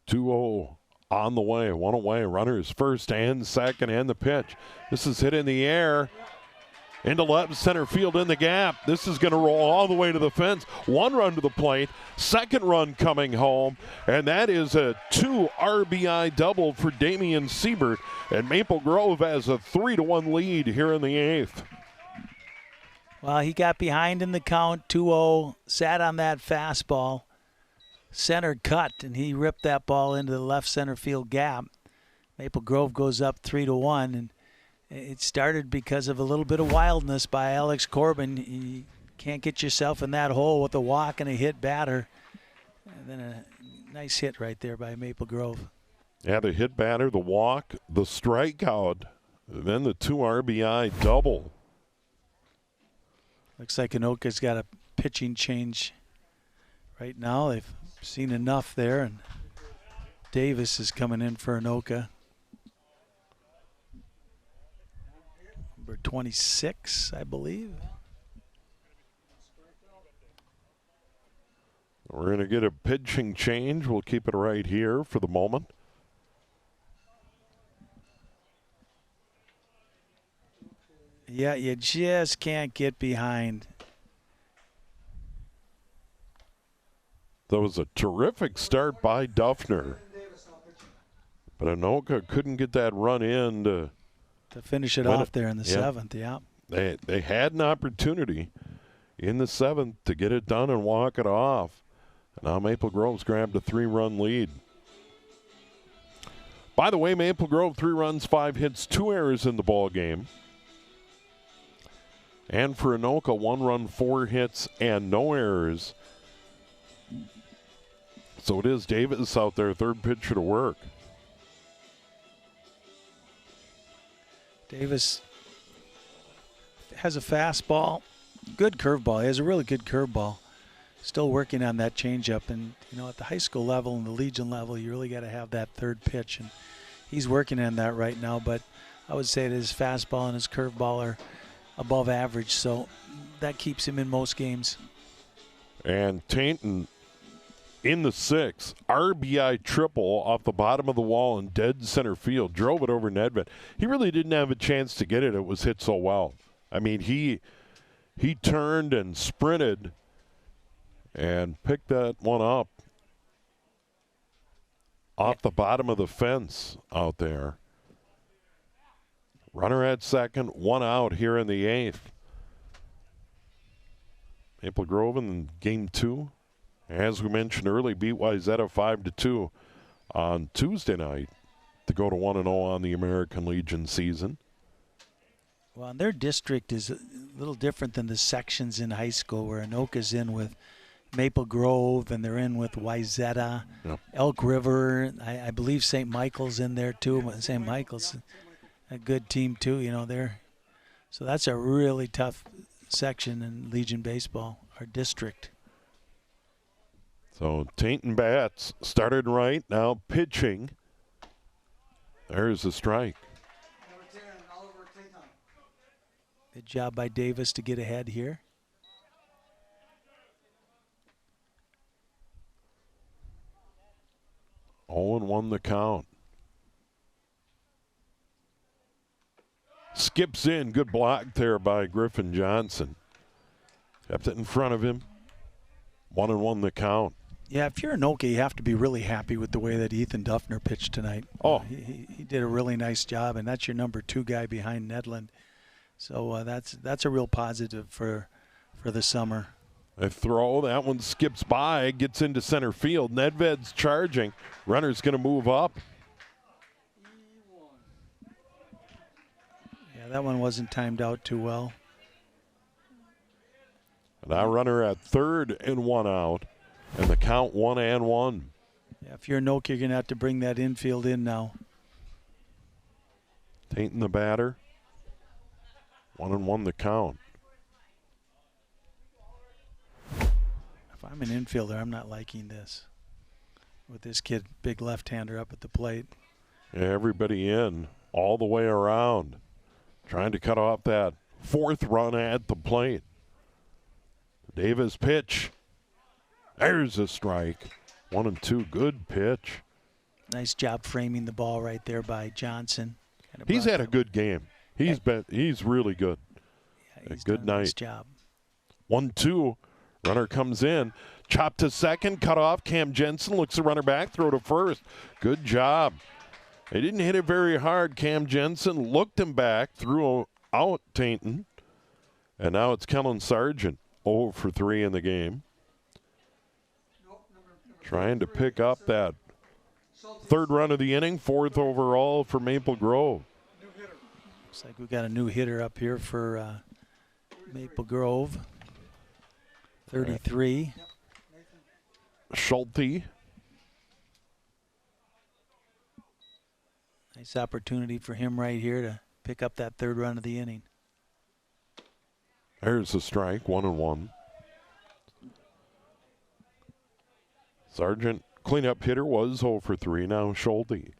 2-0 on the way, 1 away. Runners first and second, and the pitch. This is hit in the air. into left center field in the gap. This is going to roll all the way to the fence. 1 run to the plate, 2nd run coming home, and that is a 2 RBI double for Damian Siebert. And Maple Grove has a 3-1 lead here in the 8th. Well, he got behind in the count, 2-0, sat on that fastball, center cut, and he ripped that ball into the left center field gap. Maple Grove goes up 3-1, and it started because of a little bit of wildness by Alex Corbin. You can't get yourself in that hole with a walk and a hit batter. And then a nice hit right there by Maple Grove. Yeah, the hit batter, the walk, the strikeout, then the 2 RBI double. Looks like Anoka's got a pitching change right now. They've seen enough there, and Davis is coming in for Anoka. Number 26, I believe. We're going to get a pitching change. We'll keep it right here for the moment. Yeah, you just can't get behind. That was a terrific start by Duffner. But Anoka couldn't get that run in to finish it off there in the 7th, yeah. They had an opportunity in the 7th to get it done and walk it off. And now Maple Grove's grabbed a 3-run lead. By the way, Maple Grove 3 runs, 5 hits, 2 errors in the ball game. And for Anoka, 1 run, 4 hits, and no errors. So it is Davis out there, 3rd pitcher to work. Davis has a fastball, good curveball. He has a really good curveball. Still working on that changeup. And, you know, at the high school level and the Legion level, you really got to have that 3rd pitch. And he's working on that right now. But I would say that his fastball and his curveball are above average, so that keeps him in most games. And Tainton in the 6th, RBI triple off the bottom of the wall in dead center field, drove it over Nedved. He really didn't have a chance to get it. It was hit so well. I mean, he turned and sprinted and picked that one up off the bottom of the fence out there. Runner at 2nd, 1 out here in the 8th. Maple Grove in game 2, as we mentioned earlier, beat Wayzata 5-2 on Tuesday night to go to 1-0 on the American Legion season. Well, their district is a little different than the sections in high school, where Anoka's in with Maple Grove and they're in with Wayzata, Elk River. I believe St. Michael's in there too. St. Michael's a good team too, you know. So that's a really tough section in Legion baseball, our district. So Tainton bats started right, now pitching. There's a strike. Good job by Davis to get ahead here. Oh, and 1 the count. Skips in. Good block there by Griffin Johnson. Kept it in front of him. 1-1 the count. Yeah, if you're Anoka, you have to be really happy with the way that Ethan Duffner pitched tonight. Oh. He did a really nice job, and that's your number 2 guy behind Nedland. So that's a real positive for the summer. A throw. That one skips by, gets into center field. Nedved's charging. Runner's going to move up. Yeah, that one wasn't timed out too well. Now runner at 3rd and 1 out. And the count 1-1. Yeah, if you're Anoka, you're going to have to bring that infield in now. Tainton the batter. 1-1 the count. If I'm an infielder, I'm not liking this. With this kid, big left-hander up at the plate. Yeah, everybody in all the way around. Trying to cut off that 4th run at the plate. Davis pitch. There's a strike. 1-2, good pitch. Nice job framing the ball right there by Johnson. He's had a good game. He's really good. He's good done a nice night. job. 1-2. Runner comes in. Chop to second. Cut off. Cam Jensen looks the runner back. Throw to first. Good job. They didn't hit it very hard. Cam Jensen looked him back. Threw out Tainton. And now it's Kellen Sargent. 0 for 3 in the game. Trying to pick up that third run of the inning. 4th overall for Maple Grove. Looks like we got a new hitter up here for Maple Grove. 33. Schulte. Nice opportunity for him right here to pick up that third run of the inning. There's a strike, 1-1. Sargent, cleanup hitter, was 0 for 3. Now Schulte.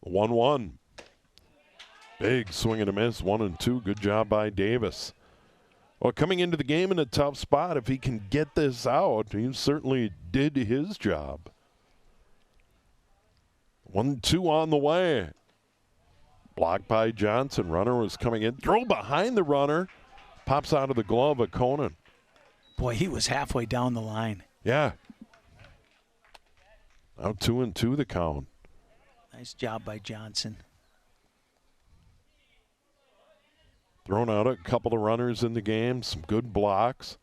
1-1. Big swing and a miss, 1-2. Good job by Davis. Well, coming into the game in a tough spot, if he can get this out, he certainly did his job. 1-2 on the way. Blocked by Johnson. Runner was coming in. Throw behind the runner. Pops out of the glove of Conan. Boy, he was halfway down the line. Yeah. Now 2-2 the count. Nice job by Johnson. Thrown out a couple of runners in the game. Some good blocks.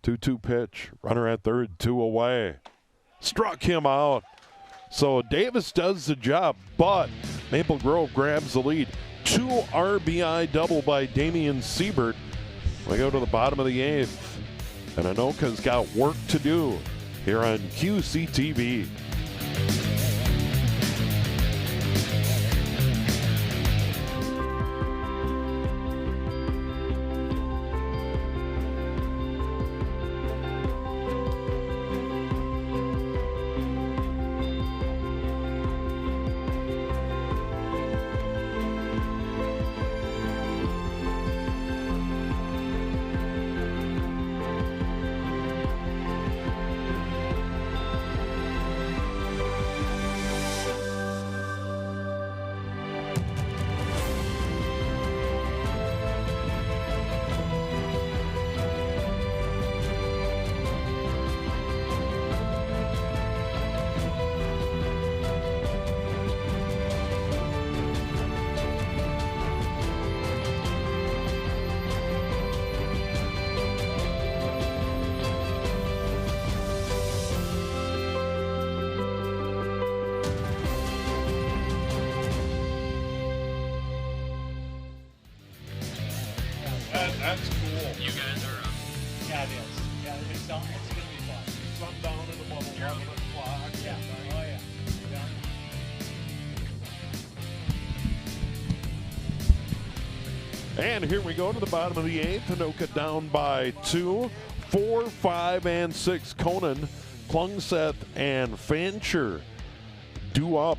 2-2 pitch. Runner at third, 2 away. Struck him out. So Davis does the job, but Maple Grove grabs the lead. 2 RBI double by Damian Siebert. We go to the bottom of the 8th. And Anoka's got work to do here on QCTV. That's cool. You guys are Yeah, it is. Yeah, it's going to be fun. Sundown in the bubble, 11 o'clock. Yeah. Oh, yeah. And here we go to the bottom of the 8th. Anoka down by 2. 4, 5, and 6. Conan, Klungseth, and Fancher due up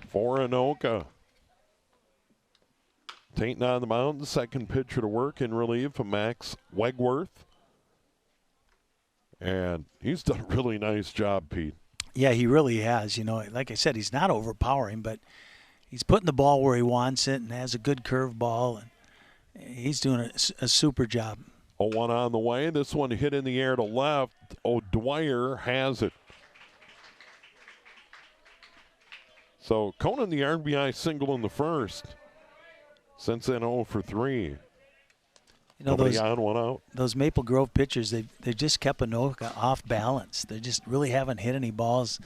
for Anoka. Tainton on the mound, second pitcher to work in relief of Max Wegworth. And he's done a really nice job, Pete. Yeah, he really has. You know, like I said, he's not overpowering, but he's putting the ball where he wants it and has a good curve ball. And he's doing a super job. 0-1 on the way. This one hit in the air to left. O'Dwyer has it. So Conan the RBI single in the first. Since then 0 for 3. You know, Nobody on, 1 out. those Maple Grove pitchers, they just kept Anoka off balance. They just really haven't hit any balls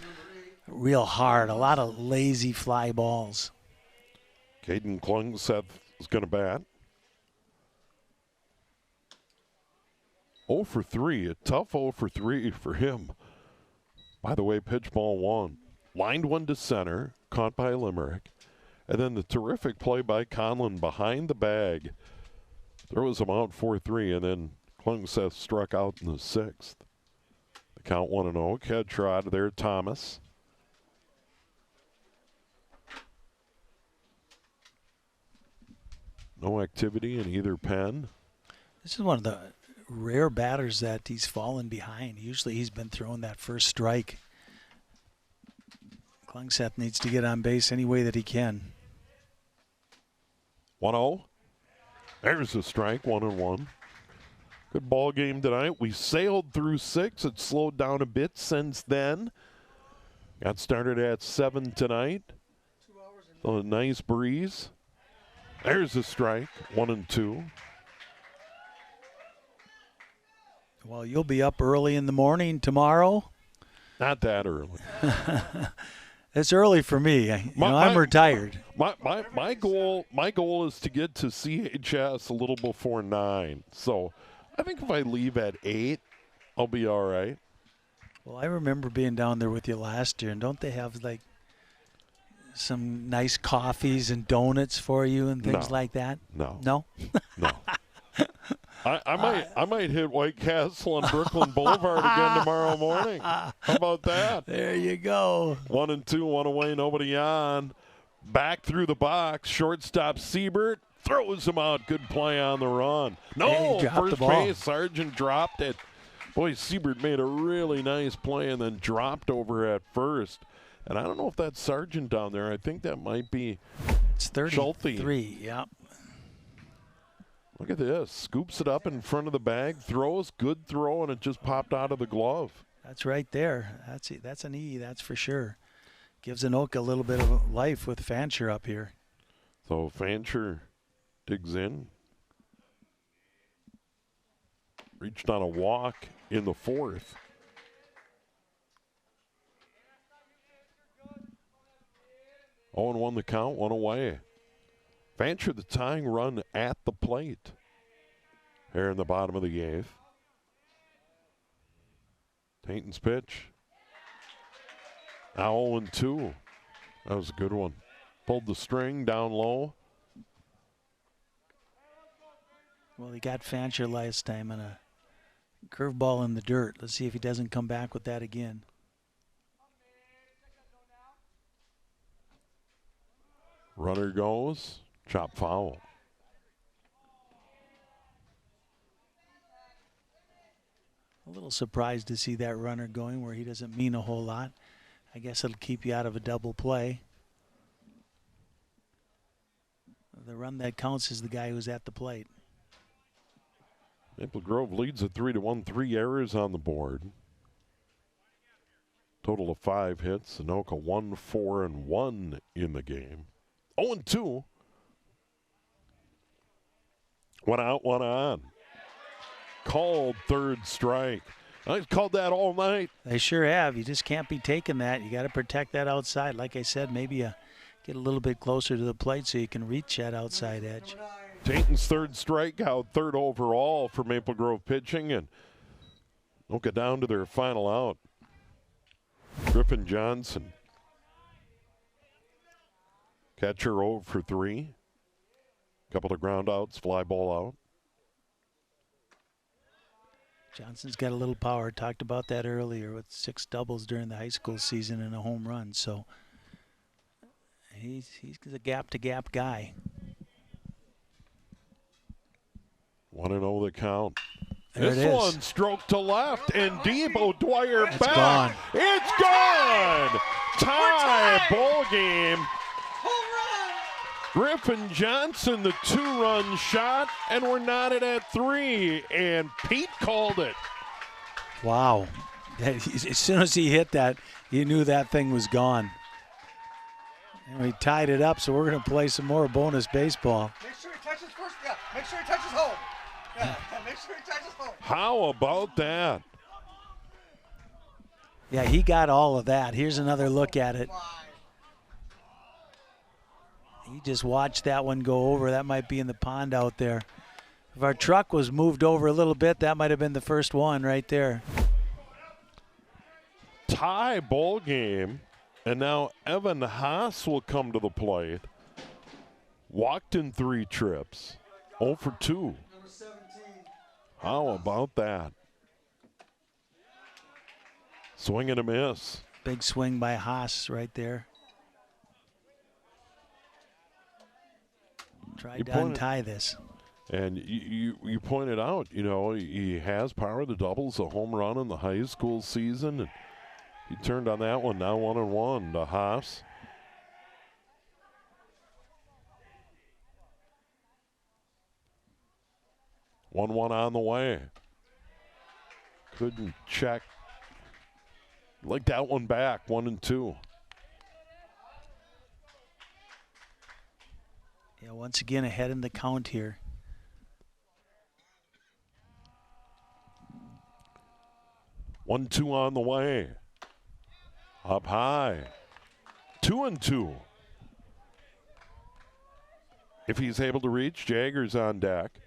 real hard. A lot of lazy fly balls. Caden Klungseth is going to bat. 0 for 3. A tough 0 for 3 for him. By the way, pitch ball 1. Lined one to center. Caught by Limerick. And then the terrific play by Conlon behind the bag. Throws him out 4-3, and then Klungseth struck out in the 6th. The count 1-0. Catch trot there, Thomas. No activity in either pen. This is one of the rare batters that he's fallen behind. Usually he's been throwing that first strike. Klungseth needs to get on base any way that he can. 1-0. There's a strike, 1-1. Good ball game tonight. We sailed through 6. It slowed down a bit since then. Got started at 7 tonight. So a nice breeze. There's a strike, 1-2. Well, you'll be up early in the morning tomorrow. Not that early. It's early for me. I'm retired. My goal is to get to CHS a little before 9. So I think if I leave at 8, I'll be all right. Well, I remember being down there with you last year, and don't they have like some nice coffees and donuts for you and things like that? No. No? No. I might hit White Castle on Brooklyn Boulevard again tomorrow morning. How about that? There you go. 1-2, 1 away, nobody on. Back through the box, shortstop Siebert throws him out. Good play on the run. No, first base, Sargent dropped it. Boy, Siebert made a really nice play and then dropped over at first. And I don't know if that's Sargent down there. I think that might be it's 33, yep. Look at this. Scoops it up in front of the bag, throws, good throw, and it just popped out of the glove. That's right there. That's an E, that's for sure. Gives Anoka a little bit of life with Fancher up here. So Fancher digs in. Reached on a walk in the 4th. Oh, and 1 the count, 1 away. Fancher the tying run at the plate. Here in the bottom of the 8th. Tainton's pitch. Now 0-2. That was a good one. Pulled the string down low. Well, he got Fancher last time on a curveball in the dirt. Let's see if he doesn't come back with that again. Runner goes. Chop foul. A little surprised to see that runner going where he doesn't mean a whole lot. I guess it'll keep you out of a double play. The run that counts is the guy who's at the plate. Maple Grove leads at 3-1. 3 errors on the board. Total of 5 hits. Anoka 1-4-1 in the game. 0-2. 1 out, 1 on. Called third strike. I've called that all night. They sure have. You just can't be taking that. You got to protect that outside. Like I said, maybe get a little bit closer to the plate so you can reach that outside edge. Tainton's third strikeout, 3rd overall for Maple Grove pitching, and Anoka down to their final out. Griffin Johnson. Catcher 0 for 3. Couple of ground outs, fly ball out. Johnson's got a little power. Talked about that earlier with 6 doubles during the high school season and a home run. So he's a gap-to-gap guy. 1-0 the count. There this one stroked to left and deep. O'Dwyer it's back. Gone. It's gone. Tie ball game. Griffin Johnson, the 2-run shot, and we're knotted at 3. And Pete called it. Wow. As soon as he hit that, you knew that thing was gone. And we tied it up, so we're going to play some more bonus baseball. Make sure he touches first. Yeah, make sure he touches home. Yeah, make sure he touches home. How about that? Yeah, he got all of that. Here's another look at it. He just watched that one go over. That might be in the pond out there. If our truck was moved over a little bit, that might have been the first one right there. Tie ball game. And now Evan Haas will come to the plate. Walked in 3 trips. 0 for 2. Number 17. How about that? Swing and a miss. Big swing by Haas right there. Tried to untie this. And you pointed out, he has power to doubles a home run in the high school season. And He turned on that one. Now 1-1 to Haas. One on the way. Couldn't check. Like that one back. 1-2. Yeah, once again ahead in the count here. 1-2 on the way. Up high. 2-2. If he's able to reach, Jagger's on deck.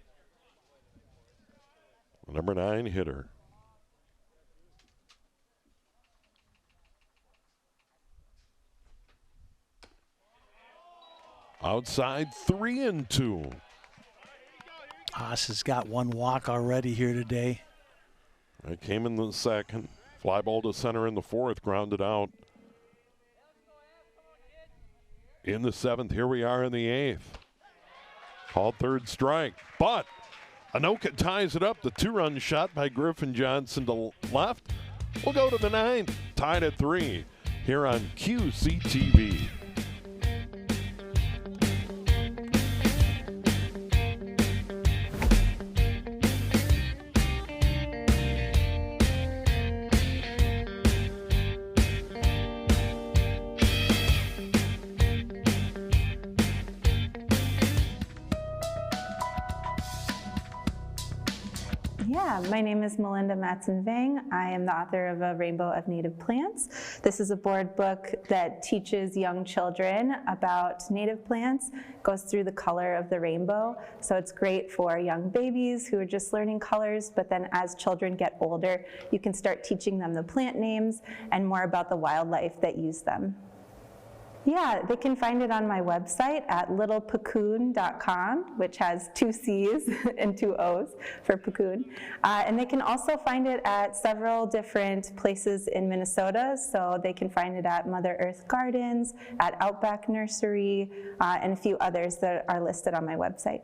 Number 9 hitter. Outside 3-2. Haas has got one walk already here today. It came in the second. Fly ball to center in the fourth, grounded out. In the seventh, here we are in the eighth. Called third strike, but Anoka ties it up. The 2-run shot by Griffin Johnson to left. We'll go to the ninth, tied at 3 here on QCTV. Yeah, my name is Melinda Matson-Vang. I am the author of A Rainbow of Native Plants. This is a board book that teaches young children about native plants, goes through the color of the rainbow. So it's great for young babies who are just learning colors, but then as children get older, you can start teaching them the plant names and more about the wildlife that use them. Yeah, they can find it on my website at littlepucoon.com, which has 2 C's and 2 O's for Pucoon. And they can also find it at several different places in Minnesota. So they can find it at Mother Earth Gardens, at Outback Nursery, and a few others that are listed on my website.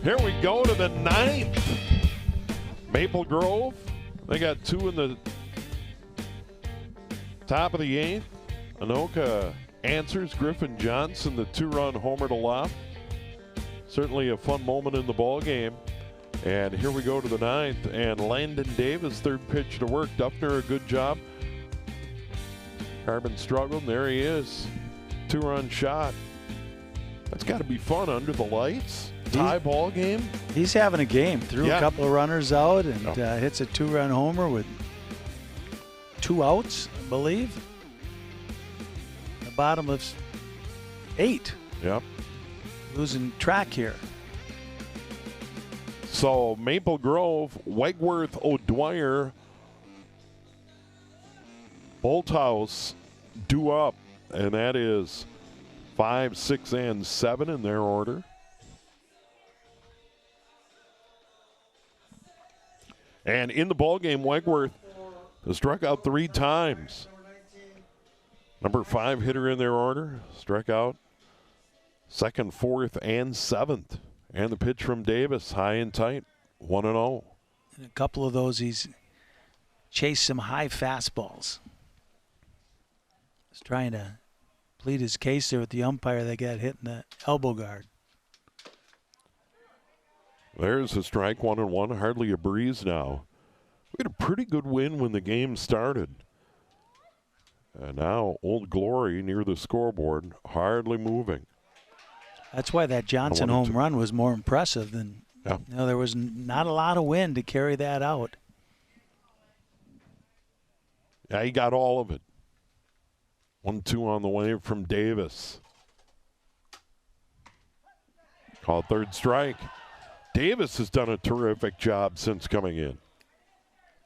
Here we go to the ninth. Maple Grove, they got 2 in the top of the 8th. Anoka answers. Griffin Johnson, the 2-run homer to left. Certainly a fun moment in the ball game. And here we go to the 9th. And Landon Davis, 3rd pitch to work. Duffner, a good job. Harbin struggled. There he is. 2-run shot. That's got to be fun under the lights. Tie ball game. He's having a game. Threw a couple of runners out and hits a 2-run homer with 2 outs, I believe. The bottom of 8. Yep. Losing track here. So Maple Grove, Wegworth, O'Dwyer, Bolthouse due up, and that is 5, 6, and 7 in their order. And in the ballgame, Wegworth has struck out 3 times. Number 5 hitter in their order, struck out 2nd, 4th, and 7th. And the pitch from Davis, high and tight, 1-0. In a couple of those, he's chased some high fastballs. He's trying to plead his case there with the umpire that got hit in the elbow guard. There's a strike, 1-1. Hardly a breeze now. We had a pretty good win when the game started. And now Old Glory near the scoreboard, hardly moving. That's why that Johnson home run was more impressive than, there was not a lot of wind to carry that out. Yeah, he got all of it. 1-2 on the way from Davis. Called third strike. Davis has done a terrific job since coming in.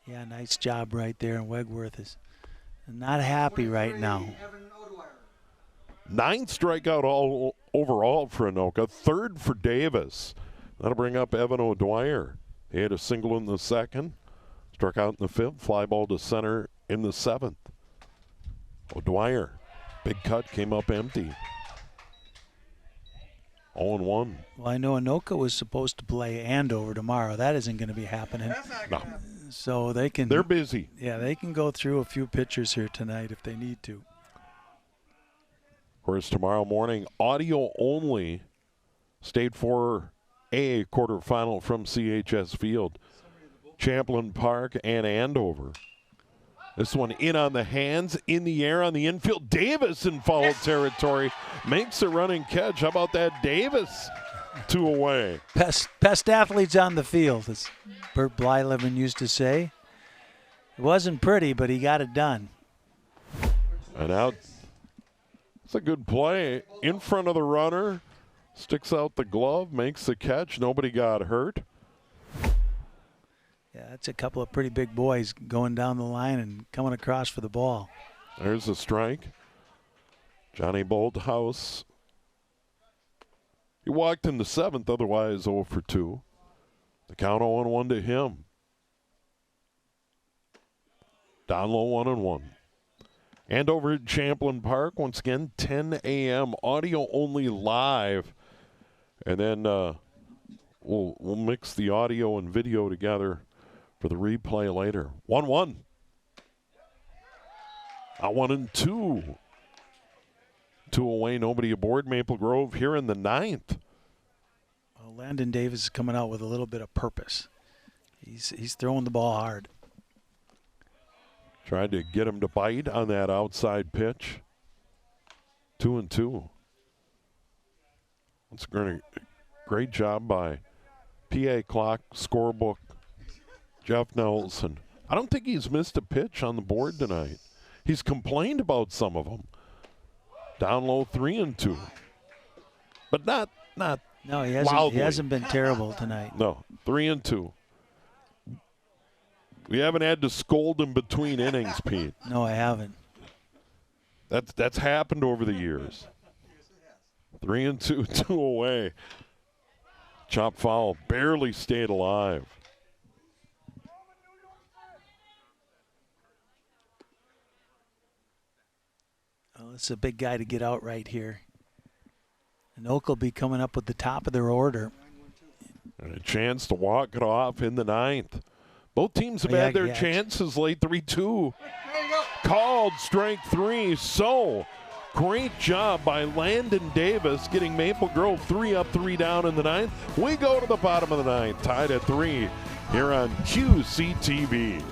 Yeah, nice job right there. And Wegworth is not happy right now. 9th strikeout all overall for Anoka. 3rd for Davis. That'll bring up Evan O'Dwyer. He had a single in the 2nd. Struck out in the 5th. Fly ball to center in the 7th. O'Dwyer. Big cut, came up empty. 0-1. Well, I know Anoka was supposed to play Andover tomorrow. That isn't going to be happening. No. So they can. They're busy. Yeah, they can go through a few pitchers here tonight if they need to. Whereas tomorrow morning, audio only, State 4A quarterfinal from CHS Field. Champlin Park and Andover. This one in on the hands, in the air on the infield. Davis in foul territory makes a running catch. How about that, Davis? 2 away. Best athletes on the field, as Bert Blyleven used to say. It wasn't pretty, but he got it done. And out. It's a good play. In front of the runner. Sticks out the glove, makes the catch. Nobody got hurt. Yeah, that's a couple of pretty big boys going down the line and coming across for the ball. There's a strike. Johnny Bolthouse. He walked in the 7th, otherwise 0 for 2. The count 0-1 to him. Down low 1-1. And over at Champlin Park, once again, 10 a.m. audio only live. And then we'll mix the audio and video together for the replay later. 1-1. A 1-2. 2 away, nobody aboard Maple Grove here in the 9th. Well, Landon Davis is coming out with a little bit of purpose. He's throwing the ball hard. Tried to get him to bite on that outside pitch. 2-2. That's a great job by PA Clock, Scorebook, Jeff Nelson. I don't think he's missed a pitch on the board tonight. He's complained about some of them. Down low 3-2. But not No, he loudly. hasn't been terrible tonight. No, 3-2. We haven't had to scold him between innings, Pete. No, I haven't. That's happened over the years. 3-2, 2 away. Chop foul, barely stayed alive. Well, it's a big guy to get out right here. And Oak will be coming up with the top of their order. And a chance to walk it off in the 9th. Both teams have had their chances late. 3-2. Called strike 3. So, great job by Landon Davis getting Maple Grove 3 up, 3 down in the 9th. We go to the bottom of the 9th, tied at 3 here on QCTV.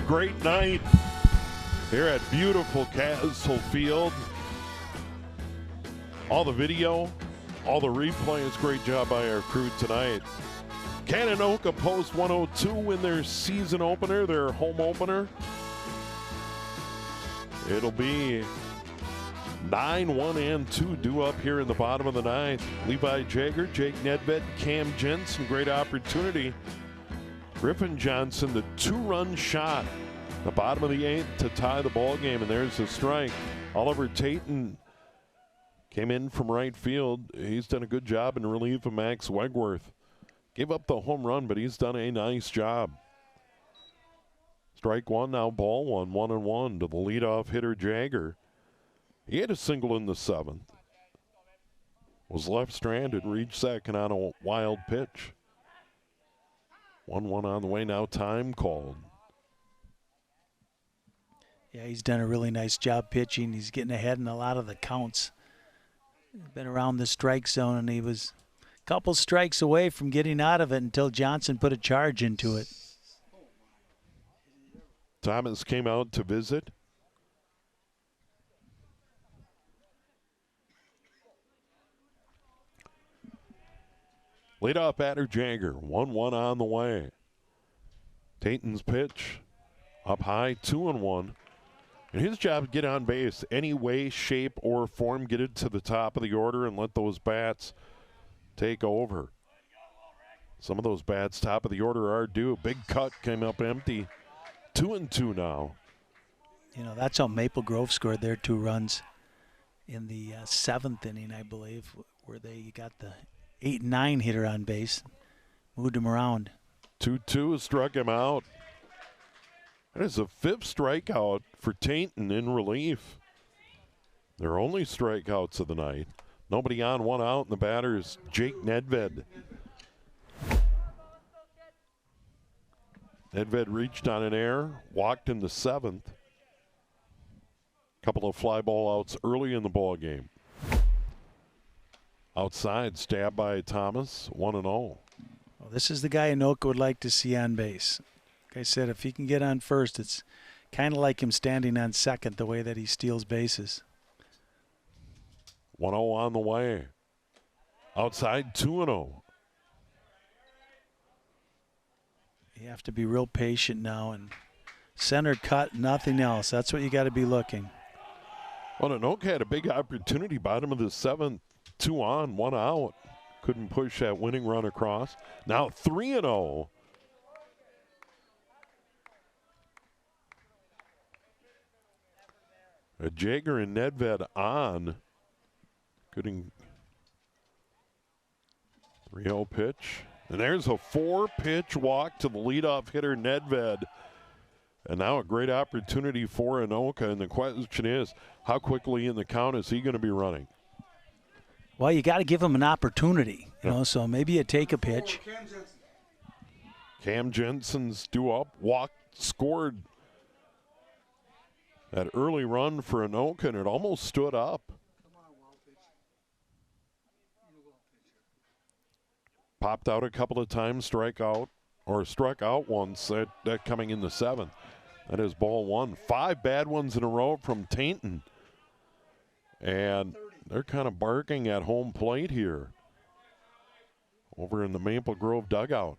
Great night here at beautiful Castle Field. All the video, all the replays, great job by our crew tonight. Anoka Post 102 win their season opener, their home opener. It'll be 9-1-2 due up here in the bottom of the 9th. Levi Jager, Jake Nedved, Cam Jensen, great opportunity. Griffin Johnson, the 2-run shot, the bottom of the 8th to tie the ball game, and there's the strike. Oliver Tayton came in from right field. He's done a good job in relief of Max Wegworth. Gave up the home run, but he's done a nice job. Strike one, now ball one, 1-1 to the leadoff hitter, Jagger. He had a single in the 7th. Was left stranded, reached second on a wild pitch. 1-1 on the way, now time called. Yeah, he's done a really nice job pitching. He's getting ahead in a lot of the counts. He's been around the strike zone, and he was a couple strikes away from getting out of it until Johnson put a charge into it. Thomas came out to visit. Leadoff batter Jagger, 1-1 on the way. Tainton's pitch up high, 2-1. And his job to get on base any way, shape, or form, get it to the top of the order and let those bats take over. Some of those bats, top of the order, are due. Big cut came up empty. 2-2 now. You know, that's how Maple Grove scored their 2 runs in the 7th inning, I believe, where they got the 8 and 9 hitter on base, moved him around. 2-2 struck him out. That is the 5th strikeout for Tainton in relief. Their only strikeouts of the night. Nobody on, 1 out, and the batter is Jake Nedved. Nedved reached on an error, walked in the 7th. Couple of fly ball outs early in the ball game. Outside, stabbed by Thomas, 1-0. Well, this is the guy Anoka would like to see on base. Like I said, if he can get on first, it's kind of like him standing on second, the way that he steals bases. 1-0 on the way. Outside, 2-0. You have to be real patient now, and center cut, nothing else. That's what you got to be looking. Well, Anoka had a big opportunity, bottom of the 7th, 2 on, 1 out. Couldn't push that winning run across. Now 3-0. Jagger and Nedved on. Couldn't. 3-0 pitch. And there's a 4-pitch walk to the leadoff hitter, Nedved. And now a great opportunity for Anoka. And the question is, how quickly in the count is he going to be running? Well, you got to give him an opportunity, you know, so maybe you take a pitch. Cam Jensen's due up, walked, scored that early run for Anoka, and it almost stood up. Popped out a couple of times, struck out once, that coming in the 7th. That is ball 1. 5 bad ones in a row from Tainton. And they're kind of barking at home plate here over in the Maple Grove dugout.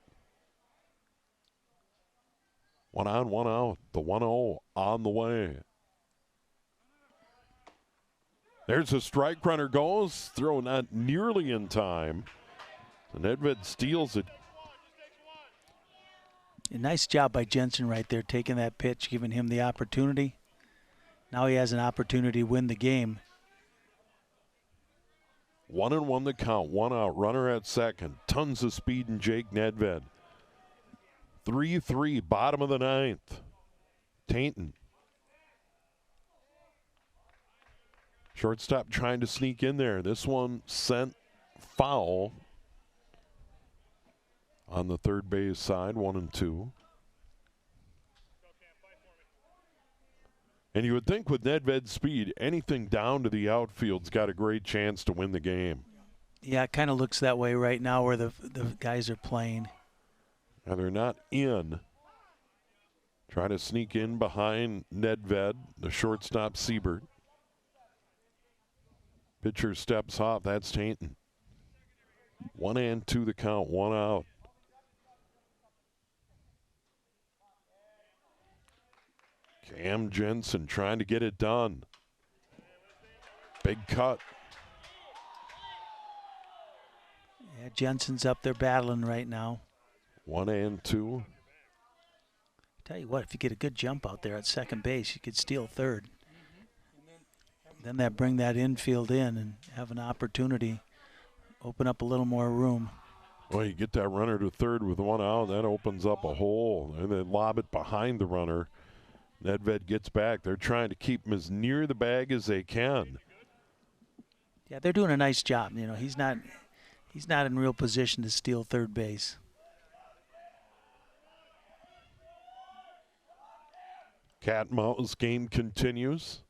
1 on, 1 out. The 1-0 on the way. There's a strike runner goes. Throw not nearly in time. And Nedved steals it. A nice job by Jensen right there, taking that pitch, giving him the opportunity. Now he has an opportunity to win the game. 1-1 the count, 1 out, runner at second. Tons of speed in Jake Nedved. 3-3, bottom of the 9th. Tainton. Shortstop trying to sneak in there. This one sent foul on the third base side, 1-2. And you would think with Nedved's speed, anything down to the outfield's got a great chance to win the game. Yeah, it kind of looks that way right now where the guys are playing. Now they're not in. Trying to sneak in behind Nedved, the shortstop Siebert. Pitcher steps off, that's Tainton. 1-2 the count, 1 out. Cam Jensen trying to get it done. Big cut. Yeah, Jensen's up there battling right now. 1-2. Tell you what, if you get a good jump out there at second base, you could steal third. Then bring that infield in and have an opportunity, open up a little more room. Well, you get that runner to third with one out, that opens up a hole, and then lob it behind the runner. Nedved gets back. They're trying to keep him as near the bag as they can. Yeah, they're doing a nice job. You know, he's not in real position to steal third base. Cat and mouse game continues.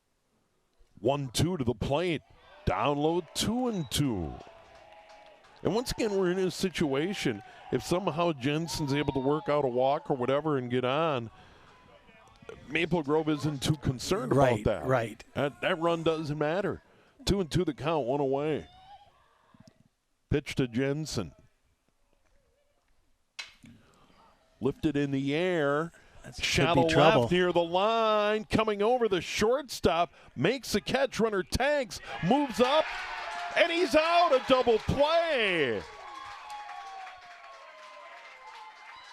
1-2 to the plate. Down low, 2-2. And once again, we're in a situation, if somehow Jensen's able to work out a walk or whatever and get on, Maple Grove isn't too concerned about that. Right. That run doesn't matter. 2-2 the count, one away. Pitch to Jensen. Lifted in the air. Shallow left near the line. Coming over the shortstop. Makes the catch. Runner tanks. Moves up. And he's out. A double play.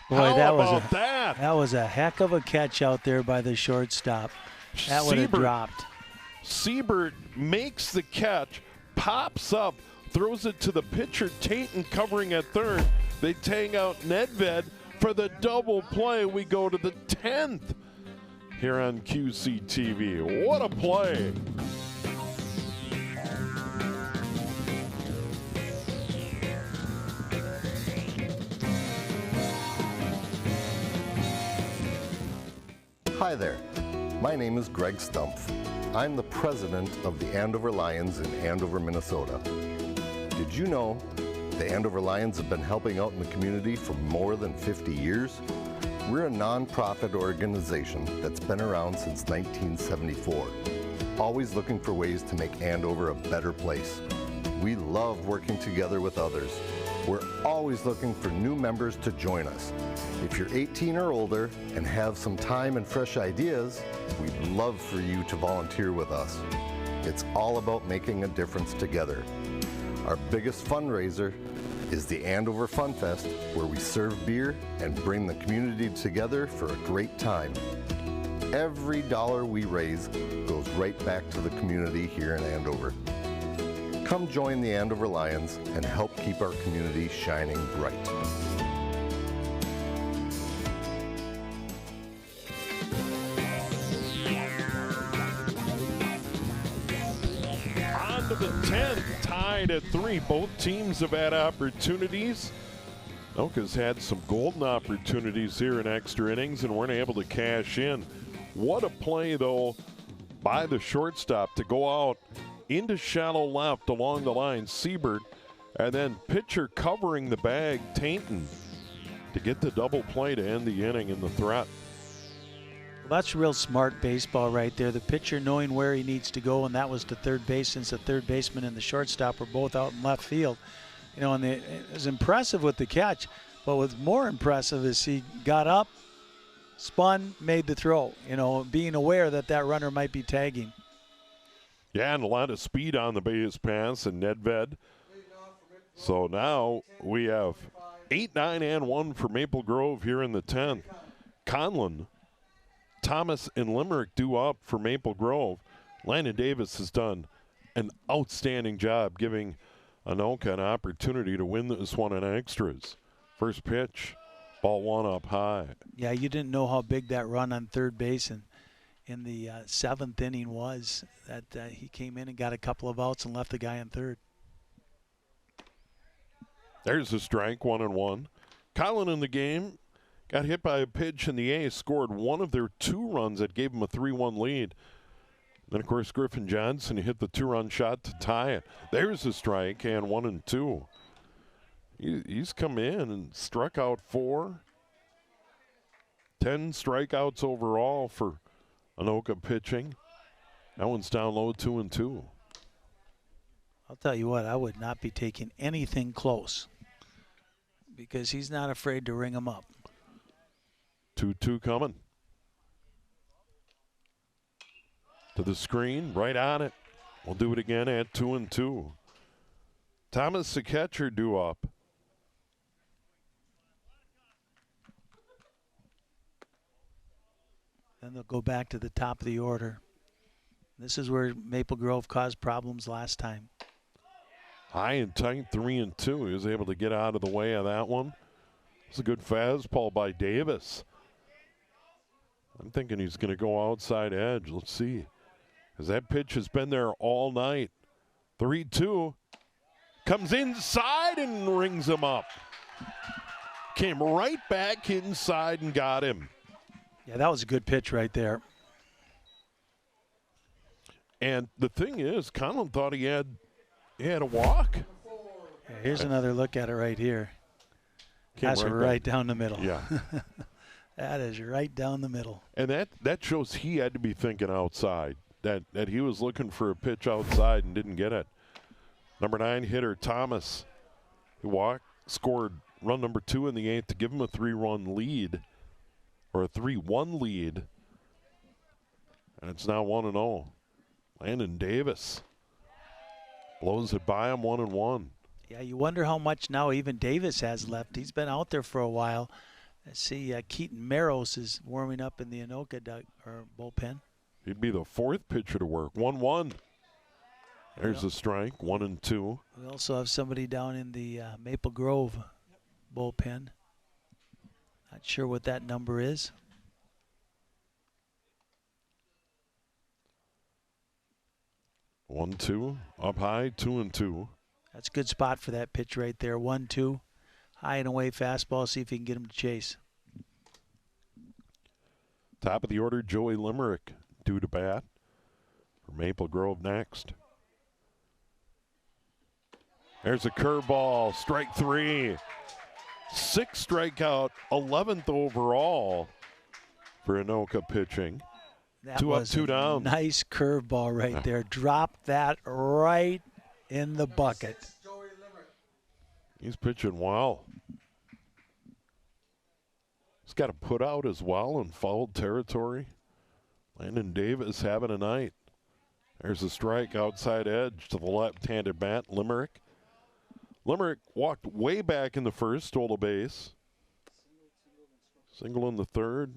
Boy, that was a heck of a catch out there by the shortstop. That would have dropped. Siebert makes the catch, pops up, throws it to the pitcher, Tainton covering at third. They tang out Nedved for the double play. We go to the 10th here on QCTV. What a play. Hi there, my name is Greg Stumpf. I'm the president of the Andover Lions in Andover, Minnesota. Did you know the Andover Lions have been helping out in the community for more than 50 years? We're a nonprofit organization that's been around since 1974, always looking for ways to make Andover a better place. We love working together with others. We're always looking for new members to join us. If you're 18 or older and have some time and fresh ideas, we'd love for you to volunteer with us. It's all about making a difference together. Our biggest fundraiser is the Andover Fun Fest, where we serve beer and bring the community together for a great time. Every dollar we raise goes right back to the community here in Andover. Come join the Andover Lions and help keep our community shining bright. On to the 10th, tied at 3. Both teams have had opportunities. Anoka's had some golden opportunities here in extra innings and weren't able to cash in. What a play, though, by the shortstop to go out into shallow left along the line, Siebert, and then pitcher covering the bag, Tainton, to get the double play to end the inning in the threat. Well, that's real smart baseball right there. The pitcher knowing where he needs to go, and that was to third base, since the third baseman and the shortstop were both out in left field. You know, and it was impressive with the catch, but what's more impressive is he got up, spun, made the throw, you know, being aware that that runner might be tagging. Yeah, and a lot of speed on the base pass, and Nedved. So now we have 8, 9, and 1 for Maple Grove here in the 10th. Conlon, Thomas, and Limerick due up for Maple Grove. Landon Davis has done an outstanding job giving Anoka an opportunity to win this one in extras. First pitch, ball one up high. Yeah, you didn't know how big that run on third base and in the 7th inning was, that he came in and got a couple of outs and left the guy in third. There's a strike, 1-1. Colin in the game got hit by a pitch in the 8th, scored one of their 2 runs that gave him a 3-1 lead. Then, of course, Griffin Johnson hit the 2-run shot to tie it. There's a strike, and 1-2. He's come in and struck out 4. 10 strikeouts overall for Anoka pitching. That one's down low, 2-2. I'll tell you what, I would not be taking anything close because he's not afraid to ring him up. 2-2 coming. To the screen, right on it. We'll do it again at 2-2. Thomas, the catcher, due up. Then they'll go back to the top of the order. This is where Maple Grove caused problems last time. High and tight, 3-2. He was able to get out of the way of that one. It's a good fastball by Davis. I'm thinking he's going to go outside edge. Let's see. As that pitch has been there all night. 3-2. Comes inside and rings him up. Came right back inside and got him. Yeah, that was a good pitch right there. And the thing is, Conlon thought he had a walk. Yeah, here's another look at it right here. That's right down the middle. Yeah. That is right down the middle. And that shows he had to be thinking outside. That he was looking for a pitch outside and didn't get it. Number 9 hitter Thomas, who scored run number 2 in the 8th to give him a 3-run lead, or a 3-1 lead. And it's now 1-0. Landon Davis blows it by him, 1-1. Yeah, you wonder how much now even Davis has left. He's been out there for a while. Let's see, Keaton Maros is warming up in the Anoka bullpen. He'd be the 4th pitcher to work. 1-1. There's a strike, 1-2. We also have somebody down in the Maple Grove bullpen. Not sure what that number is. One, two, up high, 2-2. That's a good spot for that pitch right there. 1-2, high and away fastball. See if he can get him to chase. Top of the order, Joey Limerick due to bat for Maple Grove next. There's a curveball, strike 3. 6th strikeout, 11th overall for Anoka pitching. That 2 up, was 2 down. Nice curveball right there. Dropped that right in the bucket. He's pitching well. He's got to put out as well in foul territory. Landon Davis having a night. There's a strike outside edge to the left-handed bat, Limerick. Limerick walked way back in the first, stole a base. Single in the 3rd.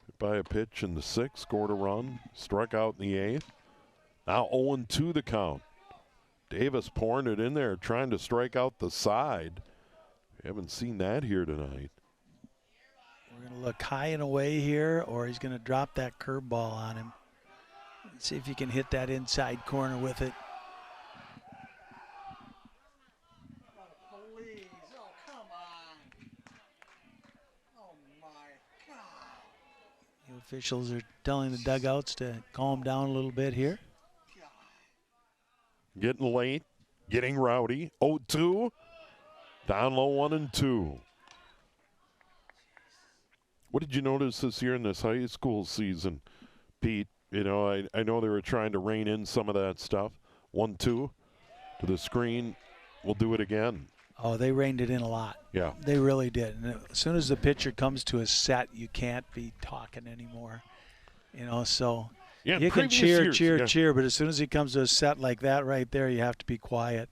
Hit by a pitch in the 6th, scored a run. Struck out in the 8th. Now 0-2 the count. Davis pouring it in there, trying to strike out the side. We haven't seen that here tonight. We're going to look high and away here, or he's going to drop that curveball on him. Let's see if you can hit that inside corner with it. Please, oh, come on. Oh, my God. The officials are telling the dugouts to calm down a little bit here. Getting late, getting rowdy. 0-2, down low 1-2. What did you notice this year in this high school season, Pete? You know, I know they were trying to rein in some of that stuff. 1-2 to the screen. We'll do it again. Oh, they reined it in a lot. Yeah. They really did. And as soon as the pitcher comes to a set, you can't be talking anymore. You know, so yeah, you can cheer, cheer, but as soon as he comes to a set like that right there, you have to be quiet.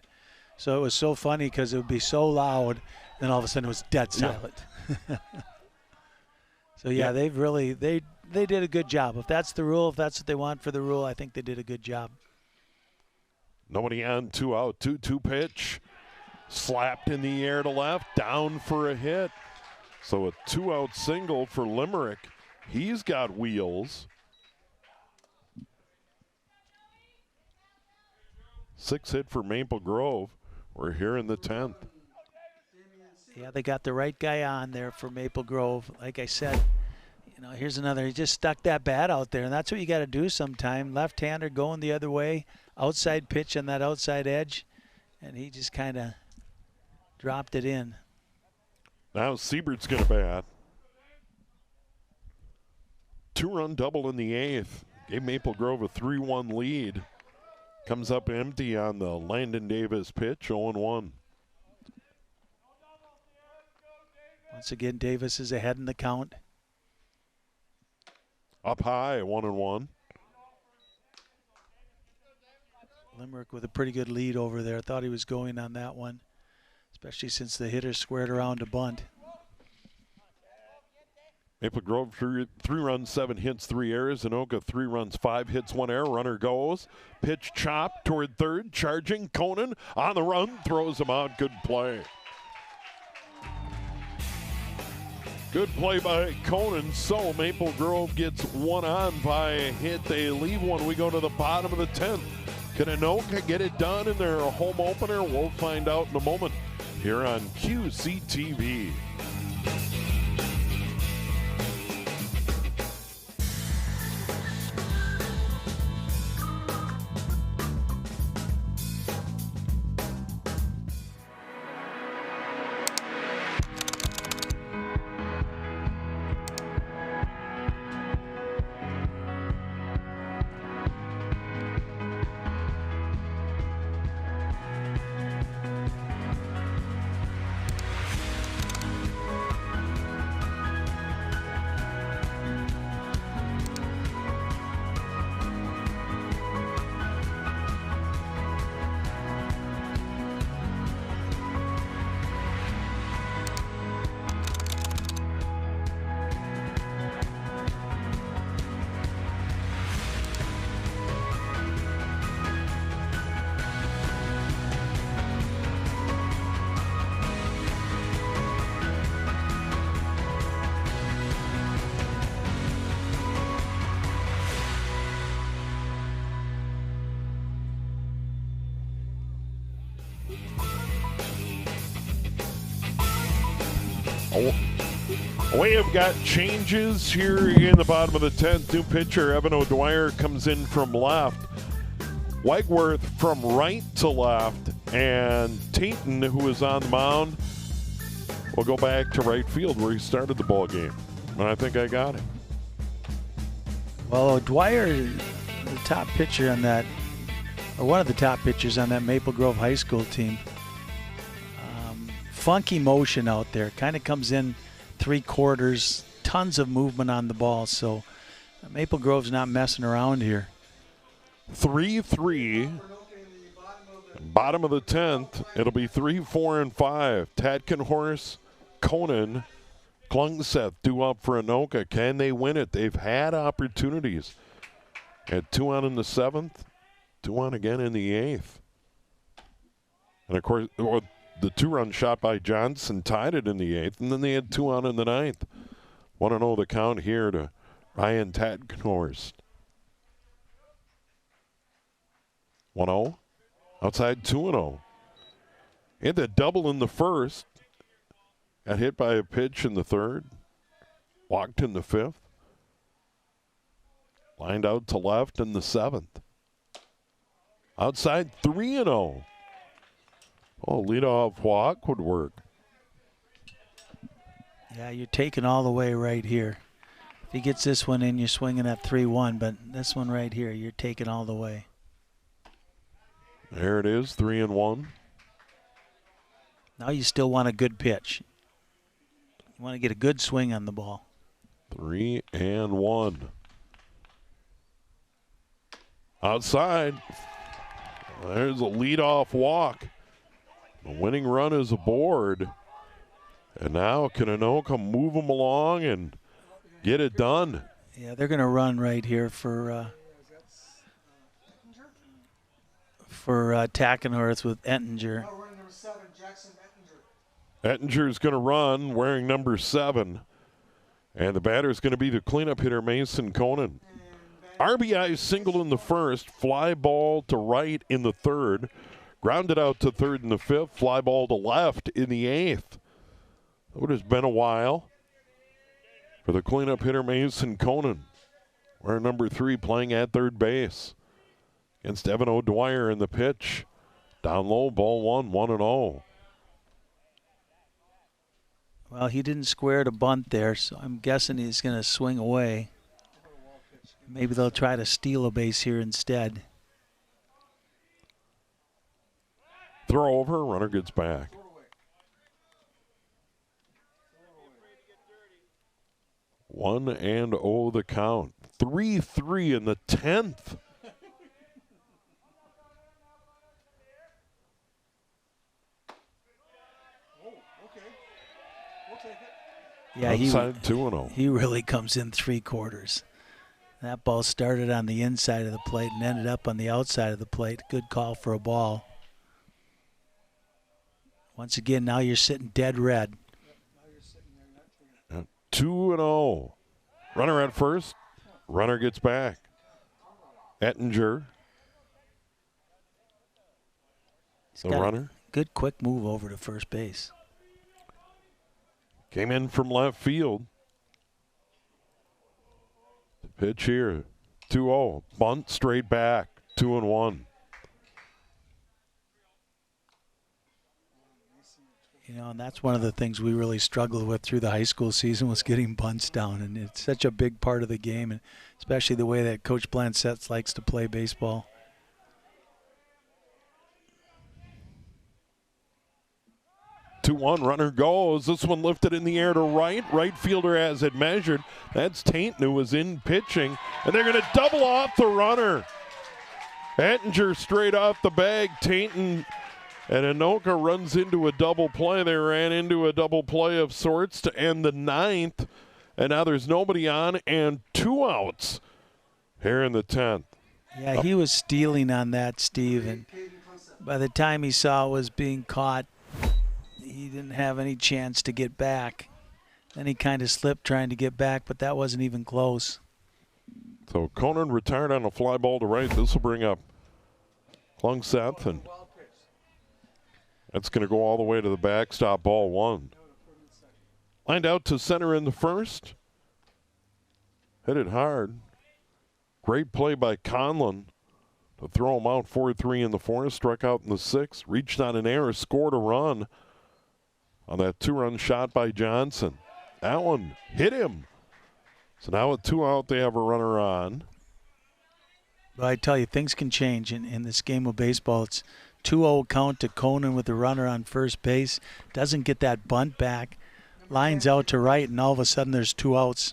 So it was so funny because it would be so loud, and all of a sudden it was dead silent. Yeah. So yeah, they've really they did a good job. If that's the rule, if that's what they want for the rule, I think they did a good job. Nobody on, 2 out, 2-2 pitch. Slapped in the air to left, down for a hit. So a 2-out single for Limerick. He's got wheels. 6th hit for Maple Grove. We're here in the 10th. Yeah, they got the right guy on there for Maple Grove. Like I said, you know, here's another. He just stuck that bat out there, and that's what you got to do sometime. Left-hander going the other way, outside pitch on that outside edge, and he just kind of dropped it in. Now Siebert's going to bat. 2-run double in the 8th. Gave Maple Grove a 3-1 lead. Comes up empty on the Landon Davis pitch, 0-1. Once again, Davis is ahead in the count. Up high, 1-1. Limerick with a pretty good lead over there. Thought he was going on that one, especially since the hitter squared around to bunt. Maple Grove, 3 runs, 7 hits, 3 errors. Anoka, 3 runs, 5 hits, 1 error. Runner goes. Pitch chopped toward third. Charging. Conan on the run. Throws him out. Good play. Good play by Conan. So Maple Grove gets 1 on by a hit. They leave 1. We go to the bottom of the 10th. Can Anoka get it done in their home opener? We'll find out in a moment here on QCTV. We have got changes here in the bottom of the 10th. New pitcher Evan O'Dwyer comes in from left. Wegworth from right to left. And Tainton, who is on the mound, will go back to right field where he started the ball game. And I think I got it. Well, O'Dwyer, the top pitcher on that, or one of the top pitchers on that Maple Grove High School team. Funky motion out there. Kind of comes in 3/4, tons of movement on the ball. So Maple Grove's not messing around here. 3-3. Bottom of the 10th. It'll be 3, 4, and 5. Tatkenhorst, Conan, Klungseth due up for Anoka. Can they win it? They've had opportunities. Had 2 on in the 7th, 2 on again in the 8th. And of course, the 2-run shot by Johnson tied it in the 8th, and then they had 2 on in the 9th. Want to know the count here to Ryan Tatkenhorst. 1-0. Outside 2-0. He had that double in the first. Got hit by a pitch in the 3rd. Walked in the 5th. Lined out to left in the 7th. Outside 3-0. Oh, leadoff walk would work. Yeah, you're taking all the way right here. If he gets this one in, you're swinging at 3-1, but this one right here, you're taking all the way. There it is, 3-1. Now you still want a good pitch. You want to get a good swing on the ball. 3-1. Outside. There's a leadoff walk. The winning run is aboard. And now can Anoka move them along and get it done? Yeah, they're going to run right here for Tackenhorst with Ettinger. Ettinger's going to run wearing number 7. And the batter is going to be the cleanup hitter, Mason Conan. RBI single in the 1st, fly ball to right in the 3rd. Grounded out to 3rd in the 5th, fly ball to left in the 8th. It has been a while for the cleanup hitter Mason Conan. We're number 3 playing at 3rd base against Evan O'Dwyer in the pitch. Down low, ball 1, 1-0. Well, he didn't square to bunt there, so I'm guessing he's going to swing away. Maybe they'll try to steal a base here instead. Throw over, runner gets back. One and oh the count. 3-3 in the 10th. Yeah, outside 2-0. He really comes in 3 quarters. That ball started on the inside of the plate and ended up on the outside of the plate. Good call for a ball. Once again, now you're sitting dead red. 2-0. Runner at first. Runner gets back. Ettinger. The runner. Good quick move over to first base. Came in from left field. The pitch here. 2-0. Bunt straight back. 2-1. You know, and that's one of the things we really struggled with through the high school season was getting bunts down, and it's such a big part of the game, and especially the way that Coach Blancett likes to play baseball. Runner goes. This one lifted in the air to right. Right fielder has it measured. That's Tainton who was in pitching, and they're going to double off the runner. Ettinger straight off the bag. Tainton and Anoka runs into a double play. They ran into a double play of sorts to end the 9th. And now there's nobody on and 2 outs here in the 10th. Yeah, he was stealing on that, Steve. And by the time he saw it was being caught, he didn't have any chance to get back. Then he kind of slipped trying to get back, but that wasn't even close. So Conan retired on a fly ball to right. This will bring up Klungseth, and that's going to go all the way to the backstop, ball 1. Lined out to center in the first. Hit it hard. Great play by Conlon to throw him out 4-3 in the 4th. Struck out in the 6th. Reached on an error, scored a run on that 2-run shot by Johnson. That one hit him. So now with 2 out, they have a runner on. But I tell you, things can change in this game of baseball. It's 2-0 count to Conan with the runner on first base. Doesn't get that bunt back. Lines out to right, and all of a sudden there's 2 outs.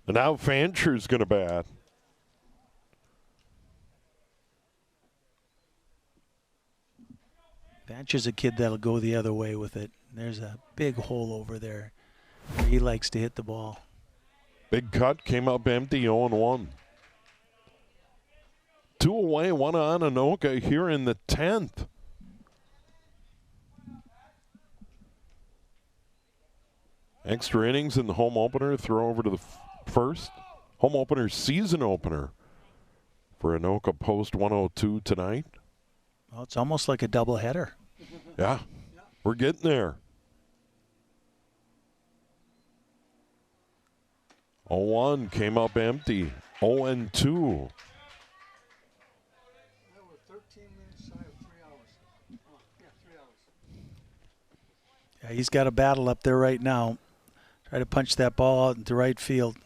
And now Fancher's going to bat. Fancher's a kid that'll go the other way with it. There's a big hole over there where he likes to hit the ball. Big cut, came up empty, 0-1. 2 away, 1 on Anoka here in the 10th. Extra innings in the home opener. Throw over to the first. Home opener, season opener for Anoka post 102 tonight. Well, it's almost like a doubleheader. Yeah, we're getting there. 0-1 came up empty. 0-2. Yeah, he's got a battle up there right now. Try to punch that ball out into right field.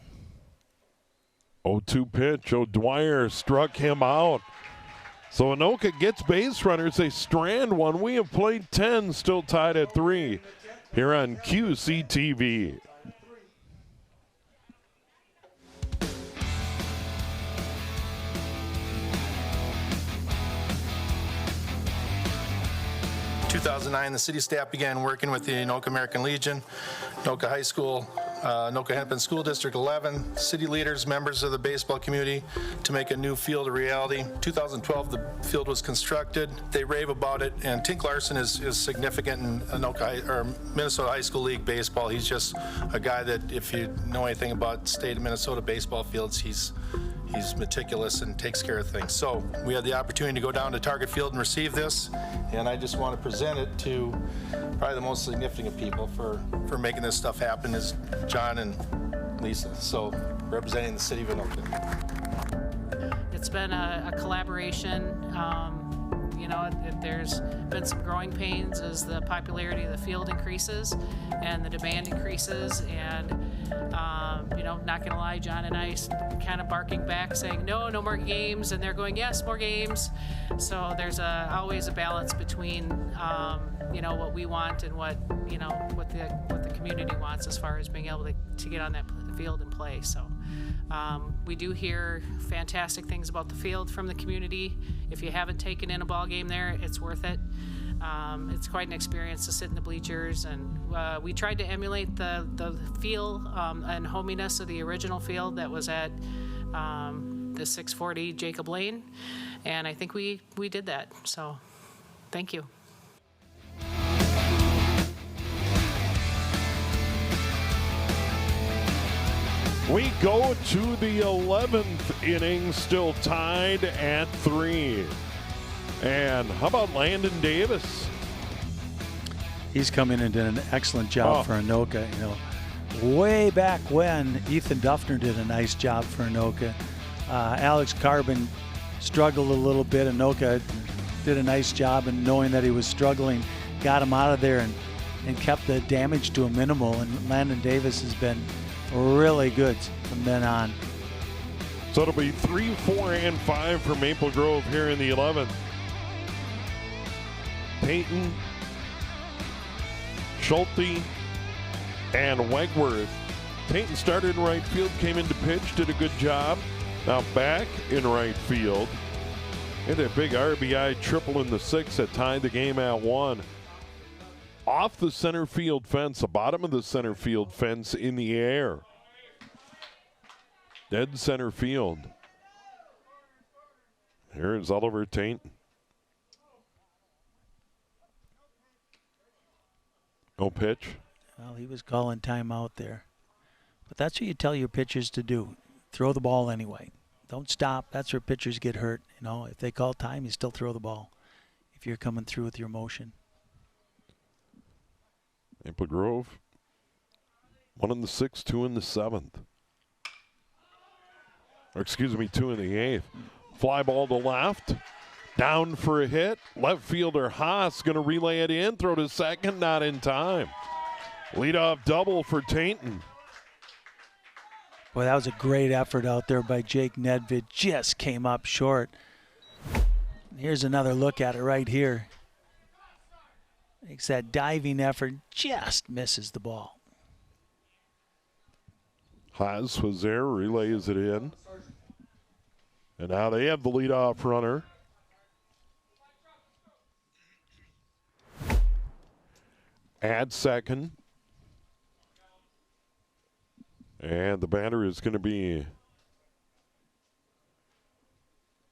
0-2 pitch. O'Dwyer struck him out. So Anoka gets base runners. They strand one. We have played 10, still tied at 3 here on QCTV. In 2009, the city staff began working with the Anoka American Legion, Anoka High School, Anoka Hennepin School District 11, city leaders, members of the baseball community to make a new field a reality. 2012, the field was constructed. They rave about it, and Tink Larson is significant in Anoka or Minnesota High School League baseball. He's just a guy that, if you know anything about state of Minnesota baseball fields, he's meticulous and takes care of things. So we had the opportunity to go down to Target Field and receive this, and I just want to present it to probably the most significant people for making this stuff happen is John and Lisa, so representing the city of Anoka. It's been a collaboration. You know, there's been some growing pains as the popularity of the field increases and the demand increases. And, you know, not going to lie, John and I kind of barking back saying, no more games. And they're going, yes, more games. So there's always a balance between, you know, what we want and what the community wants as far as being able to get on that field and play. So we do hear fantastic things about the field from the community. If you haven't taken in a ball game there, it's worth it. It's quite an experience to sit in the bleachers, and we tried to emulate the feel and hominess of the original field that was at the 640 Jacob Lane, and I think we did that. So, thank you. We go to the 11th inning, still tied at 3. And how about Landon Davis? He's come in and did an excellent job for Anoka. You know, way back when Ethan Duffner did a nice job for Anoka. Alex Carbon struggled a little bit. Anoka did a nice job, and knowing that he was struggling, got him out of there and kept the damage to a minimal. And Landon Davis has been really good from then on. So it'll be 3, 4, and 5 for Maple Grove here in the 11th. Peyton, Schulte, and Wegworth. Peyton started in right field, came into pitch, did a good job. Now back in right field. And a big RBI triple in the 6th that tied the game at 1. Off the center field fence, the bottom of the center field fence in the air. Dead center field. Here is Oliver Tainton. No pitch. Well, he was calling timeout there. But that's what you tell your pitchers to do. Throw the ball anyway. Don't stop. That's where pitchers get hurt. You know, if they call time, you still throw the ball if you're coming through with your motion. Maple Grove, 1 in the 6th, 2 in the 7th. Or excuse me, 2 in the 8th. Fly ball to left. Down for a hit. Left fielder Haas going to relay it in. Throw to second, not in time. Leadoff double for Tainton. Boy, that was a great effort out there by Jake Nedved. Just came up short. Here's another look at it right here. Makes that diving effort, just misses the ball. Haas was there, relays it in. And now they have the leadoff runner. At second. And the batter is going to be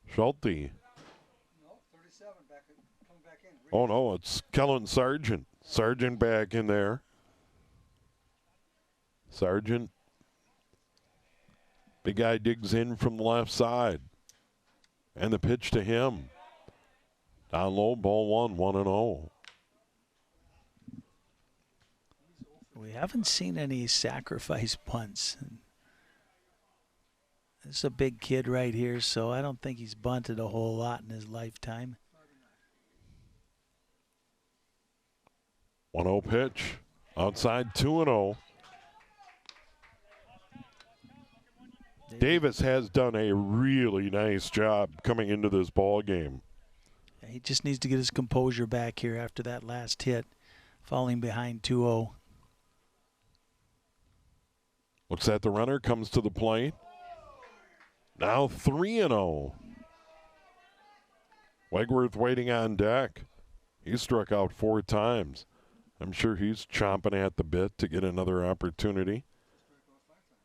Schulte. No, 37 coming back in. Oh, no, it's Kellen Sargent. Sargent back in there. Sargent. Big guy digs in from the left side. And the pitch to him. Down low, ball 1-0. We haven't seen any sacrifice punts. This is a big kid right here, so I don't think he's bunted a whole lot in his lifetime. 1-0 pitch. Outside 2-0. Davis has done a really nice job coming into this ball game. He just needs to get his composure back here after that last hit, falling behind 2-0. Looks at the runner, comes to the plate. Now 3-0. Wegworth waiting on deck. He struck out 4 times. I'm sure he's chomping at the bit to get another opportunity.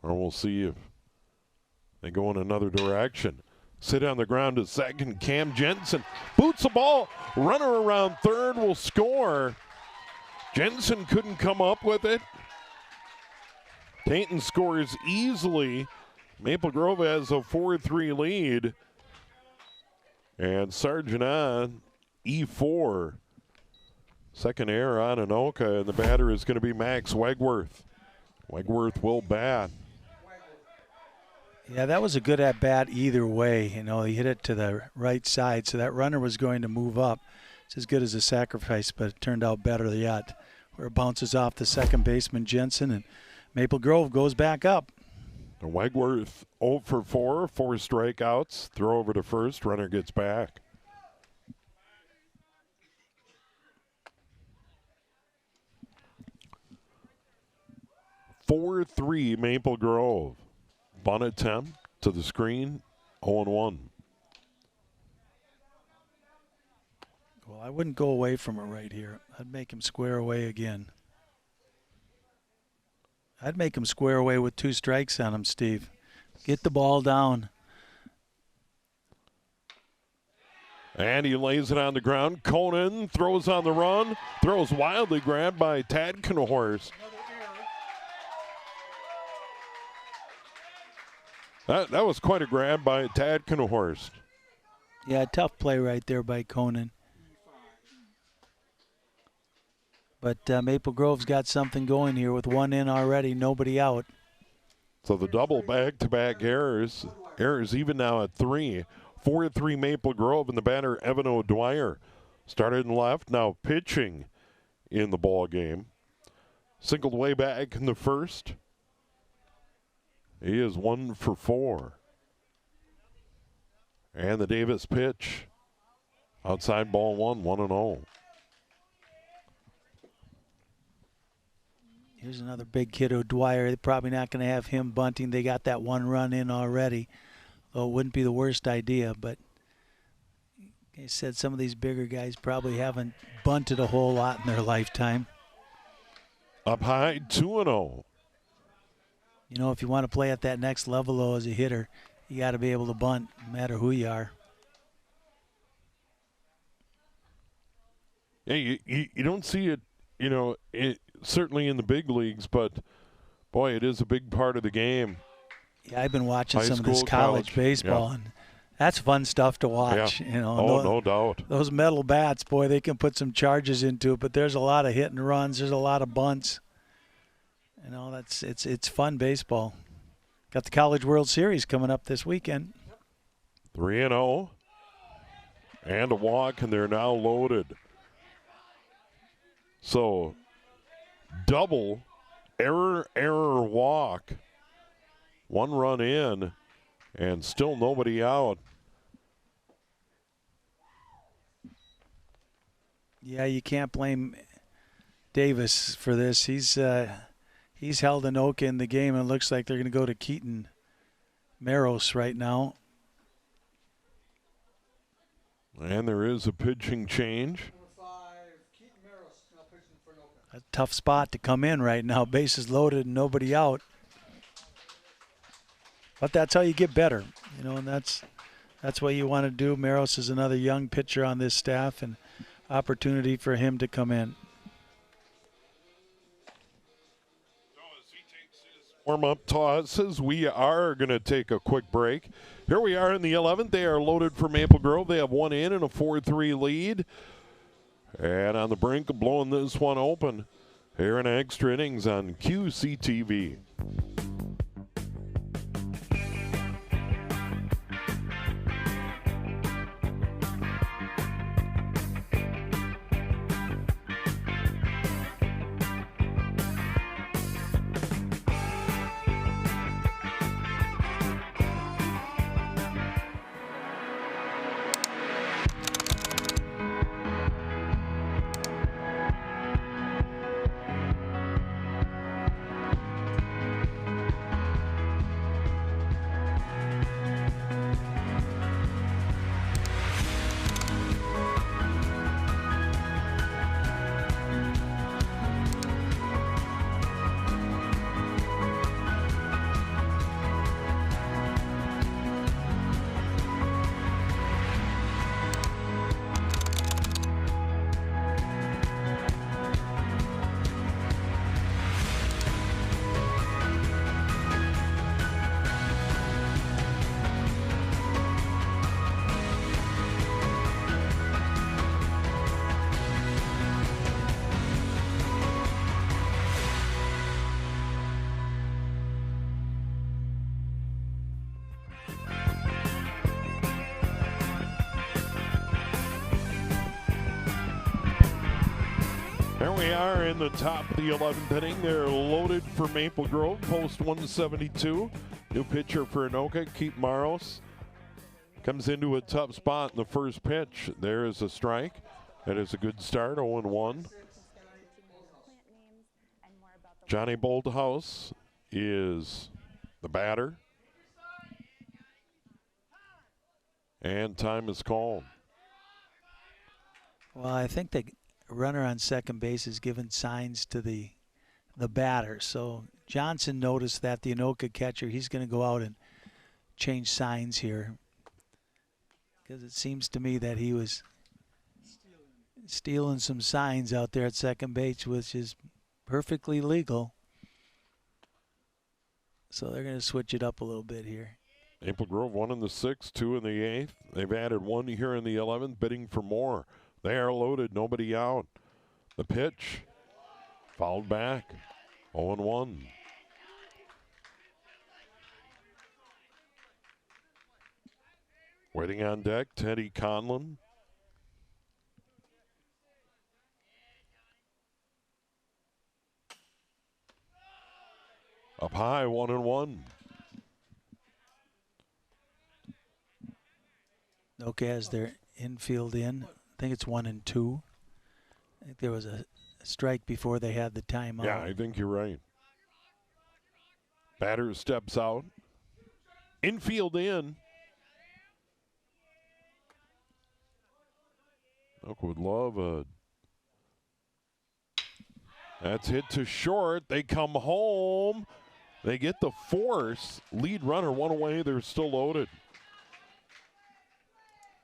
Or we'll see if they go in another direction. Sit on the ground to second. Cam Jensen boots the ball. Runner around third will score. Jensen couldn't come up with it. Tainton scores easily. Maple Grove has a 4-3 lead. And Sargent on E4. Second error on Anoka, and the batter is going to be Max Wegworth. Wegworth will bat. Yeah, that was a good at bat either way. You know, he hit it to the right side, so that runner was going to move up. It's as good as a sacrifice, but it turned out better yet, where it bounces off the second baseman Jensen, and Maple Grove goes back up. Wegworth 0 for 4, 4 strikeouts. Throw over to first, runner gets back. (4-3) Maple Grove. Bunt attempt to the screen, 0-1. Well, Well, I wouldn't go away from it right here. I'd make him square away again. I'd make him square away with 2 strikes on him, Steve. Get the ball down. And he lays it on the ground. Conan throws on the run. Throws wildly, grabbed by Tad Knohorst. That was quite a grab by Tad Knohorst. Yeah, tough play right there by Conan. But Maple Grove's got something going here with 1 in already, nobody out. So the double back-to-back errors. Errors even now at 3. 4-3 Maple Grove, and the batter Evan O'Dwyer started in left, now pitching in the ball game. Singled way back in the first. He is 1 for 4. And the Davis pitch. Outside ball 1, 1-0. Here's another big kid, O'Dwyer. They're probably not going to have him bunting. They got that 1 run in already. Though it wouldn't be the worst idea, but they said some of these bigger guys probably haven't bunted a whole lot in their lifetime. Up high, 2-0. You know, if you want to play at that next level, though, as a hitter, you got to be able to bunt, no matter who you are. Yeah, you don't see it, you know, certainly in the big leagues, but, boy, it is a big part of the game. Yeah, I've been watching High some school, of this college baseball, yeah. and that's fun stuff to watch. Yeah. You know, Oh, no doubt. Those metal bats, boy, they can put some charges into it, but there's a lot of hit and runs. There's a lot of bunts. You know, it's fun baseball. Got the College World Series coming up this weekend. 3-0. And a walk, and they're now loaded. So, double, error, walk. 1 run in, and still nobody out. Yeah, you can't blame Davis for this. He's held Anoka in the game, and it looks like they're going to go to Keaton Maros right now. And there is a pitching change. A tough spot to come in right now. Bases loaded and nobody out. But that's how you get better, you know, and that's what you want to do. Maros is another young pitcher on this staff, and opportunity for him to come in. Warm-up tosses. We are going to take a quick break. Here we are in the 11th. They are loaded for Maple Grove. They have 1 in and a 4-3 lead. And on the brink of blowing this one open here in extra innings on QCTV. There we are in the top of the 11th inning. They're loaded for Maple Grove, post 172. New pitcher for Anoka, Keith Maros. Comes into a tough spot in the first pitch. There is a strike. That is a good start, 0-1. Johnny Bolthouse is the batter. And time is called. Well, I think the runner on second base is giving signs to the batter. So Johnson noticed that, the Anoka catcher. He's going to go out and change signs here, because it seems to me that he was stealing some signs out there at second base, which is perfectly legal. So they're going to switch it up a little bit here. Maple Grove 1 in the 6th, 2 in the 8th. They've added 1 here in the 11th, bidding for more. They are loaded, nobody out. The pitch, fouled back, 0-1. Waiting on deck, Teddy Conlon. Up high, 1-1. Anoka has their infield in. I think it's 1-2. I think there was a strike before they had the timeout. Yeah, I think you're right. Batter steps out. Infield in. Anoka would love a... That's hit to short. They come home. They get the force. Lead runner one away. They're still loaded.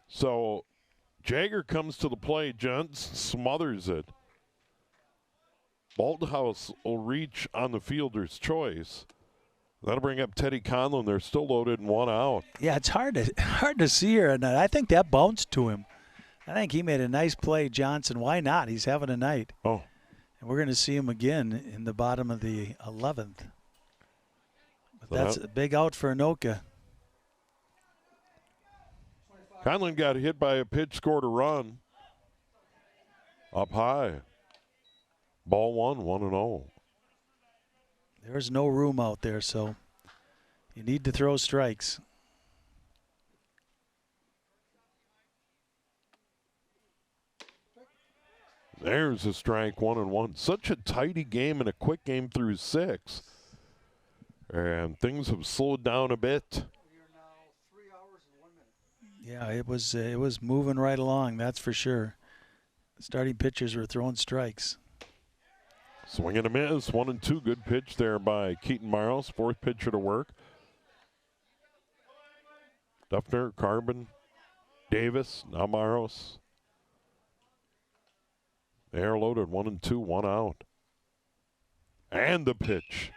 So Jagger comes to the plate. Johnson smothers it. Bolthouse will reach on the fielder's choice. That'll bring up Teddy Conlon. They're still loaded and 1 out. Yeah, it's hard to see here. And I think that bounced to him. I think he made a nice play, Johnson. Why not? He's having a night. Oh. And we're going to see him again in the bottom of the 11th. But that's a big out for Anoka. Conlon got hit by a pitch, scored a run. Up high. Ball 1, 1-0. There's no room out there, so you need to throw strikes. There's a strike, 1-1. Such a tidy game and a quick game through 6. And things have slowed down a bit. Yeah, it was moving right along, that's for sure. The starting pitchers were throwing strikes. Swing and a miss, 1-2. Good pitch there by Keaton Maros, 4th pitcher to work. Duffner, Carbon, Davis, now Maros. They are loaded, 1-2, 1 out. And the pitch.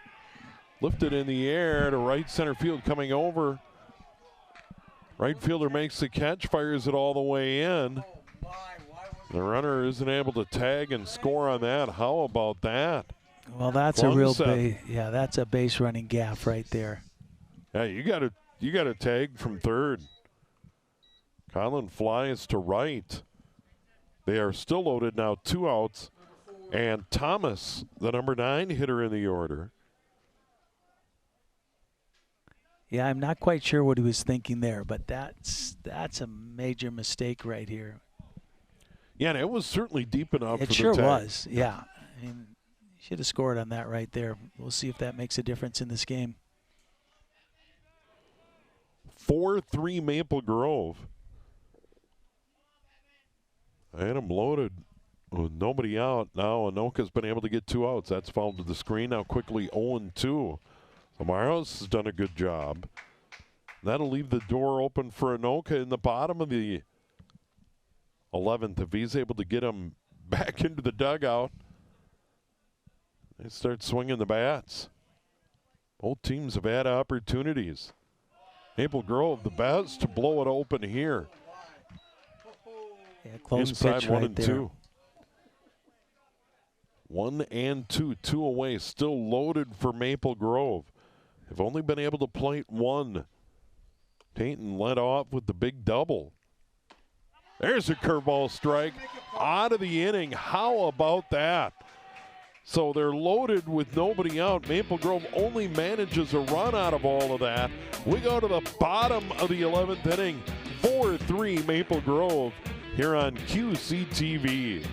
Lifted in the air to right center field, coming over. Right fielder makes the catch, fires it all the way in. The runner isn't able to tag and score on that. How about that? Well, that's a real that's a base running gaff right there. Yeah, you got to tag from third. Conlon flies to right. They are still loaded now, 2 outs. And Thomas, the number 9 hitter in the order. Yeah, I'm not quite sure what he was thinking there, but that's a major mistake right here. Yeah, and it was certainly deep enough for the tag. It sure was, yeah. I mean, he should have scored on that right there. We'll see if that makes a difference in this game. 4-3 Maple Grove. And I'm loaded with nobody out. Now Anoka's been able to get 2 outs. That's fouled to the screen. Now quickly 0-2. So Maros has done a good job. That'll leave the door open for Anoka in the bottom of the 11th. If he's able to get him back into the dugout, they start swinging the bats. Both teams have had opportunities. Maple Grove, the best to blow it open here. Yeah, close inside pitch 1 right and there. 2. 1 and 2, 2 away, still loaded for Maple Grove. Have only been able to plate 1. Payton led off with the big double. There's a curveball strike out of the inning. How about that? So they're loaded with nobody out. Maple Grove only manages a run out of all of that. We go to the bottom of the 11th inning. 4-3 Maple Grove here on QCTV.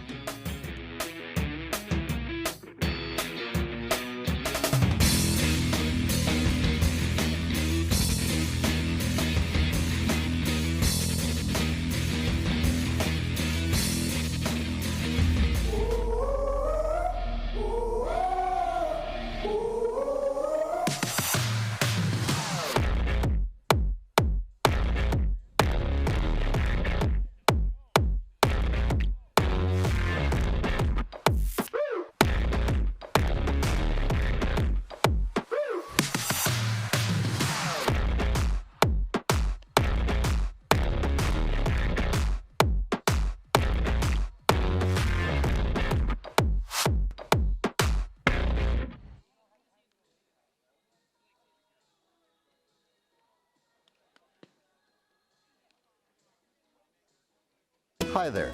Hi there,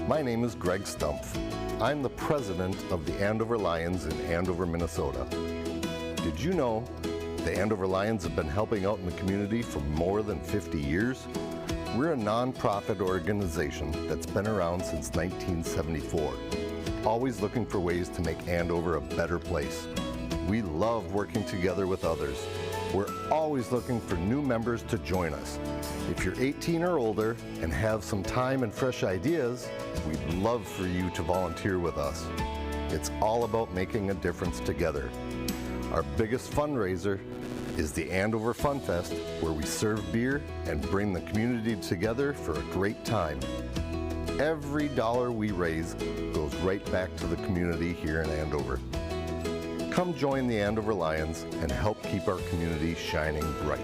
my name is Greg Stumpf. I'm the president of the Andover Lions in Andover, Minnesota. Did you know the Andover Lions have been helping out in the community for more than 50 years? We're a nonprofit organization that's been around since 1974, always looking for ways to make Andover a better place. We love working together with others. We're always looking for new members to join us. If you're 18 or older and have some time and fresh ideas, we'd love for you to volunteer with us. It's all about making a difference together. Our biggest fundraiser is the Andover Fun Fest, where we serve beer and bring the community together for a great time. Every dollar we raise goes right back to the community here in Andover. Come join the Andover Lions and help keep our community shining bright.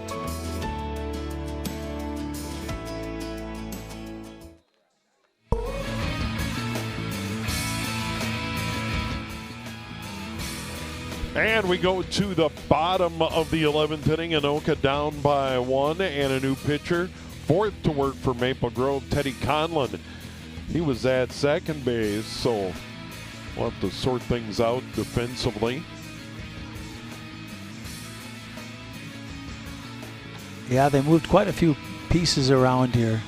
And we go to the bottom of the 11th inning. Anoka down by 1 and a new pitcher. Fourth to work for Maple Grove, Teddy Conlon. He was at second base, so we'll have to sort things out defensively. Yeah, they moved quite a few pieces around here.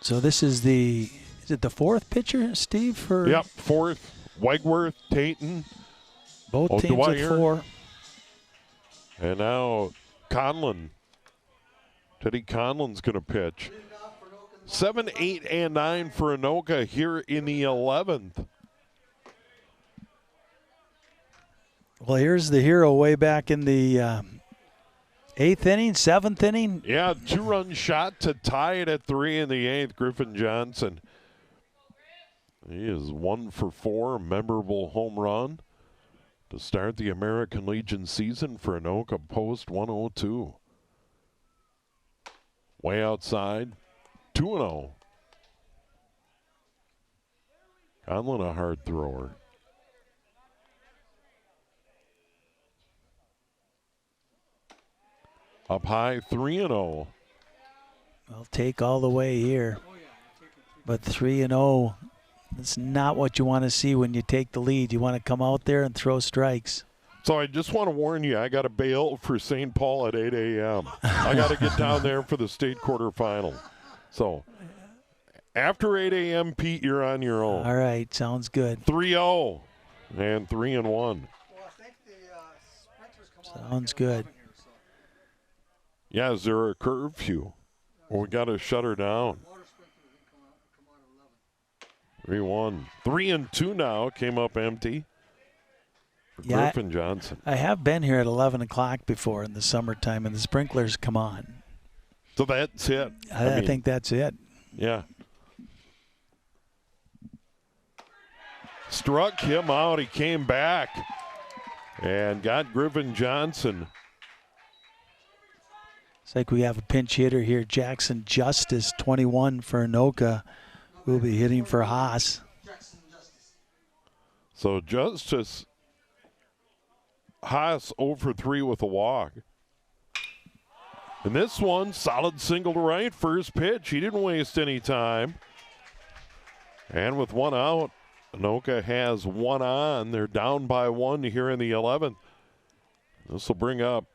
So this is is it the fourth pitcher, Steve? Yep, fourth. Wegworth, Tayton. Both teams at 4. And now Conlon. Teddy Conlon's going to pitch. 7, 8, and 9 for Anoka here in the 11th. Well, here's the hero way back in the 8th inning, 7th inning. Yeah, 2-run shot to tie it at 3 in the 8th. Griffin Johnson. He is 1 for 4, a memorable home run to start the American Legion season for Anoka post 102. Way outside, 2-0. Conlon a hard thrower. Up high, 3-0. Well, take all the way here. But 3-0, that's not what you want to see when you take the lead. You want to come out there and throw strikes. So I just want to warn you, I got to bail for St. Paul at 8 a.m. I got to get down there for the state quarterfinal. So after 8 a.m., Pete, you're on your own. All right, sounds good. 3-0 and 3-1. Well, I think the sprinters come on. Sounds good. Yeah, is there a curfew? Well, we got to shut her down. 3-1. 3-2 now. Came up empty. For Griffin Johnson. I have been here at 11 o'clock before in the summertime, and the sprinklers come on. So that's it. I think that's it. Yeah. Struck him out. He came back and got Griffin Johnson. It's like we have a pinch hitter here. Jackson Justice, 21 for Anoka, will be hitting for Haas. So Justice, Haas 0 for 3 with a walk. And this one, solid single to right, first pitch. He didn't waste any time. And with 1 out, Anoka has 1 on. They're down by 1 here in the 11th. This will bring up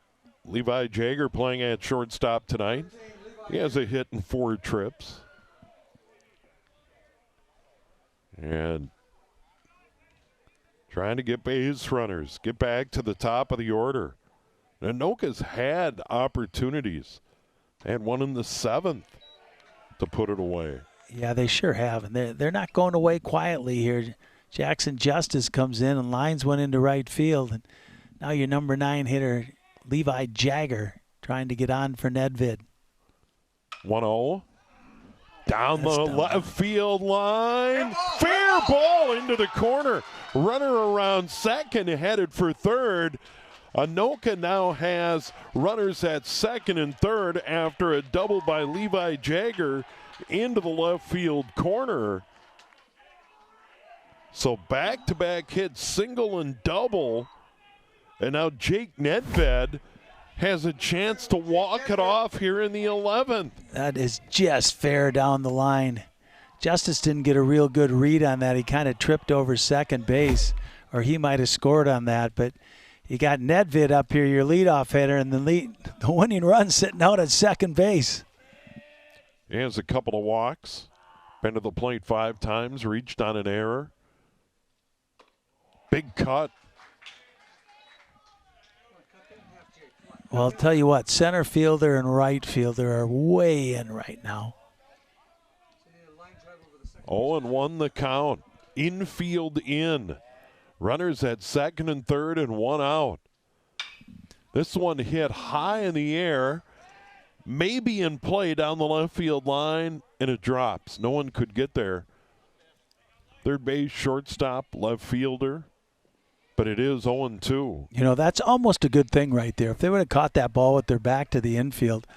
Levi Jager playing at shortstop tonight. He has a hit in 4 trips. And trying to get base runners, get back to the top of the order. Anoka's had opportunities. They had one in the 7th to put it away. Yeah, they sure have. And they're not going away quietly here. Jackson Justice comes in and lines one into right field. And now your number 9 hitter, Levi Jager, trying to get on for Nedved. 1-0. Down the left field line. Fair ball into the corner. Runner around second, headed for third. Anoka now has runners at second and third after a double by Levi Jager into the left field corner. So back-to-back hits, single and double. And now Jake Nedved has a chance to walk it off here in the 11th. That is just fair down the line. Justice didn't get a real good read on that. He kind of tripped over second base, or he might have scored on that. But you got Nedved up here, your leadoff hitter, and the winning run sitting out at second base. He has a couple of walks. Been to the plate 5 times, reached on an error. Big cut. Well, I'll tell you what, center fielder and right fielder are way in right now. 0-1 the count. Infield in. Runners at second and third and 1 out. This one hit high in the air, maybe in play down the left field line, and it drops. No one could get there. Third base, shortstop, left fielder. But it is 0-2. You know, that's almost a good thing right there. If they would have caught that ball with their back to the infield,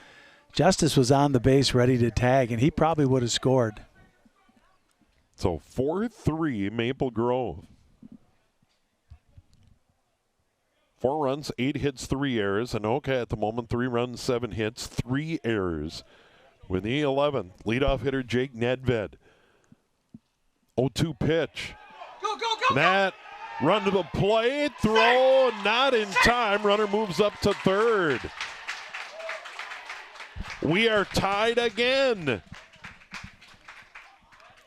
Justice was on the base ready to tag, and he probably would have scored. So 4-3 Maple Grove. 4 runs, 8 hits, 3 errors. Anoka at the moment, 3 runs, 7 hits, 3 errors. With the 11th, leadoff hitter Jake Nedved. 0-2 pitch. And that run to the plate, throw, not in time. Runner moves up to third. We are tied again.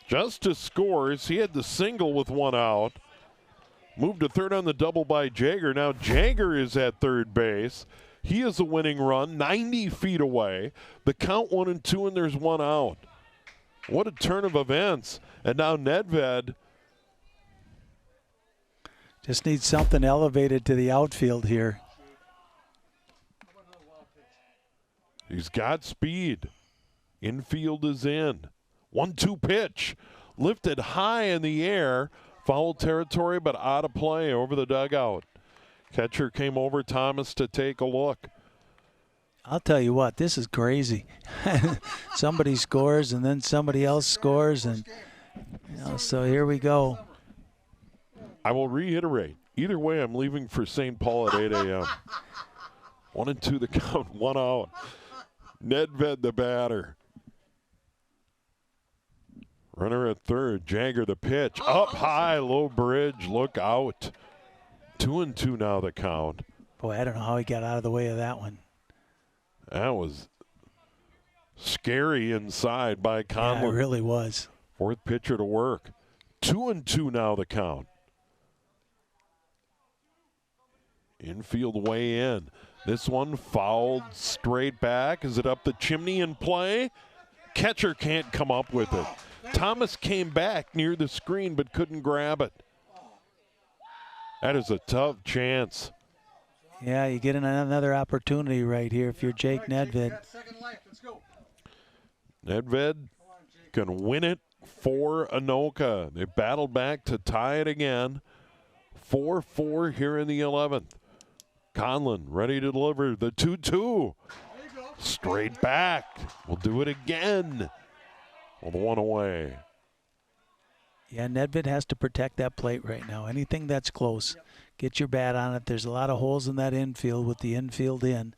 Justice scores. He had the single with 1 out. Moved to third on the double by Jagger. Now Jagger is at third base. He is a winning run, 90 feet away. The count 1-2, and there's 1 out. What a turn of events. And now Nedved just needs something elevated to the outfield here. He's got speed. Infield is in. 1-2 pitch. Lifted high in the air. Foul territory, but out of play over the dugout. Catcher came over, Thomas, to take a look. I'll tell you what, this is crazy. Somebody scores, and then somebody else scores, and so here we go. I will reiterate. Either way, I'm leaving for St. Paul at 8 a.m. 1-2 the count, 1 out. Nedved the batter. Runner at third, Jagger the pitch. Up high, low bridge, look out. 2-2 now the count. Boy, I don't know how he got out of the way of that one. That was scary inside by Conlon. Yeah, it really was. Fourth pitcher to work. 2-2 now the count. Infield way in. This one fouled straight back. Is it up the chimney in play? Catcher can't come up with it. Thomas came back near the screen but couldn't grab it. That is a tough chance. Yeah, you get another opportunity right here if you're Jake Nedved. Nedved can win it for Anoka. They battled back to tie it again. 4-4 here in the 11th. Conlon ready to deliver the 2-2. Straight back. We'll do it again. Well, the 1 away. Yeah, Nedved has to protect that plate right now. Anything that's close, get your bat on it. There's a lot of holes in that infield with the infield in.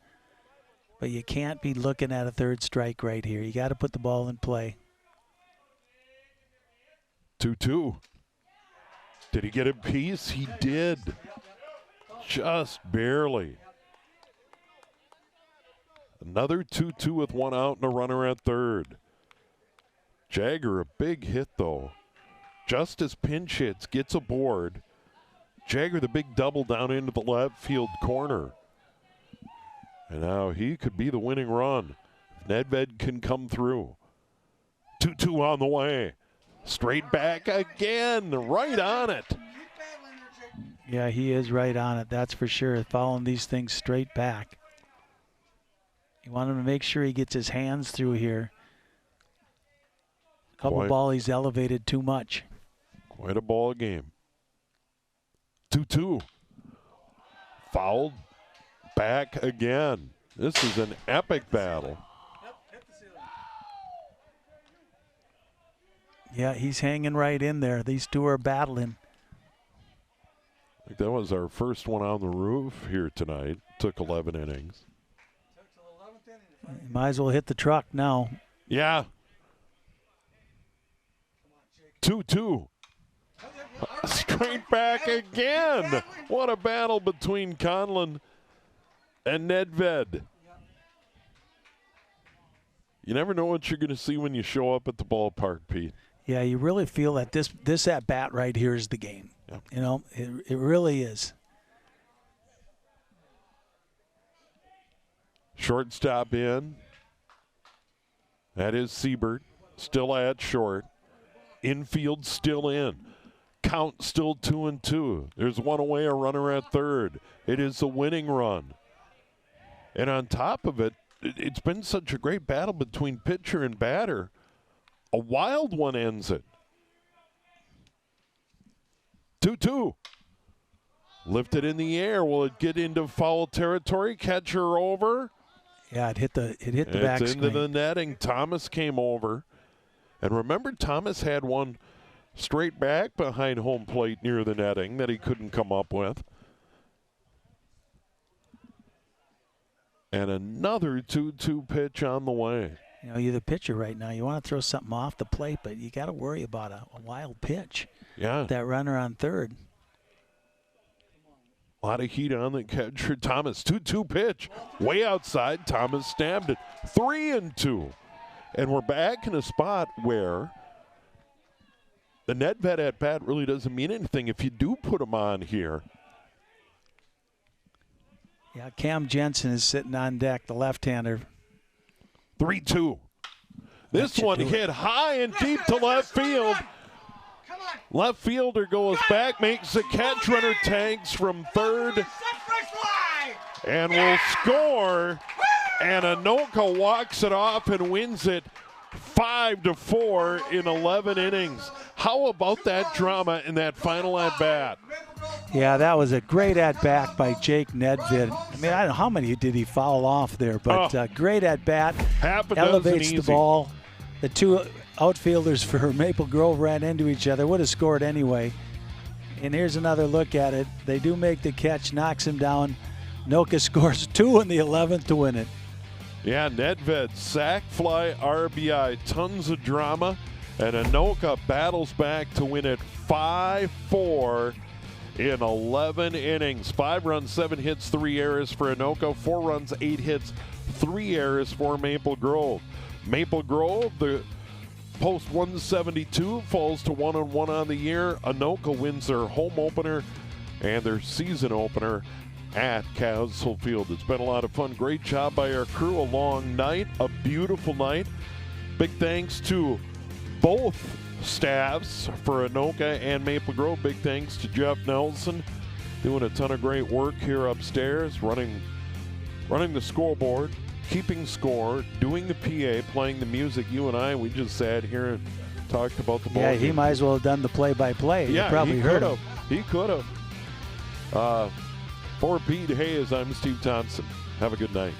But you can't be looking at a third strike right here. You got to put the ball in play. 2-2. Did he get a piece? He did. Just barely. Another 2-2 with 1 out and a runner at third. Jagger, a big hit, though. Justice pinch hits, gets aboard. Jagger, the big double down into the left field corner. And now he could be the winning run. Nedved can come through. 2-2 on the way. Straight back again, right on it. Yeah, he is right on it, that's for sure. Following these things straight back. You want him to make sure he gets his hands through here. Couple ball, he's elevated too much. Quite a ball game. 2-2. Fouled back again. This is an epic battle. Yeah, he's hanging right in there. These two are battling. I think that was our first one on the roof here tonight. Took 11 innings. You might as well hit the truck now. Yeah. 2-2. Straight back again. What a battle between Conlon and Nedved. You never know what you're going to see when you show up at the ballpark, Pete. Yeah, you really feel that this at bat right here is the game. Yeah. You know, it really is. Shortstop in. That is Siebert. Still at short. Infield still in. Count still 2-2. There's one away, a runner at third. It is a winning run. And on top of it, it's been such a great battle between pitcher and batter. A wild one ends it. 2-2. Lifted in the air. Will it get into foul territory? Catcher over. Yeah, it hit the back It's into screen. the netting. Thomas came over. And remember, Thomas had one straight back behind home plate near the netting that he couldn't come up with. And another 2-2 pitch on the way. You know, you're the pitcher right now. You want to throw something off the plate, but you got to worry about a wild pitch. Yeah. That runner on third. A lot of heat on the catcher. Thomas, 2-2 pitch. Way outside. Thomas stabbed it. 3-2. And we're back in a spot where the Nedved at bat really doesn't mean anything if you do put him on here. Yeah, Cam Jensen is sitting on deck, the left-hander. 3-2. This one hit high and deep to left field. Left fielder goes back, makes a catch. Runner tags from third and will score. And Anoka walks it off and wins it 5-4 in 11 innings. How about that drama in that final at-bat? Yeah, that was a great at-bat by Jake Nedved. I mean, I don't know how many did he foul off there, but great at-bat. Half a elevates dozen the easy. ball. The two outfielders for Maple Grove ran into each other. Would have scored anyway. And here's another look at it. They do make the catch, knocks him down. Anoka scores 2 in the 11th to win it. Yeah, Nedved, sac fly, RBI, tons of drama. And Anoka battles back to win it 5-4 in 11 innings. 5 runs, 7 hits, 3 errors for Anoka. 4 runs, 8 hits, 3 errors for Maple Grove. Maple Grove, the post 172, falls to 1-1 on the year. Anoka wins their home opener and their season opener at Castle Field. It's been a lot of fun. Great job by our crew. A long night, a beautiful night. Big thanks to both staffs for Anoka and Maple Grove. Big thanks to Jeff Nelson, doing a ton of great work here upstairs, running the scoreboard, keeping score, doing the PA, playing the music. You and I, we just sat here and talked about the ball. Yeah, he might as well have done the play-by-play. Yeah, you probably heard him. He could have. For Pete Hayes, I'm Steve Thompson. Have a good night.